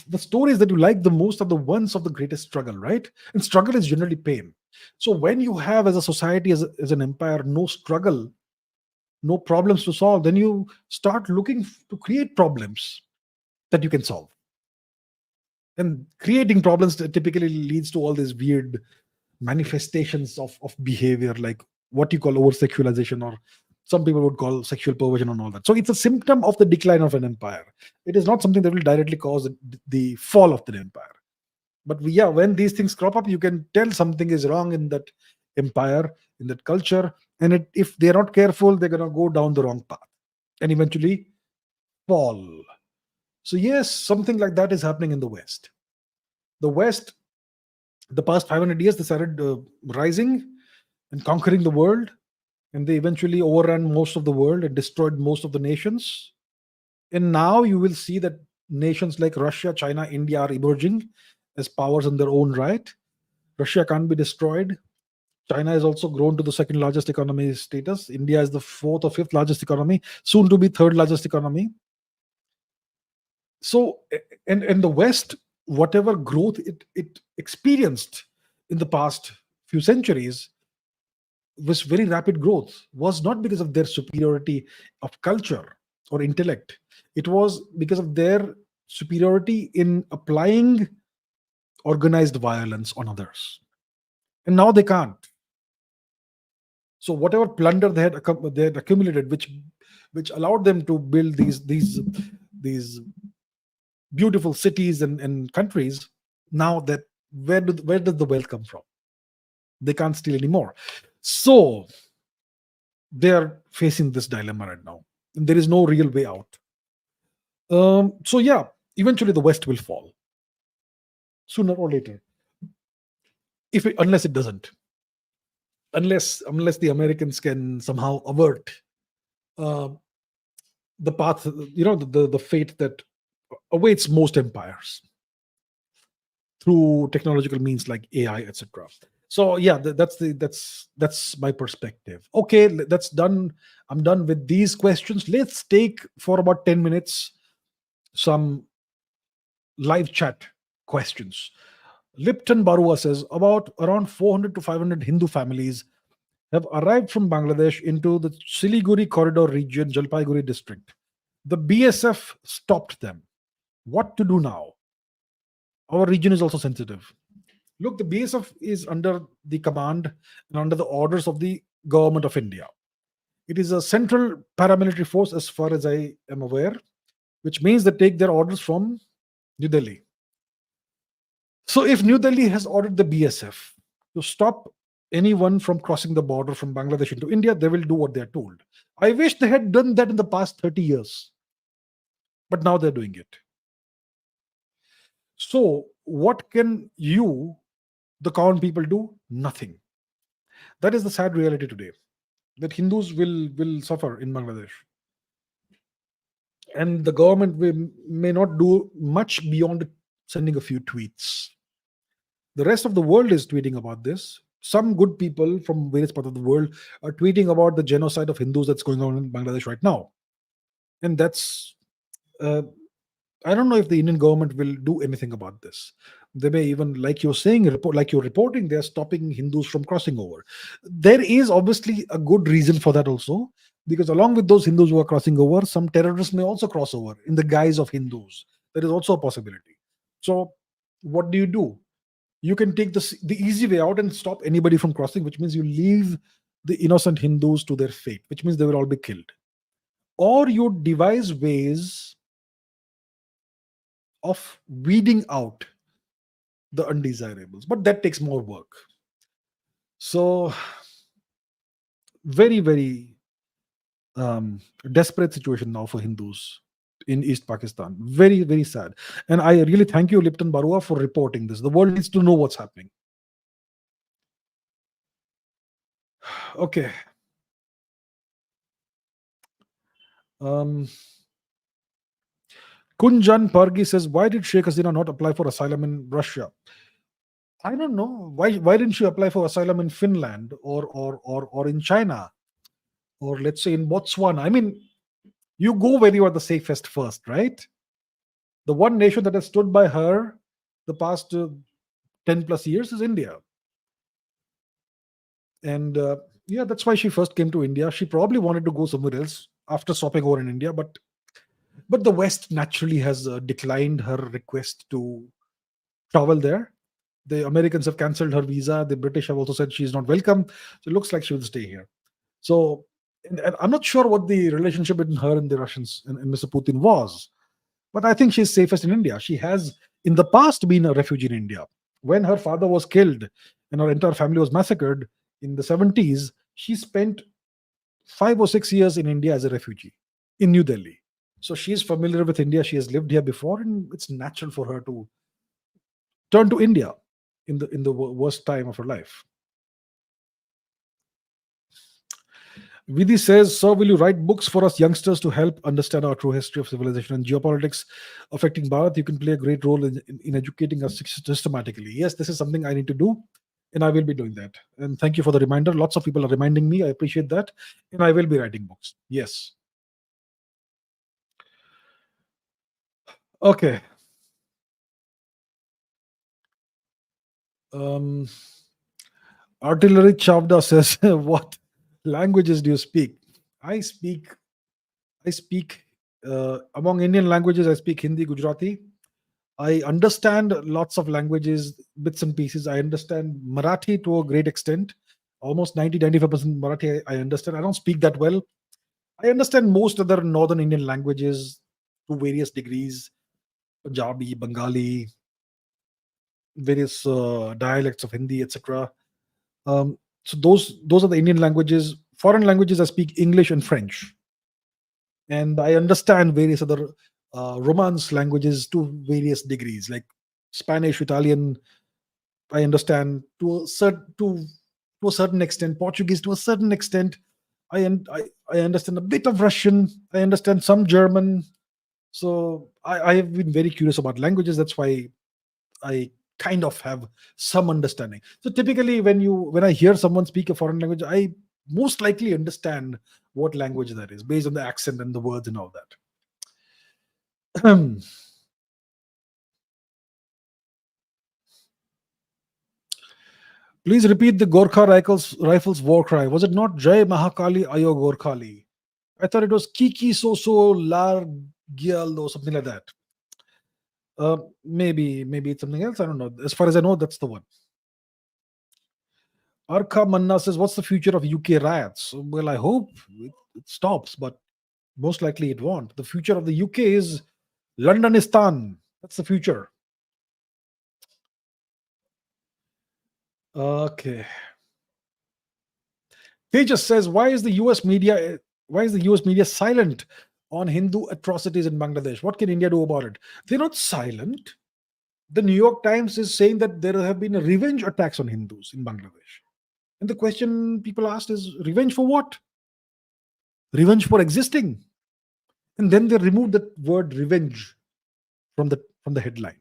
the stories that you like the most are the ones of the greatest struggle, right? And struggle is generally pain. So when you have, as a society, as an empire, no struggle, no problems to solve, then you start looking to create problems that you can solve. And creating problems typically leads to all these weird manifestations of behavior, like what you call over sexualization, or some people would call sexual perversion and all that. So it's a symptom of the decline of an empire. It is not something that will directly cause the fall of the empire. But yeah, when these things crop up, you can tell something is wrong in that empire, in that culture, and if they're not careful, they're going to go down the wrong path and eventually fall. So yes, something like that is happening in the West. The West, the past 500 years, they started rising and conquering the world, and they eventually overran most of the world and destroyed most of the nations. And now you will see that nations like Russia, China, India are emerging as powers in their own right. Russia can't be destroyed. China has also grown to the second largest economy status. India is the fourth or fifth largest economy, soon to be third largest economy. So, and the West, whatever growth it experienced in the past few centuries, was very rapid growth, was not because of their superiority of culture or intellect. It was because of their superiority in applying organized violence on others. And now they can't. So whatever plunder they had accumulated, which allowed them to build these beautiful cities and countries, now that where does the wealth come from? They can't steal anymore. So they are facing this dilemma right now, and there is no real way out. So yeah, eventually the West will fall sooner or later, unless it doesn't, unless the Americans can somehow avert uh, the path, the fate that awaits most empires through technological means like AI, etc. So yeah, that's my perspective. Okay, that's done. I'm done with these questions. Let's take for about 10 minutes some live chat questions. Lipton Barua says about around 400 to 500 Hindu families have arrived from Bangladesh into the Siliguri corridor region, Jalpaiguri district. The BSF stopped them. What to do now? Our region is also sensitive. Look, the BSF is under the command and under the orders of the government of India. It is a central paramilitary force, as far as I am aware, which means they take their orders from New Delhi. So, if New Delhi has ordered the BSF to stop anyone from crossing the border from Bangladesh into India, they will do what they are told. I wish they had done that in the past 30 years, but now they're doing it. So, what can you, the common people, do? Nothing. That is the sad reality today, that Hindus will suffer in Bangladesh. And the government may not do much beyond sending a few tweets. The rest of the world is tweeting about this. Some good people from various parts of the world are tweeting about the genocide of Hindus that's going on in Bangladesh right now. And that's, I don't know if the Indian government will do anything about this. They may even, like you're saying, like you're reporting, they're stopping Hindus from crossing over. There is obviously a good reason for that also, because along with those Hindus who are crossing over, some terrorists may also cross over in the guise of Hindus. There is also a possibility. So, what do? You can take the easy way out and stop anybody from crossing, which means you leave the innocent Hindus to their fate, which means they will all be killed. Or you devise ways of weeding out the undesirables, but that takes more work. So, very, very desperate situation now for Hindus in East Pakistan. Very, very sad. And I really thank you, Lipton Barua, for reporting this. The world needs to know what's happening. Okay. Kunjan Pargi says, why did Sheikh Hasina not apply for asylum in Russia? I don't know. Why didn't she apply for asylum in Finland or in China? Or let's say in Botswana? I mean, you go where you are the safest first, right? The one nation that has stood by her the past 10 plus years is India. And yeah, that's why she first came to India. She probably wanted to go somewhere else after stopping over in India, but the West naturally has declined her request to travel there. The Americans have cancelled her visa. The British have also said she's not welcome. So it looks like she will stay here. So, and I'm not sure what the relationship between her and the Russians and Mr. Putin was, but I think she's safest in India. She has in the past been a refugee in India. When her father was killed and her entire family was massacred in the 70s, she spent 5 or 6 years in India as a refugee in New Delhi. So she's familiar with India. She has lived here before, and it's natural for her to turn to India in the worst time of her life. Vidhi says, "Sir, will you write books for us youngsters to help understand our true history of civilization and geopolitics affecting Bharat? You can play a great role in educating us systematically." Yes, this is something I need to do, and I will be doing that. And thank you for the reminder. Lots of people are reminding me. I appreciate that. And I will be writing books. Yes. Okay. Artillery Chavda says, "What languages do you speak?" I speak among Indian languages. I speak Hindi, Gujarati. I understand lots of languages, bits and pieces. I understand Marathi to a great extent. Almost 90-95% Marathi I understand. I don't speak that well. I understand most other northern Indian languages to various degrees. Punjabi, Bengali, various dialects of Hindi, etc. So those are the Indian languages. Foreign languages, I speak English and French, and I understand various other Romance languages to various degrees, like Spanish, Italian. I understand to a certain extent. Portuguese to a certain extent. I understand a bit of Russian. I understand some German. So I have been very curious about languages. That's why I kind of have some understanding. So typically, when I hear someone speak a foreign language, I most likely understand what language that is based on the accent and the words and all that. Please repeat the Gorkha Rifles war cry. Was it not Jai Mahakali Ayo Gorkhali? I thought it was Kiki So So Lar Gyal or something like that. Maybe it's something else. I don't know. As far as I know, that's the one. Arka Manna says, "What's the future of UK riots?" Well, I hope it stops, but most likely it won't. The future of the UK is Londonistan. That's the future. Okay. Tejas says, why is the US media silent on Hindu atrocities in Bangladesh? What can India do about it? They're not silent. The New York Times is saying that there have been revenge attacks on Hindus in Bangladesh. And the question people asked is, revenge for what? Revenge for existing. And then they removed the word revenge from the headline.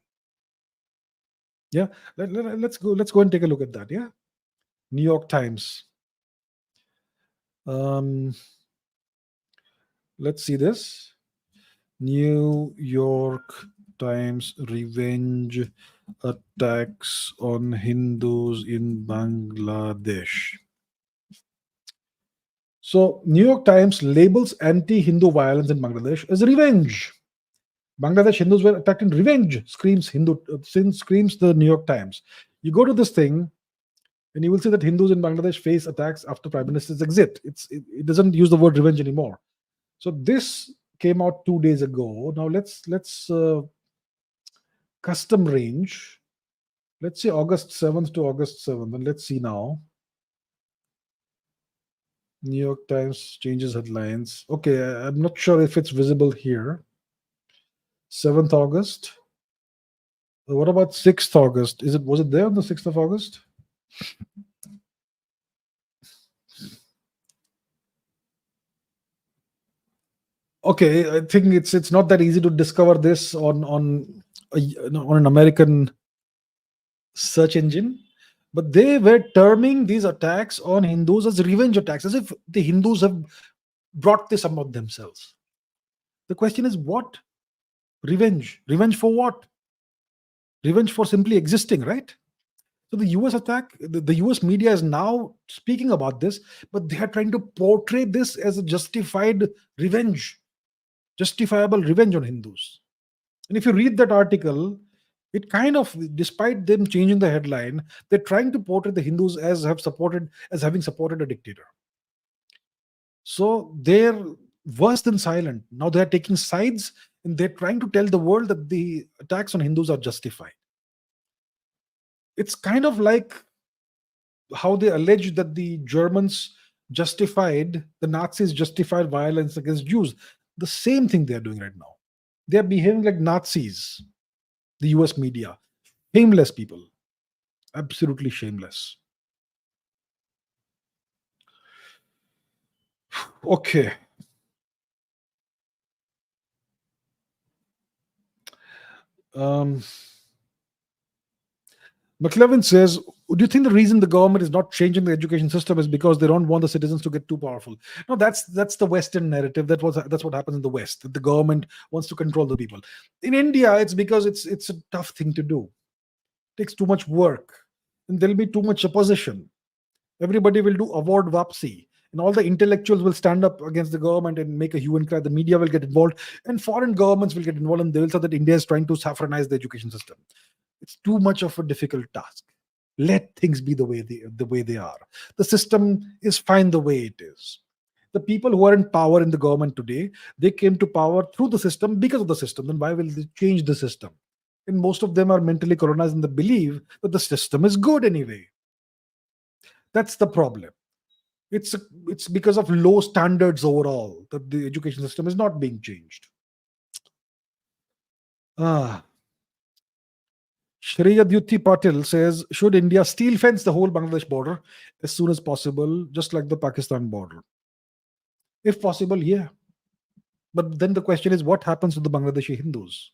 Yeah. Let's go and take a look at that. Yeah. New York Times. Let's see this. New York Times revenge attacks on Hindus in Bangladesh. So, New York Times labels anti-Hindu violence in Bangladesh as revenge. Bangladesh Hindus were attacked in revenge, screams the New York Times. You go to this thing, and you will see that Hindus in Bangladesh face attacks after Prime Minister's exit. It doesn't use the word revenge anymore. So this came out 2 days ago. Now let's custom range. Let's say August 7th to August 7th. And let's see now. New York Times changes headlines. Okay, I'm not sure if it's visible here. 7th August. What about 6th August? Was it there on the 6th of August? Okay, I think it's not that easy to discover this on an American search engine, but they were terming these attacks on Hindus as revenge attacks, as if the Hindus have brought this about themselves. The question is, what? Revenge for what? Revenge for simply existing, right? So the US attack, the US media is now speaking about this, but they are trying to portray this as a justifiable revenge on Hindus. And if you read that article, it kind of, despite them changing the headline, they're trying to portray the Hindus as having supported a dictator. So they're worse than silent. Now they're taking sides, and they're trying to tell the world that the attacks on Hindus are justified. It's kind of like how they allege that the Nazis justified violence against Jews. The same thing they're doing right now. They're behaving like Nazis, the US media. Shameless people. Absolutely shameless. Okay. McLevin says, do you think the reason the government is not changing the education system is because they don't want the citizens to get too powerful? No, that's the Western narrative. That's what happens in the West. That the government wants to control the people. In India, it's because it's a tough thing to do. It takes too much work, and there'll be too much opposition. Everybody will do award wapsi, and all the intellectuals will stand up against the government and make a hue and cry. The media will get involved, and foreign governments will get involved, and they will say that India is trying to saffronize the education system. It's too much of a difficult task. Let things be the way they are. The system is fine the way it is. The people who are in power in the government today, they came to power through the system, because of the system. Then why will they change the system? And most of them are mentally colonized in the belief that the system is good anyway. That's the problem. It's because of low standards overall that the education system is not being changed. Shreya Dyuti Patil says, should India steel fence the whole Bangladesh border as soon as possible, just like the Pakistan border? If possible, yeah. But then the question is, what happens to the Bangladeshi Hindus?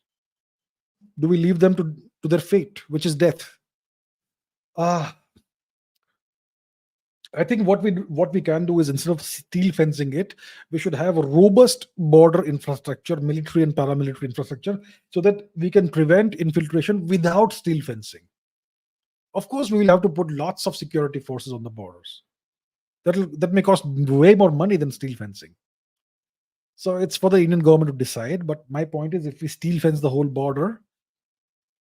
Do we leave them to their fate, which is death? I think what we can do is, instead of steel fencing it, we should have a robust border infrastructure, military and paramilitary infrastructure, so that we can prevent infiltration without steel fencing. Of course, we will have to put lots of security forces on the borders. That may cost way more money than steel fencing. So it's for the Indian government to decide. But my point is, if we steel fence the whole border,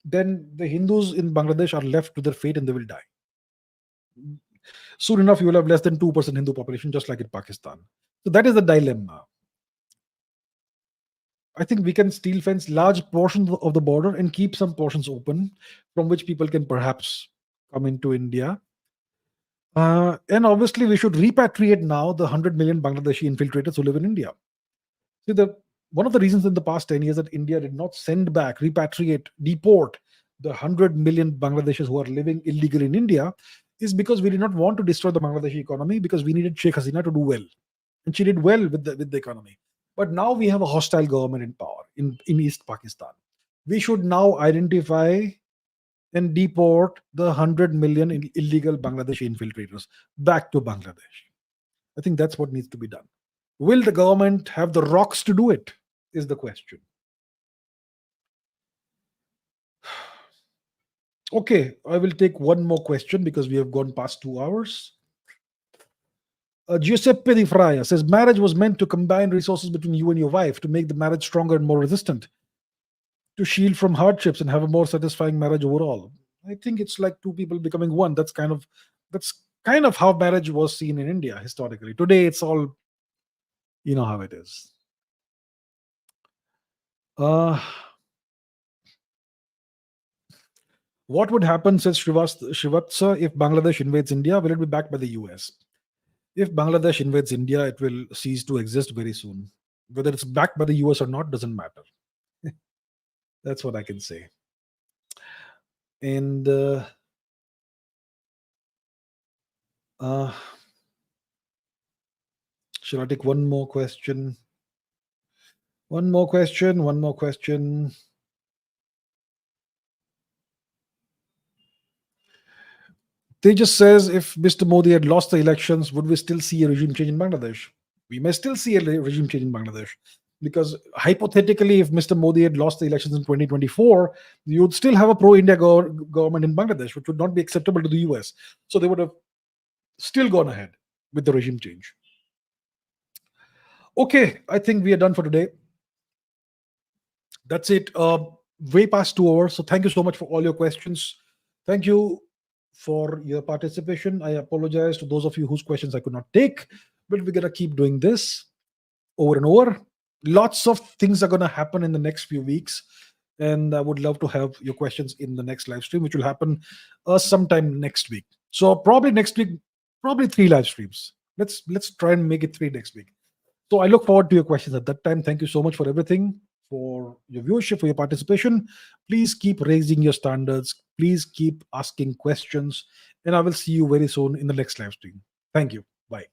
then the Hindus in Bangladesh are left to their fate and they will die. Soon enough, you will have less than 2% Hindu population, just like in Pakistan. So that is the dilemma. I think we can steel fence large portions of the border and keep some portions open from which people can perhaps come into India. And obviously, we should repatriate now the 100 million Bangladeshi infiltrators who live in India. See, one of the reasons in the past 10 years that India did not send back, repatriate, deport the 100 million Bangladeshis who are living illegally in India is because we did not want to destroy the Bangladeshi economy, because we needed Sheikh Hasina to do well. And she did well with the economy. But now we have a hostile government in power in East Pakistan. We should now identify and deport the 100 million illegal Bangladeshi infiltrators back to Bangladesh. I think that's what needs to be done. Will the government have the rocks to do it? Is the question. Okay, I will take one more question because we have gone past 2 hours. Giuseppe Di Fraia says, marriage was meant to combine resources between you and your wife to make the marriage stronger and more resistant, to shield from hardships and have a more satisfying marriage overall. I think it's like two people becoming one. That's kind of how marriage was seen in India historically. Today, it's all, you know how it is. What would happen, says Shivatsa, if Bangladesh invades India? Will it be backed by the US? If Bangladesh invades India, it will cease to exist very soon. Whether it's backed by the US or not doesn't matter. That's what I can say. And shall I take one more question? One more question. Tejas says, if Mr. Modi had lost the elections, would we still see a regime change in Bangladesh? We may still see a regime change in Bangladesh. Because hypothetically, if Mr. Modi had lost the elections in 2024, you would still have a pro-India government in Bangladesh, which would not be acceptable to the US. So they would have still gone ahead with the regime change. Okay, I think we are done for today. That's it. Way past 2 hours. So thank you so much for all your questions. Thank you for your participation. I apologize to those of you whose questions I could not take, but we're going to keep doing this over and over. Lots of things are going to happen in the next few weeks, and I would love to have your questions in the next live stream, which will happen sometime next week. So probably next week, probably 3 live streams. Let's try and make it 3 next week. So I look forward to your questions at that time. Thank you so much for everything, for your viewership, for your participation. Please keep raising your standards. Please keep asking questions, and I will see you very soon in the next live stream. Thank you. Bye.